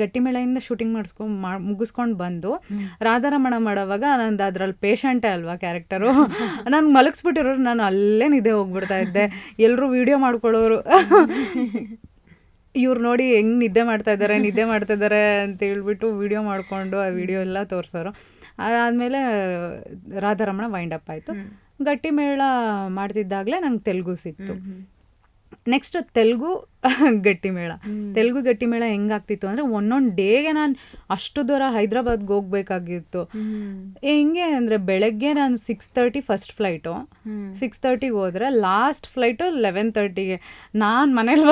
ಗಟ್ಟಿಮೇಳೆಯಿಂದ ಶೂಟಿಂಗ್ ಮುಗಿಸ್ಕೊಂಡು ಬಂದು ರಾಧಾರಮಣ ಮಾಡೋವಾಗ ನಂದು ಅದರಲ್ಲಿ ಪೇಷಂಟೇ ಅಲ್ವಾ ಕ್ಯಾರೆಕ್ಟರು, ನಾನು ಮಲಗಿಸ್ಬಿಟ್ಟಿರೋರು, ನಾನು ಅಲ್ಲೇ ನಿದ್ದೆ ಹೋಗ್ಬಿಡ್ತಾ ಇದ್ದೆ. ಎಲ್ಲರೂ ವೀಡಿಯೋ ಮಾಡ್ಕೊಳ್ಳೋರು, ಇವ್ರು ನೋಡಿ ಹೆಂಗೆ ನಿದ್ದೆ ಮಾಡ್ತಾ ಇದ್ದಾರೆ ಅಂತ ಹೇಳ್ಬಿಟ್ಟು ವೀಡಿಯೋ ಮಾಡಿಕೊಂಡು ಆ ವಿಡಿಯೋ ಎಲ್ಲ ತೋರಿಸೋರು. ಅದಾದಮೇಲೆ ರಾಧಾರಮಣ ವೈಂಡ್ ಅಪ್ ಆಯಿತು. ಗಟ್ಟಿಮೇಳ ಮಾಡ್ತಿದ್ದಾಗಲೇ ನಂಗೆ ತೆಲುಗು ಸಿಕ್ತು. ನೆಕ್ಸ್ಟ್ ತೆಲುಗು ಗಟ್ಟಿಮೇಳ ಹೆಂಗಾಗ್ತಿತ್ತು ಅಂದರೆ ಒಂದೊಂದು ಡೇಗೆ ನಾನು ಅಷ್ಟು ದೂರ ಹೈದ್ರಾಬಾದ್ಗೆ ಹೋಗ್ಬೇಕಾಗಿತ್ತು. ಹೆಂಗೆ ಅಂದರೆ ಬೆಳಗ್ಗೆ ನಾನು 6:30 ಫಸ್ಟ್ ಫ್ಲೈಟು, 6:30ಗೆ ಹೋದರೆ ಲಾಸ್ಟ್ ಫ್ಲೈಟು 11:30ಗೆ. ನಾನು ಮನೇಲಿ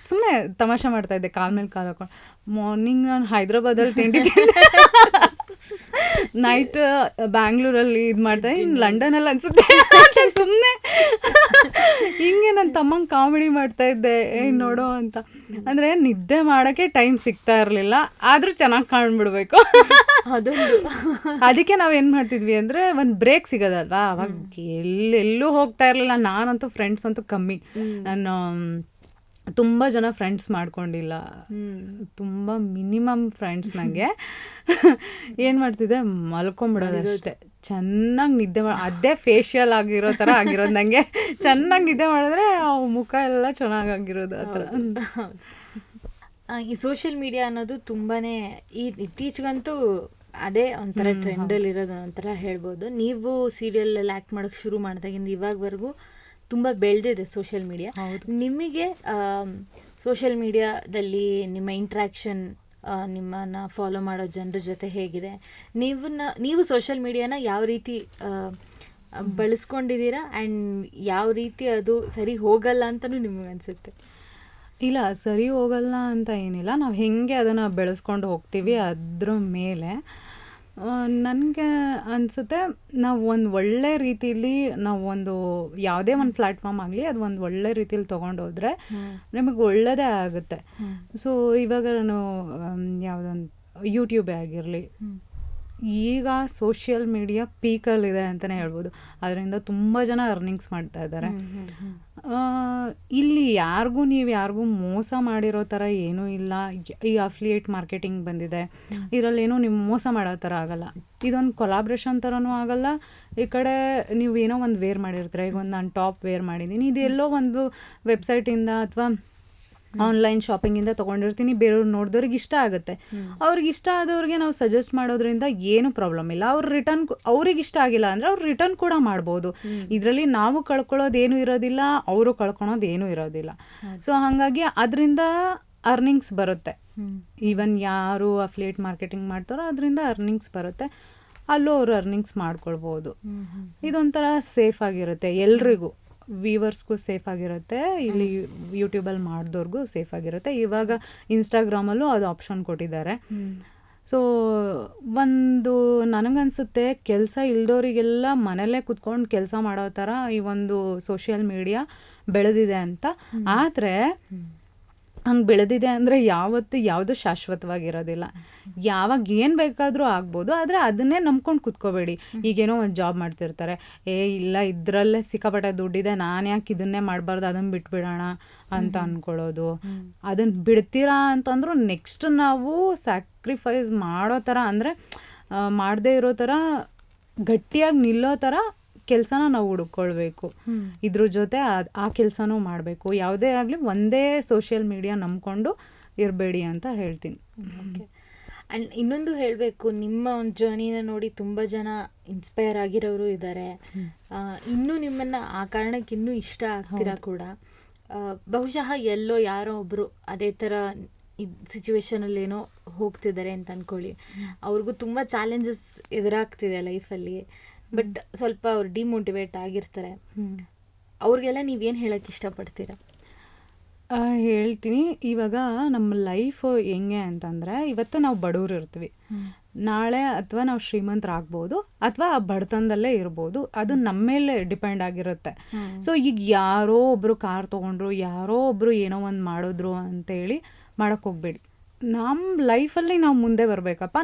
ಸುಮ್ಮನೆ ತಮಾಷೆ ಮಾಡ್ತಾಯಿದ್ದೆ, ಕಾಲ ಮೇಲೆ ಕಾಲು ಹಾಕೊಂಡು. ಮಾರ್ನಿಂಗ್ ನಾನು ಹೈದ್ರಾಬಾದಲ್ಲಿ ತಿಂಡಿ ನೈಟ್ ಬ್ಯಾಂಗ್ಳೂರಲ್ಲಿ ಇದು ಮಾಡ್ತಾ ಇನ್ನು ಲಂಡನಲ್ಲಿ ಅನ್ಸುತ್ತೆ ಸುಮ್ಮನೆ ಹಿಂಗೆ ನನ್ನ ತಮ್ಮಂಗೆ ಕಾಮಿಡಿ ಮಾಡ್ತಾ ಇದ್ದೆ, ನೋಡೋ ಅಂತ. ಅಂದರೆ ನಿದ್ದೆ ಮಾಡೋಕ್ಕೆ ಟೈಮ್ ಸಿಗ್ತಾ ಇರಲಿಲ್ಲ, ಆದರೂ ಚೆನ್ನಾಗಿ ಕಾಣ್ಬಿಡ್ಬೇಕು. ಅದಕ್ಕೆ ನಾವು ಏನು ಮಾಡ್ತಿದ್ವಿ ಅಂದರೆ ಒಂದು ಬ್ರೇಕ್ ಸಿಗೋದಲ್ವಾ, ಅವಾಗ ಎಲ್ಲೂ ಹೋಗ್ತಾ ಇರಲಿಲ್ಲ. ನಾನಂತೂ ಫ್ರೆಂಡ್ಸ್ ಅಂತೂ ಕಮ್ಮಿ, ನಾನು ತುಂಬ ಜನ ಫ್ರೆಂಡ್ಸ್ ಮಾಡ್ಕೊಂಡಿಲ್ಲ, ತುಂಬ ಮಿನಿಮಮ್ ಫ್ರೆಂಡ್ಸ್. ನನಗೆ ಏನು ಮಾಡ್ತಿದ್ದೆ, ಮಲ್ಕೊಂಬಿಡೋದು ಅಷ್ಟೇ. ಚೆನ್ನಾಗಿ ನಿದ್ದೆ ಅದೇ ಫೇಶಿಯಲ್ ಆಗಿರೋ ಥರ ಆಗಿರೋದು ನನಗೆ. ಚೆನ್ನಾಗಿ ನಿದ್ದೆ ಮಾಡಿದ್ರೆ ಮುಖ ಎಲ್ಲ ಚೆನ್ನಾಗಾಗಿರೋದು ಆ ಥರ. ಈ ಸೋಷಿಯಲ್ ಮೀಡಿಯಾ ಅನ್ನೋದು ತುಂಬಾ ಇತ್ತೀಚೆಗಂತೂ ಅದೇ ಒಂಥರ ಟ್ರೆಂಡಲ್ಲಿರೋದು ಅಂತೆಲ್ಲ ಹೇಳ್ಬೋದು. ನೀವು ಸೀರಿಯಲಲ್ಲಿ ಆ್ಯಕ್ಟ್ ಮಾಡೋಕ್ಕೆ ಶುರು ಮಾಡಿದಾಗಿಂದ ಇವಾಗವರೆಗೂ ತುಂಬ ಬೆಳೆದಿದೆ ಸೋಷಿಯಲ್ ಮೀಡಿಯಾ. ನಿಮಗೆ ಸೋಷಿಯಲ್ ಮೀಡಿಯಾದಲ್ಲಿ ನಿಮ್ಮ ಇಂಟ್ರ್ಯಾಕ್ಷನ್, ನಿಮ್ಮನ್ನು ಫಾಲೋ ಮಾಡೋ ಜನರ ಜೊತೆ ಹೇಗಿದೆ? ನೀವು ಸೋಷಿಯಲ್ ಮೀಡಿಯಾನ ಯಾವ ರೀತಿ ಬಳಸ್ಕೊಂಡಿದ್ದೀರಾ ಆ್ಯಂಡ್ ಯಾವ ರೀತಿ ಅದು ಸರಿ ಹೋಗಲ್ಲ ಅಂತಲೂ ನಿಮಗೆ ಅನಿಸುತ್ತೆ? ಇಲ್ಲ, ಸರಿ ಹೋಗಲ್ಲ ಅಂತ ಏನಿಲ್ಲ, ನಾವು ಹೇಗೆ ಅದನ್ನು ಬೆಳೆಸ್ಕೊಂಡು ಹೋಗ್ತೀವಿ ಅದ್ರ ಮೇಲೆ. ನನಗೆ ಅನಿಸುತ್ತೆ, ನಾವು ಒಂದು ಒಳ್ಳೆ ರೀತಿಲಿ ಯಾವುದೇ ಒಂದು ಪ್ಲ್ಯಾಟ್ಫಾರ್ಮ್ ಆಗಲಿ ಅದು ಒಂದು ಒಳ್ಳೆ ರೀತಿಲಿ ತೊಗೊಂಡೋದ್ರೆ ನಮಗೆ ಒಳ್ಳೆಯದೇ ಆಗುತ್ತೆ. ಸೊ ಇವಾಗ ನಾನು ಯಾವುದೊಂದು ಯೂಟ್ಯೂಬೇ ಆಗಿರಲಿ, ಈಗ ಸೋಷಿಯಲ್ ಮೀಡಿಯಾ ಪೀಕಲ್ಲಿದೆ ಅಂತಲೇ ಹೇಳ್ಬೋದು. ಅದರಿಂದ ತುಂಬ ಜನ ಅರ್ನಿಂಗ್ಸ್ ಮಾಡ್ತಾ ಇದ್ದಾರೆ. ಇಲ್ಲಿ ನೀವು ಯಾರಿಗೂ ಮೋಸ ಮಾಡಿರೋ ಥರ ಏನೂ ಇಲ್ಲ. ಈ ಅಫಿಲಿಯೇಟ್ ಮಾರ್ಕೆಟಿಂಗ್ ಬಂದಿದೆ, ಇದರಲ್ಲೇನೂ ನೀವು ಮೋಸ ಮಾಡೋ ಥರ ಆಗಲ್ಲ. ಇದೊಂದು ಕೊಲಾಬ್ರೇಷನ್ ಥರನೂ ಆಗಲ್ಲ. ಈ ಕಡೆ ನೀವು ಏನೋ ಒಂದು ವೇರ್ ಮಾಡಿರ್ತೀರ, ಈಗ ನಾನು ಟಾಪ್ ವೇರ್ ಮಾಡಿದ್ದೀನಿ, ಇದು ಎಲ್ಲೋ ಒಂದು ವೆಬ್ಸೈಟಿಂದ ಅಥವಾ ಆನ್ಲೈನ್ ಶಾಪಿಂಗಿಂದ ತೊಗೊಂಡಿರ್ತೀನಿ, ಬೇರೆಯವ್ರು ನೋಡಿದವ್ರಿಗೆ ಇಷ್ಟ ಆಗುತ್ತೆ. ಅವ್ರಿಗೆ ಇಷ್ಟ ಆದವ್ರಿಗೆ ನಾವು ಸಜೆಸ್ಟ್ ಮಾಡೋದ್ರಿಂದ ಏನು ಪ್ರಾಬ್ಲಮ್ ಇಲ್ಲ. ಅವ್ರಿಗೆ ಇಷ್ಟ ಆಗಿಲ್ಲ ಅಂದರೆ ಅವ್ರು ರಿಟರ್ನ್ ಕೂಡ ಮಾಡ್ಬೋದು. ಇದರಲ್ಲಿ ನಾವು ಕಳ್ಕೊಳ್ಳೋದೇನು ಇರೋದಿಲ್ಲ, ಅವರು ಕಳ್ಕೊಳೋದೇನೂ ಇರೋದಿಲ್ಲ. ಸೊ ಹಾಗಾಗಿ ಅದರಿಂದ ಅರ್ನಿಂಗ್ಸ್ ಬರುತ್ತೆ. ಈವನ್ ಯಾರು ಅಫಿಲಿಯೇಟ್ ಮಾರ್ಕೆಟಿಂಗ್ ಮಾಡ್ತಾರೋ ಅದರಿಂದ ಅರ್ನಿಂಗ್ಸ್ ಬರುತ್ತೆ, ಅಲ್ಲೂ ಅವರು ಅರ್ನಿಂಗ್ಸ್ ಮಾಡ್ಕೊಳ್ಬೋದು. ಇದೊಂಥರ ಸೇಫ್ ಆಗಿರುತ್ತೆ, ಎಲ್ರಿಗೂ, ವ್ಯೂವರ್ಸ್ಗೂ ಸೇಫ್ ಆಗಿರುತ್ತೆ, ಇಲ್ಲಿ ಯೂಟ್ಯೂಬಲ್ಲಿ ಮಾಡಿದವ್ರಿಗೂ ಸೇಫ್ ಆಗಿರುತ್ತೆ. ಇವಾಗ ಇನ್ಸ್ಟಾಗ್ರಾಮಲ್ಲೂ ಅದು ಆಪ್ಷನ್ ಕೊಟ್ಟಿದ್ದಾರೆ. ಸೊ ನನಗನ್ಸುತ್ತೆ, ಕೆಲಸ ಇಲ್ದವರಿಗೆಲ್ಲ ಮನೇಲೇ ಕುತ್ಕೊಂಡು ಕೆಲಸ ಮಾಡೋ ಥರ ಈ ಒಂದು ಸೋಷಿಯಲ್ ಮೀಡಿಯಾ ಬೆಳೆದಿದೆ ಅಂತ. ಆದರೆ ಹಂಗೆ ಬೆಳೆದಿದೆ ಅಂದರೆ ಯಾವತ್ತು ಯಾವುದು ಶಾಶ್ವತವಾಗಿರೋದಿಲ್ಲ. ಯಾವಾಗ ಏನು ಬೇಕಾದರೂ ಆಗ್ಬೋದು, ಆದರೆ ಅದನ್ನೇ ನಂಬ್ಕೊಂಡು ಕುತ್ಕೋಬೇಡಿ. ಈಗೇನೋ ಒಂದು ಜಾಬ್ ಮಾಡ್ತಿರ್ತಾರೆ, ಇಲ್ಲ ಇದರಲ್ಲೇ ಸಿಕ್ಕಾಪಟ್ಟೆ ದುಡ್ಡಿದೆ, ನಾನು ಯಾಕೆ ಇದನ್ನೇ ಮಾಡಬಾರ್ದು, ಅದನ್ನು ಬಿಟ್ಬಿಡೋಣ ಅಂತ ಅಂದ್ಕೊಳ್ಳೋದು. ಅದನ್ನು ಬಿಡ್ತೀರಾ ಅಂತಂದ್ರೂ ನೆಕ್ಸ್ಟ್ ನಾವು ಸ್ಯಾಕ್ರಿಫೈಸ್ ಮಾಡೋ ಥರ, ಅಂದರೆ ಮಾಡದೇ ಇರೋ ಥರ ಗಟ್ಟಿಯಾಗಿ ನಿಲ್ಲೋ ಥರ ಕೆಲಸನ ನಾವು ಹುಡುಕೊಳ್ಬೇಕು. ಇದ್ರ ಜೊತೆ ಆ ಕೆಲಸನೂ ಮಾಡಬೇಕು. ಯಾವುದೇ ಆಗಲಿ ಒಂದೇ ಸೋಷಿಯಲ್ ಮೀಡಿಯಾ ನಂಬ್ಕೊಂಡು ಇರಬೇಡಿ ಅಂತ ಹೇಳ್ತೀನಿ. ಆ್ಯಂಡ್ ಇನ್ನೊಂದು ಹೇಳಬೇಕು, ನಿಮ್ಮ ಒಂದು ಜರ್ನಿನ ನೋಡಿ ತುಂಬ ಜನ ಇನ್ಸ್ಪೈರ್ ಆಗಿರೋರು ಇದ್ದಾರೆ. ಇನ್ನೂ ನಿಮ್ಮನ್ನು ಆ ಕಾರಣಕ್ಕೆ ಇನ್ನೂ ಇಷ್ಟ ಆಗ್ತೀರಾ ಕೂಡ. ಬಹುಶಃ ಎಲ್ಲೋ ಯಾರೋ ಒಬ್ಬರು ಅದೇ ಥರ ಸಿಚುವೇಶನಲ್ಲಿ ಏನೋ ಹೋಗ್ತಿದ್ದಾರೆ ಅಂತ ಅಂದ್ಕೊಳ್ಳಿ. ಅವ್ರಿಗೂ ತುಂಬ ಚಾಲೆಂಜಸ್ ಎದುರಾಗ್ತಿದೆ ಲೈಫಲ್ಲಿ, ಬಟ್ ಸ್ವಲ್ಪ ಅವ್ರು ಡಿಮೋಟಿವೇಟ್ ಆಗಿರ್ತಾರೆ. ಅವ್ರಿಗೆಲ್ಲ ನೀವೇನು ಹೇಳೋಕ್ಕೆ ಇಷ್ಟಪಡ್ತೀರಾ? ಹೇಳ್ತೀನಿ. ಇವಾಗ ನಮ್ಮ ಲೈಫು ಹೆಂಗೆ ಅಂತಂದರೆ, ಇವತ್ತು ನಾವು ಬಡವರು ಇರ್ತೀವಿ, ನಾಳೆ ಅಥವಾ ನಾವು ಶ್ರೀಮಂತರಾಗ್ಬೋದು, ಅಥವಾ ಆ ಬಡತನದಲ್ಲೇ ಇರ್ಬೋದು. ಅದು ನಮ್ಮ ಮೇಲೆ ಡಿಪೆಂಡ್ ಆಗಿರುತ್ತೆ. ಸೊ ಈಗ ಯಾರೋ ಒಬ್ಬರು ಕಾರ್ ತೊಗೊಂಡ್ರು, ಯಾರೋ ಒಬ್ಬರು ಏನೋ ಒಂದು ಮಾಡಿದ್ರು ಅಂತೇಳಿ ಮಾಡೋಕ್ಕೆ ಹೋಗ್ಬೇಡಿ. ನಮ್ಮ ಲೈಫಲ್ಲಿ ನಾವು ಮುಂದೆ ಬರಬೇಕಪ್ಪ.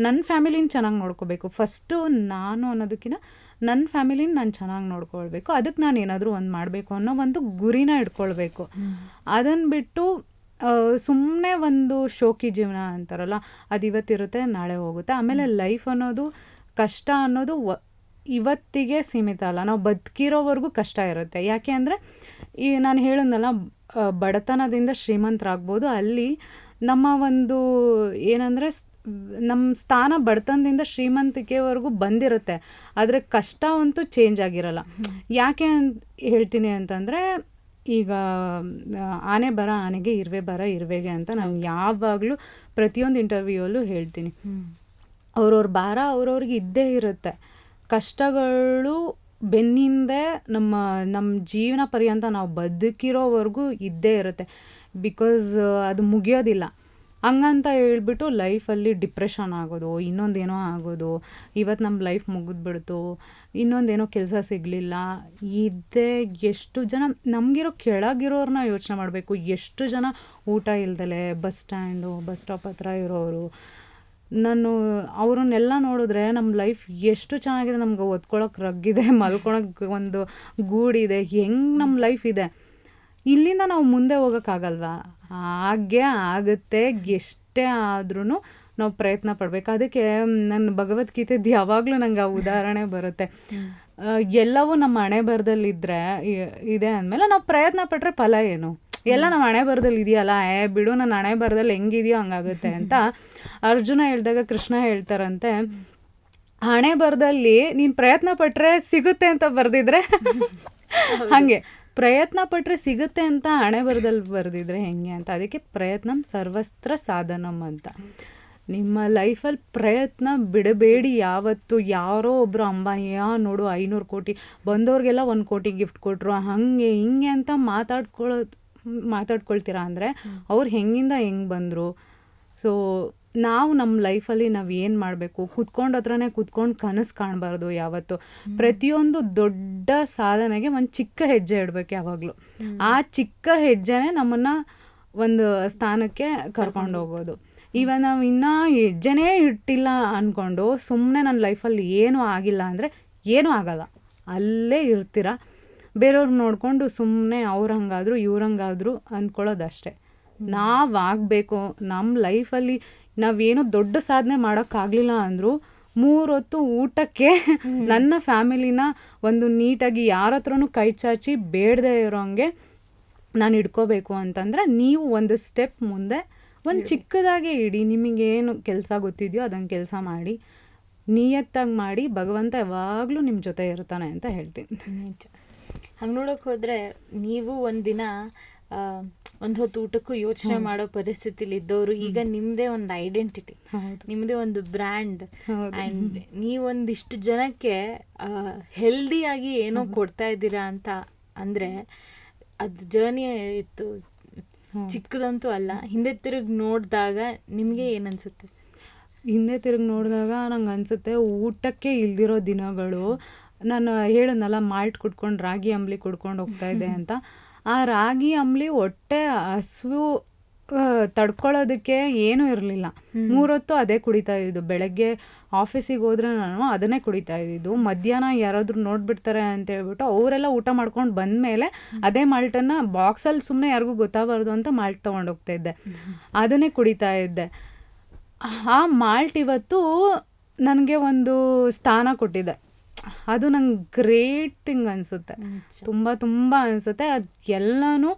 ನನ್ನ ಫ್ಯಾಮಿಲಿನ ಚೆನ್ನಾಗಿ ನೋಡ್ಕೋಬೇಕು ಫಸ್ಟು. ನಾನು ಅನ್ನೋದಕ್ಕಿಂತ ನನ್ನ ಫ್ಯಾಮಿಲಿನ ನಾನು ಚೆನ್ನಾಗಿ ನೋಡ್ಕೊಳ್ಬೇಕು. ಅದಕ್ಕೆ ನಾನು ಏನಾದರೂ ಒಂದು ಮಾಡಬೇಕು ಅನ್ನೋ ಒಂದು ಗುರಿನ ಇಟ್ಕೊಳ್ಬೇಕು. ಅದನ್ನು ಬಿಟ್ಟು ಸುಮ್ಮನೆ ಒಂದು ಶೋಕಿ ಜೀವನ ಅಂತಾರಲ್ಲ, ಅದು ಇವತ್ತಿರುತ್ತೆ, ನಾಳೆ ಹೋಗುತ್ತೆ. ಆಮೇಲೆ ಲೈಫ್ ಅನ್ನೋದು, ಕಷ್ಟ ಅನ್ನೋದು ಇವತ್ತಿಗೆ ಸೀಮಿತ ಅಲ್ಲ, ನಾವು ಬದುಕಿರೋವರೆಗೂ ಕಷ್ಟ ಇರುತ್ತೆ. ಯಾಕೆ ಅಂದರೆ ಈ ನಾನು ಹೇಳಿದ್ನಲ್ಲ, ಬಡತನದಿಂದ ಶ್ರೀಮಂತರಾಗ್ಬೋದು. ಅಲ್ಲಿ ನಮ್ಮ ಒಂದು ಏನಂದರೆ ನಮ್ಮ ಸ್ಥಾನ ಬಡತನದಿಂದ ಶ್ರೀಮಂತಿಕೆವರೆಗೂ ಬಂದಿರುತ್ತೆ, ಆದರೆ ಕಷ್ಟ ಅಂತೂ ಚೇಂಜ್ ಆಗಿರಲ್ಲ. ಯಾಕೆ ಹೇಳ್ತೀನಿ ಅಂತಂದರೆ, ಈಗ ಆನೆ ಬರ ಆನೆಗೆ, ಇರುವೆ ಬರ ಇರುವೆಗೆ ಅಂತ ನಾನು ಯಾವಾಗಲೂ ಪ್ರತಿಯೊಂದು ಇಂಟರ್ವ್ಯೂಯಲ್ಲೂ ಹೇಳ್ತೀನಿ. ಅವ್ರವ್ರ ಭಾರ ಅವ್ರವ್ರಿಗೆ ಇದ್ದೇ ಇರುತ್ತೆ. ಕಷ್ಟಗಳು ಬೆನ್ನಿಂದೆ ನಮ್ಮ ಜೀವನ ಪರ್ಯಂತ ನಾವು ಬದುಕಿರೋವರೆಗೂ ಇದ್ದೇ ಇರುತ್ತೆ. ಬಿಕಾಸ್ ಅದು ಮುಗಿಯೋದಿಲ್ಲ. ಹಂಗಂತ ಹೇಳ್ಬಿಟ್ಟು ಲೈಫಲ್ಲಿ ಡಿಪ್ರೆಷನ್ ಆಗೋದು, ಇನ್ನೊಂದೇನೋ ಆಗೋದು, ಇವತ್ತು ನಮ್ಮ ಲೈಫ್ ಮುಗಿದ್ಬಿಡ್ತು, ಇನ್ನೊಂದೇನೋ ಕೆಲಸ ಸಿಗಲಿಲ್ಲ, ಇದೇ ಎಷ್ಟು ಜನ ನಮಗಿರೋ ಕೆಳಗಿರೋರನ್ನ ಯೋಚನೆ ಮಾಡಬೇಕು. ಎಷ್ಟು ಜನ ಊಟ ಇಲ್ದಲೆ ಬಸ್ ಸ್ಟಾಪ್ ಹತ್ರ ಇರೋರು, ನಾನು ಅವ್ರನ್ನೆಲ್ಲ ನೋಡಿದ್ರೆ ನಮ್ಮ ಲೈಫ್ ಎಷ್ಟು ಚೆನ್ನಾಗಿದೆ, ನಮ್ಗೆ ಒದ್ಕೊಳಕ್ಕೆ ರಗ್ಗಿದೆ, ಮಲ್ಕೊಳಕ್ಕೆ ಒಂದು ಗೂಡಿದೆ, ಹೆಂಗೆ ನಮ್ಮ ಲೈಫ್ ಇದೆ. ಇಲ್ಲಿಂದ ನಾವು ಮುಂದೆ ಹೋಗೋಕ್ಕಾಗಲ್ವಾ? ಹಾಗೆ ಆಗುತ್ತೆ. ಎಷ್ಟೇ ಆದ್ರೂ ನಾವು ಪ್ರಯತ್ನ ಪಡಬೇಕು. ಅದಕ್ಕೆ ನನ್ನ ಭಗವದ್ಗೀತೆದು ಯಾವಾಗಲೂ ನಂಗೆ ಆ ಉದಾಹರಣೆ ಬರುತ್ತೆ. ಎಲ್ಲವೂ ನಮ್ಮ ಹಣೆ ಬರದಲ್ಲಿದ್ದರೆ ಇದೆ ಅಂದಮೇಲೆ ನಾವು ಪ್ರಯತ್ನ ಪಟ್ಟರೆ ಫಲ ಏನು? ಎಲ್ಲ ನಮ್ಮ ಹಣೆ ಬರದಲ್ಲಿ ಇದೆಯಲ್ಲ, ಬಿಡು ನನ್ನ ಹಣೆ ಬರದಲ್ಲಿ ಹೆಂಗಿದೆಯೋ ಹಂಗಾಗುತ್ತೆ ಅಂತ ಅರ್ಜುನ ಹೇಳಿದಾಗ ಕೃಷ್ಣ ಹೇಳ್ತಾರಂತೆ, ಹಣೆ ಬರದಲ್ಲಿ ನೀನು ಪ್ರಯತ್ನ ಪಟ್ಟರೆ ಸಿಗುತ್ತೆ ಅಂತ ಬರೆದಿದ್ರೆ ಹಾಗೆ ಪ್ರಯತ್ನ ಪಟ್ಟರೆ ಸಿಗುತ್ತೆ ಅಂತ ಹಣೆ ಬರದಲ್ಲಿ ಬರೆದಿದ್ರೆ ಹೆಂಗೆ ಅಂತ. ಅದಕ್ಕೆ ಪ್ರಯತ್ನಂ ಸರ್ವಸ್ತ್ರ ಸಾಧನಂ ಅಂತ. ನಿಮ್ಮ ಲೈಫಲ್ಲಿ ಪ್ರಯತ್ನ ಬಿಡಬೇಡಿ ಯಾವತ್ತು. ಯಾರೋ ಒಬ್ಬರು ಅಂಬಾನಿಯ ನೋಡು 500 ಕೋಟಿ ಬಂದವ್ರಿಗೆಲ್ಲ 1 ಕೋಟಿ ಗಿಫ್ಟ್ ಕೊಟ್ಟರು, ಹಾಗೆ ಹಿಂಗೆ ಅಂತ ಮಾತಾಡ್ಕೊಳ್ತೀರಾ ಅಂದರೆ ಅವ್ರು ಹೆಂಗಿಂದ ಹೆಂಗೆ ಬಂದರು? ಸೊ ನಾವು ನಮ್ಮ ಲೈಫಲ್ಲಿ ನಾವು ಏನು ಮಾಡಬೇಕು, ಕೂತ್ಕೊಂಡು ಕನಸು ಕಾಣಬಾರ್ದು ಯಾವತ್ತು. ಪ್ರತಿಯೊಂದು ದೊಡ್ಡ ಸಾಧನೆಗೆ ಒಂದು ಚಿಕ್ಕ ಹೆಜ್ಜೆ ಇಡಬೇಕು ಯಾವಾಗಲೂ. ಆ ಚಿಕ್ಕ ಹೆಜ್ಜೆನೇ ನಮ್ಮನ್ನು ಒಂದು ಸ್ಥಾನಕ್ಕೆ ಕರ್ಕೊಂಡು ಹೋಗೋದು. ಇವಾಗ ನಾವು ಇನ್ನೂ ಹೆಜ್ಜೆನೇ ಇಟ್ಟಿಲ್ಲ ಅಂದ್ಕೊಂಡು ಸುಮ್ಮನೆ ನನ್ನ ಲೈಫಲ್ಲಿ ಏನೂ ಆಗಿಲ್ಲ ಅಂದರೆ ಏನೂ ಆಗಲ್ಲ, ಅಲ್ಲೇ ಇರ್ತೀರ. ಬೇರೆಯವ್ರು ನೋಡಿಕೊಂಡು ಸುಮ್ಮನೆ ಅವ್ರು ಹಂಗಾದ್ರು ಇವ್ರು ಹಂಗಾದ್ರು ಅಂದ್ಕೊಳ್ಳೋದಷ್ಟೇ. ನಾವು ಆಗಬೇಕು ನಮ್ಮ ಲೈಫಲ್ಲಿ. ನಾವೇನೋ ದೊಡ್ಡ ಸಾಧನೆ ಮಾಡೋಕ್ಕಾಗಲಿಲ್ಲ ಅಂದರೂ 3 ಹೊತ್ತು ಊಟಕ್ಕೆ ನನ್ನ ಫ್ಯಾಮಿಲಿನ ಒಂದು ನೀಟಾಗಿ ಯಾರ ಹತ್ರನೂ ಕೈ ಚಾಚಿ ಬೇಡದೇ ಇರೋಂಗೆ ನಾನು ಇಟ್ಕೋಬೇಕು ಅಂತಂದರೆ ನೀವು ಒಂದು ಸ್ಟೆಪ್ ಮುಂದೆ ಒಂದು ಚಿಕ್ಕದಾಗೆ ಇಡಿ. ನಿಮಗೇನು ಕೆಲಸ ಗೊತ್ತಿದೆಯೋ ಅದನ್ನು ಕೆಲಸ ಮಾಡಿ, ನಿಯತ್ತಾಗಿ ಮಾಡಿ. ಭಗವಂತ ಯಾವಾಗಲೂ ನಿಮ್ಮ ಜೊತೆ ಇರ್ತಾನೆ ಅಂತ ಹೇಳ್ತೀನಿ. ಹಂಗೆ ನೋಡೋಕೆ ಹೋದರೆ ನೀವು ಒಂದಿನ ಒಂದು ಹೊತ್ತು ಊಟಕ್ಕೂ ಯೋಚನೆ ಮಾಡೋ ಪರಿಸ್ಥಿತಿಲಿ ಇದ್ದವರು ಈಗ ನಿಮ್ಮದೇ ಒಂದು ಐಡೆಂಟಿಟಿ, ನಿಮ್ಮದೇ ಒಂದು ಬ್ರ್ಯಾಂಡ್, ಆ್ಯಂಡ್ ನೀವೊಂದಿಷ್ಟು ಜನಕ್ಕೆ ಹೆಲ್ದಿಯಾಗಿ ಏನೋ ಕೊಡ್ತಾ ಇದ್ದೀರಾ ಅಂತ ಅಂದರೆ ಅದು ಜರ್ನಿ ಇತ್ತು, ಚಿಕ್ಕದಂತೂ ಅಲ್ಲ. ಹಿಂದೆ ತಿರುಗಿ ನೋಡಿದಾಗ ನಿಮಗೆ ಏನನ್ಸುತ್ತೆ? ಹಿಂದೆ ತಿರುಗಿ ನೋಡಿದಾಗ ನಂಗೆ ಅನಿಸುತ್ತೆ, ಊಟಕ್ಕೆ ಇಲ್ದಿರೋ ದಿನಗಳು. ನಾನು ಹೇಳಿದ್ನಲ್ಲ, ಮಾಲ್ಟ್ ಕುಡ್ಕೊಂಡು ರಾಗಿ ಅಂಬ್ಲಿ ಕುಡ್ಕೊಂಡು ಹೋಗ್ತಾ ಇದ್ದೆ ಅಂತ. ಆ ರಾಗಿ ಅಂಬ್ಲಿ ಹೊಟ್ಟೆ ಹಸಿವು ತಡ್ಕೊಳ್ಳೋದಕ್ಕೆ ಏನೂ ಇರಲಿಲ್ಲ. 3 ಹೊತ್ತು ಅದೇ ಕುಡಿತಾ ಇದ್ದು. ಬೆಳಗ್ಗೆ ಆಫೀಸಿಗೆ ಹೋದ್ರೆ ನಾನು ಅದನ್ನೇ ಕುಡಿತಾ ಇದ್ದಿದ್ದು. ಮಧ್ಯಾಹ್ನ ಯಾರಾದರೂ ನೋಡ್ಬಿಡ್ತಾರೆ ಅಂತ ಹೇಳ್ಬಿಟ್ಟು ಅವರೆಲ್ಲ ಊಟ ಮಾಡ್ಕೊಂಡು ಬಂದಮೇಲೆ ಅದೇ ಮಾಲ್ಟನ್ನು ಬಾಕ್ಸಲ್ಲಿ ಸುಮ್ಮನೆ ಯಾರಿಗೂ ಗೊತ್ತಾಗಬಾರ್ದು ಅಂತ ಮಾಲ್ಟ್ ತೊಗೊಂಡೋಗ್ತಾ ಇದ್ದೆ. ಅದನ್ನೇ ಕುಡಿತಾ ಇದ್ದೆ. ಆ ಮಾಲ್ಟ್ ಇವತ್ತು ನನಗೆ ಒಂದು ಸ್ಥಾನ ಕೊಟ್ಟಿದೆ. ಅದು ನಂಗೆ ಗ್ರೇಟ್ ಥಿಂಗ್ ಅನಿಸುತ್ತೆ. ತುಂಬ ತುಂಬ ಅನಿಸುತ್ತೆ. ಅದು ಎಲ್ಲನೂ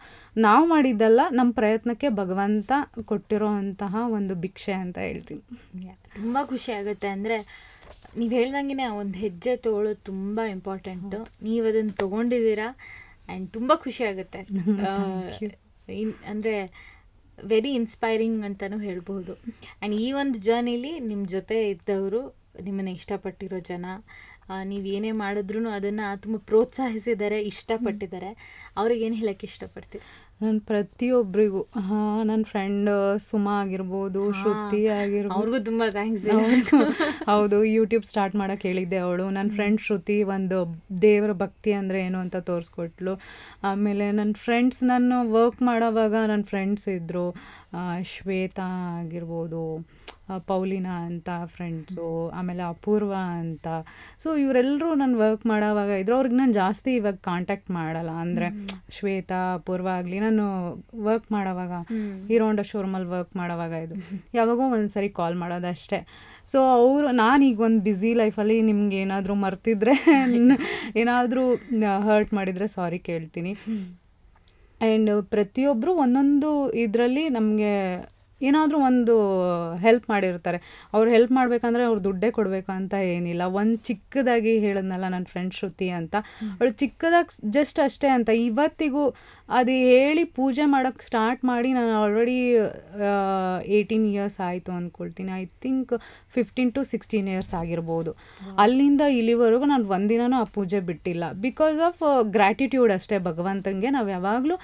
ನಾವು ಮಾಡಿದ್ದಲ್ಲ, ನಮ್ಮ ಪ್ರಯತ್ನಕ್ಕೆ ಭಗವಂತ ಕೊಟ್ಟಿರೋ ಅಂತಹ ಒಂದು ಭಿಕ್ಷೆ ಅಂತ ಹೇಳ್ತೀನಿ. ತುಂಬ ಖುಷಿ ಆಗುತ್ತೆ. ಅಂದರೆ ನೀವು ಹೇಳ್ದಂಗೆ ಒಂದು ಹೆಜ್ಜೆ ತೊಗೊಳ್ಳೋದು ತುಂಬ ಇಂಪಾರ್ಟೆಂಟು. ನೀವು ಅದನ್ನು ತೊಗೊಂಡಿದ್ದೀರಾ ಆ್ಯಂಡ್ ತುಂಬ ಖುಷಿ ಆಗುತ್ತೆ. ಅಂದರೆ ವೆರಿ ಇನ್ಸ್ಪೈರಿಂಗ್ ಅಂತಲೂ ಹೇಳ್ಬೋದು. ಆ್ಯಂಡ್ ಈ ಒಂದು ಜರ್ನಿಲಿ ನಿಮ್ಮ ಜೊತೆ ಇದ್ದವರು, ನಿಮ್ಮನ್ನು ಇಷ್ಟಪಟ್ಟಿರೋ ಜನ, ನೀವು ಏನೇ ಮಾಡಿದ್ರೂ ಅದನ್ನು ತುಂಬ ಪ್ರೋತ್ಸಾಹಿಸಿದ್ದಾರೆ, ಇಷ್ಟಪಟ್ಟಿದ್ದಾರೆ. ಅವ್ರಿಗೇನು ಹೇಳೋಕ್ಕೆ ಇಷ್ಟಪಡ್ತೀರಿ? ನಾನು ಪ್ರತಿಯೊಬ್ಬರಿಗೂ, ನನ್ನ ಫ್ರೆಂಡ್ ಸುಮಾ ಆಗಿರ್ಬೋದು, ಶ್ರುತಿ ಆಗಿರ್ಬೋದು, ಅವ್ರಿಗೂ ತುಂಬ ಥ್ಯಾಂಕ್ಸ್. ಹೌದು, ಯೂಟ್ಯೂಬ್ ಸ್ಟಾರ್ಟ್ ಮಾಡೋಕ್ಕೆ ಹೇಳಿದ್ದೆ ಅವಳು. ನನ್ನ ಫ್ರೆಂಡ್ ಶ್ರುತಿ ಒಂದು ದೇವರ ಭಕ್ತಿ ಅಂದರೆ ಏನು ಅಂತ ತೋರಿಸ್ಕೊಟ್ಲು. ಆಮೇಲೆ ನನ್ನ ಫ್ರೆಂಡ್ಸ್, ನಾನು ವರ್ಕ್ ಮಾಡೋವಾಗ ನನ್ನ ಫ್ರೆಂಡ್ಸ್ ಇದ್ದರು. ಶ್ವೇತಾ ಆಗಿರ್ಬೋದು, ಪೌಲಿನಾ ಅಂತ ಫ್ರೆಂಡ್ಸು, ಆಮೇಲೆ ಅಪೂರ್ವ ಅಂತ. ಸೊ ಇವರೆಲ್ಲರೂ ನಾನು ವರ್ಕ್ ಮಾಡೋವಾಗ ಇದ್ರು. ಅವ್ರಿಗೆ ನಾನು ಜಾಸ್ತಿ ಇವಾಗ ಕಾಂಟ್ಯಾಕ್ಟ್ ಮಾಡಲ್ಲ. ಅಂದರೆ ಶ್ವೇತಾ, ಅಪೂರ್ವ ಆಗಲಿ, ನಾನು ವರ್ಕ್ ಮಾಡೋವಾಗ ಹೀರೋ ಹೋಂಡಾ ಶೋರೂಮಲ್ಲಿ ವರ್ಕ್ ಮಾಡೋವಾಗ ಇದು ಯಾವಾಗೋ ಒಂದು ಸರಿ ಕಾಲ್ ಮಾಡೋದು ಅಷ್ಟೇ. ಸೊ ಅವರು, ನಾನೀಗ ಒಂದು ಬ್ಯುಸಿ ಲೈಫಲ್ಲಿ ನಿಮ್ಗೆ ಏನಾದರೂ ಮರ್ತಿದ್ರೆ, ಏನಾದರೂ ಹರ್ಟ್ ಮಾಡಿದರೆ ಸಾರಿ ಕೇಳ್ತೀನಿ. ಆ್ಯಂಡ್ ಪ್ರತಿಯೊಬ್ಬರು ಒಂದೊಂದು ಇದರಲ್ಲಿ ನಮಗೆ ಏನಾದರೂ ಒಂದು ಹೆಲ್ಪ್ ಮಾಡಿರ್ತಾರೆ. ಅವ್ರು ಹೆಲ್ಪ್ ಮಾಡಬೇಕಂದ್ರೆ ಅವ್ರು ದುಡ್ಡೇ ಕೊಡಬೇಕು ಅಂತ ಏನಿಲ್ಲ. ಒಂದು ಚಿಕ್ಕದಾಗಿ ಹೇಳಿದ್ನಲ್ಲ ನನ್ನ ಫ್ರೆಂಡ್ ಶ್ರುತಿ ಅಂತ, ಅವಳು ಚಿಕ್ಕದಾಗಿ ಜಸ್ಟ್ ಅಷ್ಟೇ ಅಂತ ಇವತ್ತಿಗೂ ಅದು ಹೇಳಿ ಪೂಜೆ ಮಾಡೋಕ್ಕೆ ಸ್ಟಾರ್ಟ್ ಮಾಡಿ ನಾನು ಆಲ್ರೆಡಿ 18 ಇಯರ್ಸ್ ಆಯಿತು ಅಂದ್ಕೊಳ್ತೀನಿ. ಐ ಥಿಂಕ್ 15 to 16 ಇಯರ್ಸ್ ಆಗಿರ್ಬೋದು. ಅಲ್ಲಿಂದ ಇಲ್ಲಿವರೆಗೂ ನಾನು ಒಂದಿನನೂ ಆ ಪೂಜೆ ಬಿಟ್ಟಿಲ್ಲ. ಬಿಕಾಸ್ ಆಫ್ ಗ್ರ್ಯಾಟಿಟ್ಯೂಡ್ ಅಷ್ಟೇ ಭಗವಂತಂಗೆ. ನಾವು ಯಾವಾಗಲೂ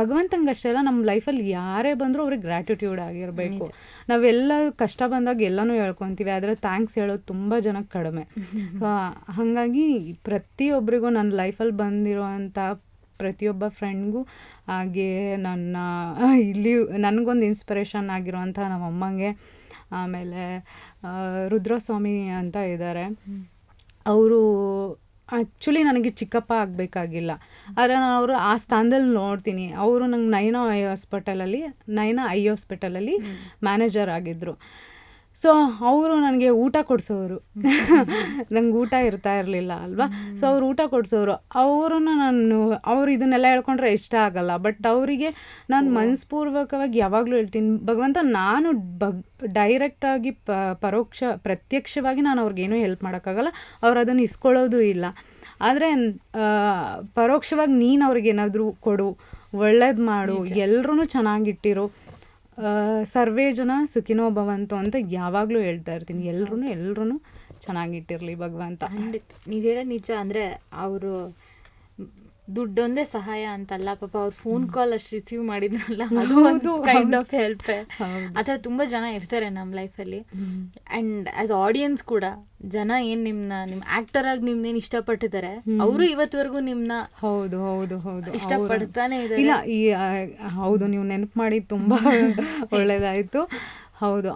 ಭಗವಂತಂಗೆ ಅಷ್ಟೇ ಅಲ್ಲ, ನಮ್ಮ ಲೈಫಲ್ಲಿ ಯಾರೇ ಬಂದರೂ ಅವ್ರಿಗೆ ಗ್ರ್ಯಾಟಿಟ್ಯೂಡ್ ಆಗಿರಬೇಕು. ನಾವೆಲ್ಲ ಕಷ್ಟ ಬಂದಾಗ ಎಲ್ಲನೂ ಹೇಳ್ಕೊತೀವಿ, ಆದರೆ ಥ್ಯಾಂಕ್ಸ್ ಹೇಳೋದು ತುಂಬ ಜನಕ್ಕೆ ಕಡಿಮೆ. ಸೊ ಹಾಗಾಗಿ ಪ್ರತಿಯೊಬ್ಬರಿಗೂ ನನ್ನ ಲೈಫಲ್ಲಿ ಬಂದಿರೋವಂಥ ಪ್ರತಿಯೊಬ್ಬ ಫ್ರೆಂಡ್ಗೂ, ಹಾಗೆ ನನ್ನ ಇಲ್ಲಿ ನನಗೊಂದು ಇನ್ಸ್ಪಿರೇಷನ್ ಆಗಿರೋವಂಥ ನಮ್ಮ ಅಮ್ಮಂಗೆ, ಆಮೇಲೆ ರುದ್ರಸ್ವಾಮಿ ಅಂತ ಇದ್ದಾರೆ. ಅವರು ಆ್ಯಕ್ಚುಲಿ ನನಗೆ ಚಿಕ್ಕಪ್ಪ ಆಗಬೇಕಾಗಿಲ್ಲ, ಆದರೆ ನಾನು ಅವರು ಆ ಸ್ಥಾನದಲ್ಲಿ ನೋಡ್ತೀನಿ. ಅವರು ನಂಗೆ ನೈನಾ ಐ ಹಾಸ್ಪಿಟಲಲ್ಲಿ ಮ್ಯಾನೇಜರ್ ಆಗಿದ್ದರು. ಸೊ ಅವರು ನನಗೆ ಊಟ ಕೊಡಿಸೋರು. ನಂಗೆ ಊಟ ಇರ್ತಾ ಇರಲಿಲ್ಲ ಅಲ್ವಾ. ಸೊ ಅವ್ರು ಊಟ ಕೊಡಿಸೋರು. ಅವರು ಇದನ್ನೆಲ್ಲ ಹೇಳ್ಕೊಂಡ್ರೆ ಇಷ್ಟ ಆಗಲ್ಲ. ಬಟ್ ಅವರಿಗೆ ನಾನು ಮನಸ್ಪೂರ್ವಕವಾಗಿ ಯಾವಾಗಲೂ ಹೇಳ್ತೀನಿ, ಭಗವಂತ, ನಾನು ಡೈರೆಕ್ಟಾಗಿ ಪ್ರತ್ಯಕ್ಷವಾಗಿ ನಾನು ಅವ್ರಿಗೇನೂ ಹೆಲ್ಪ್ ಮಾಡೋಕ್ಕಾಗಲ್ಲ, ಅವ್ರು ಅದನ್ನು ಇಸ್ಕೊಳ್ಳೋದು ಇಲ್ಲ. ಆದರೆ ಪರೋಕ್ಷವಾಗಿ ನೀನು ಅವ್ರಿಗೇನಾದರೂ ಕೊಡು, ಒಳ್ಳೇದು ಮಾಡು, ಎಲ್ಲರೂ ಚೆನ್ನಾಗಿಟ್ಟಿರು, ಸರ್ವೇ ಜನ ಸುಖಿನೋ ಭವಂತು ಅಂತ ಯಾವಾಗಲೂ ಹೇಳ್ತಾ ಇರ್ತೀನಿ. ಎಲ್ಲರೂ ಚೆನ್ನಾಗಿಟ್ಟಿರಲಿ ಭಗವಂತ. ಖಂಡಿತ ನೀವು ಹೇಳೋದು ನಿಜ. ಅಂದರೆ ಅವರು ದುಡ್ಡೊಂದೇ ಸಹಾಯ ಅಂತಲ್ಲ, ಪಾಪ ಅವ್ರು ಫೋನ್ ಕಾಲ್ ಅಷ್ಟು ರಿಸೀವ್ ಮಾಡಿದ್ರಲ್ಲ, ಅದು ಒಂದು ಕೈಂಡ್ ಆಫ್ ಹೆಲ್ಪ್. ಆ ಥರ ತುಂಬ ಜನ ಇರ್ತಾರೆ ನಮ್ಮ ಲೈಫಲ್ಲಿ. ಆ್ಯಂಡ್ ಆ್ಯಸ್ ಆಡಿಯನ್ಸ್ ಕೂಡ ಜನ ಏನು ನಿಮ್ಮ ಆ್ಯಕ್ಟರ್ ಆಗಿ ನಿಮ್ನೇನು ಇಷ್ಟಪಟ್ಟಿದ್ದಾರೆ, ಅವರು ಇವತ್ತವರೆಗೂ ನಿಮ್ಮನ್ನ ಹೌದು ಹೌದು ಹೌದು ಇಷ್ಟಪಡ್ತಾನೆ ಇದ್ದಾರೆ. ಇಲ್ಲ, ಹೌದು, ನೀವು ನೆನಪು ಮಾಡಿ ತುಂಬ ಒಳ್ಳೆಯದಾಯಿತು. ಹೌದು,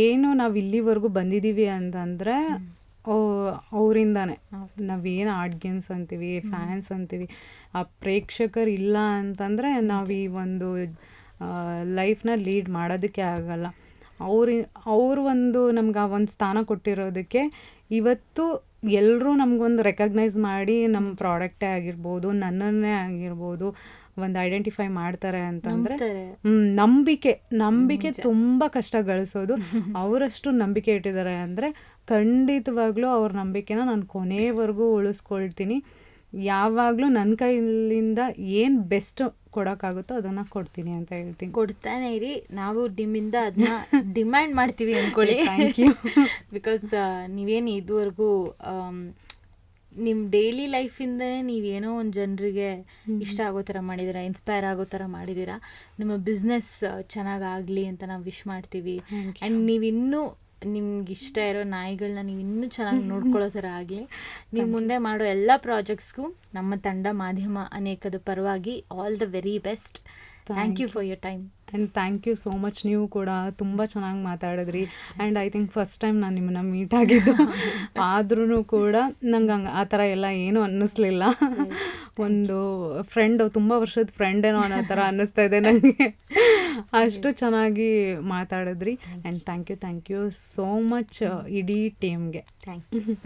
ಏನು ನಾವು ಇಲ್ಲಿವರೆಗೂ ಬಂದಿದ್ದೀವಿ ಅಂತಂದರೆ ಅವರಿಂದಾನೆ. ನಾವೇನು ಆಡಿಯನ್ಸ್ ಅಂತೀವಿ, ಫ್ಯಾನ್ಸ್ ಅಂತೀವಿ, ಆ ಪ್ರೇಕ್ಷಕರು ಇಲ್ಲ ಅಂತಂದರೆ ನಾವು ಈ ಒಂದು ಲೈಫ್ನ ಲೀಡ್ ಮಾಡೋದಕ್ಕೆ ಆಗಲ್ಲ. ಅವರು ನಮ್ಗೆ ಆ ಒಂದು ಸ್ಥಾನ ಕೊಟ್ಟಿರೋದಕ್ಕೆ ಇವತ್ತು ಎಲ್ಲರೂ ನಮಗೊಂದು ರೆಕಗ್ನೈಸ್ ಮಾಡಿ ನಮ್ಮ ಪ್ರಾಡಕ್ಟೇ ಆಗಿರ್ಬೋದು, ನನ್ನನ್ನೇ ಆಗಿರ್ಬೋದು ಒಂದು ಐಡೆಂಟಿಫೈ ಮಾಡ್ತಾರೆ ಅಂತಂದರೆ ನಂಬಿಕೆ ತುಂಬ ಕಷ್ಟ ಗಳಿಸೋದು. ಅವರಷ್ಟು ನಂಬಿಕೆ ಇಟ್ಟಿದ್ದಾರೆ ಅಂದರೆ ಖಂಡಿತವಾಗ್ಲೂ ಅವ್ರ ನಂಬಿಕೆನ ನಾನು ಕೊನೆವರೆಗೂ ಉಳಿಸ್ಕೊಳ್ತೀನಿ. ಯಾವಾಗಲೂ ನನ್ನ ಕೈಲಿಂದ ಏನು ಬೆಸ್ಟ್ ಕೊಡೋಕ್ಕಾಗುತ್ತೋ ಅದನ್ನು ಕೊಡ್ತೀನಿ ಅಂತ ಹೇಳ್ತೀನಿ. ಕೊಡ್ತಾನೆ ಇರಿ, ನಾವು ನಿಮ್ಮಿಂದ ಅದನ್ನ ಡಿಮ್ಯಾಂಡ್ ಮಾಡ್ತೀವಿ ಅಂದ್ಕೊಳ್ಳಿ. Thank you. ಬಿಕಾಸ್ ನೀವೇನು ಇದುವರೆಗೂ ನಿಮ್ಮ ಡೈಲಿ ಲೈಫಿಂದನೇ ನೀವೇನೋ ಒಂದು ಜನರಿಗೆ ಇಷ್ಟ ಆಗೋ ಥರ ಮಾಡಿದ್ದೀರಾ, ಇನ್ಸ್ಪೈರ್ ಆಗೋ ಥರ ಮಾಡಿದ್ದೀರಾ. ನಿಮ್ಮ ಬಿಸ್ನೆಸ್ ಚೆನ್ನಾಗಾಗಲಿ ಅಂತ ನಾವು ವಿಶ್ ಮಾಡ್ತೀವಿ. ಆ್ಯಂಡ್ ನೀವಿನ್ನೂ ನಿಮ್ಗೆ ಇಷ್ಟ ಇರೋ ನಾಯಿಗಳನ್ನ ನೀವು ಇನ್ನೂ ಚೆನ್ನಾಗಿ ನೋಡ್ಕೊಳ್ಳೋ ಥರ ಆಗಲಿ. ನೀವು ಮುಂದೆ ಮಾಡೋ ಎಲ್ಲ ಪ್ರಾಜೆಕ್ಟ್ಸ್ಗೂ ನಮ್ಮ ತಂಡ ಮಾಧ್ಯಮ ಅನೇಕದ ಪರವಾಗಿ all the very best. Thank you for your time. And thank you so much. ನೀವು ಕೂಡ ತುಂಬ ಚೆನ್ನಾಗಿ ಮಾತಾಡಿದ್ರಿ. And I think first time ನಾನು ನಿಮ್ಮನ್ನ ಮೀಟ್ ಆಗಿದ್ದು. ಆದ್ರೂ ಕೂಡ ನಂಗೆ ಹಂಗೆ ಆ ಥರ ಎಲ್ಲ ಏನೂ ಅನ್ನಿಸ್ಲಿಲ್ಲ. ಒಂದು ಫ್ರೆಂಡು, ತುಂಬ ವರ್ಷದ ಫ್ರೆಂಡೇನೋ ಅನ್ನೋ ಥರ ಅನ್ನಿಸ್ತಾ ಇದೆ ನನಗೆ. ಅಷ್ಟು ಚೆನ್ನಾಗಿ ಮಾತಾಡಿದ್ರಿ. And thank you so much ಇಡೀ ಟೀಮ್ಗೆ. Thank you.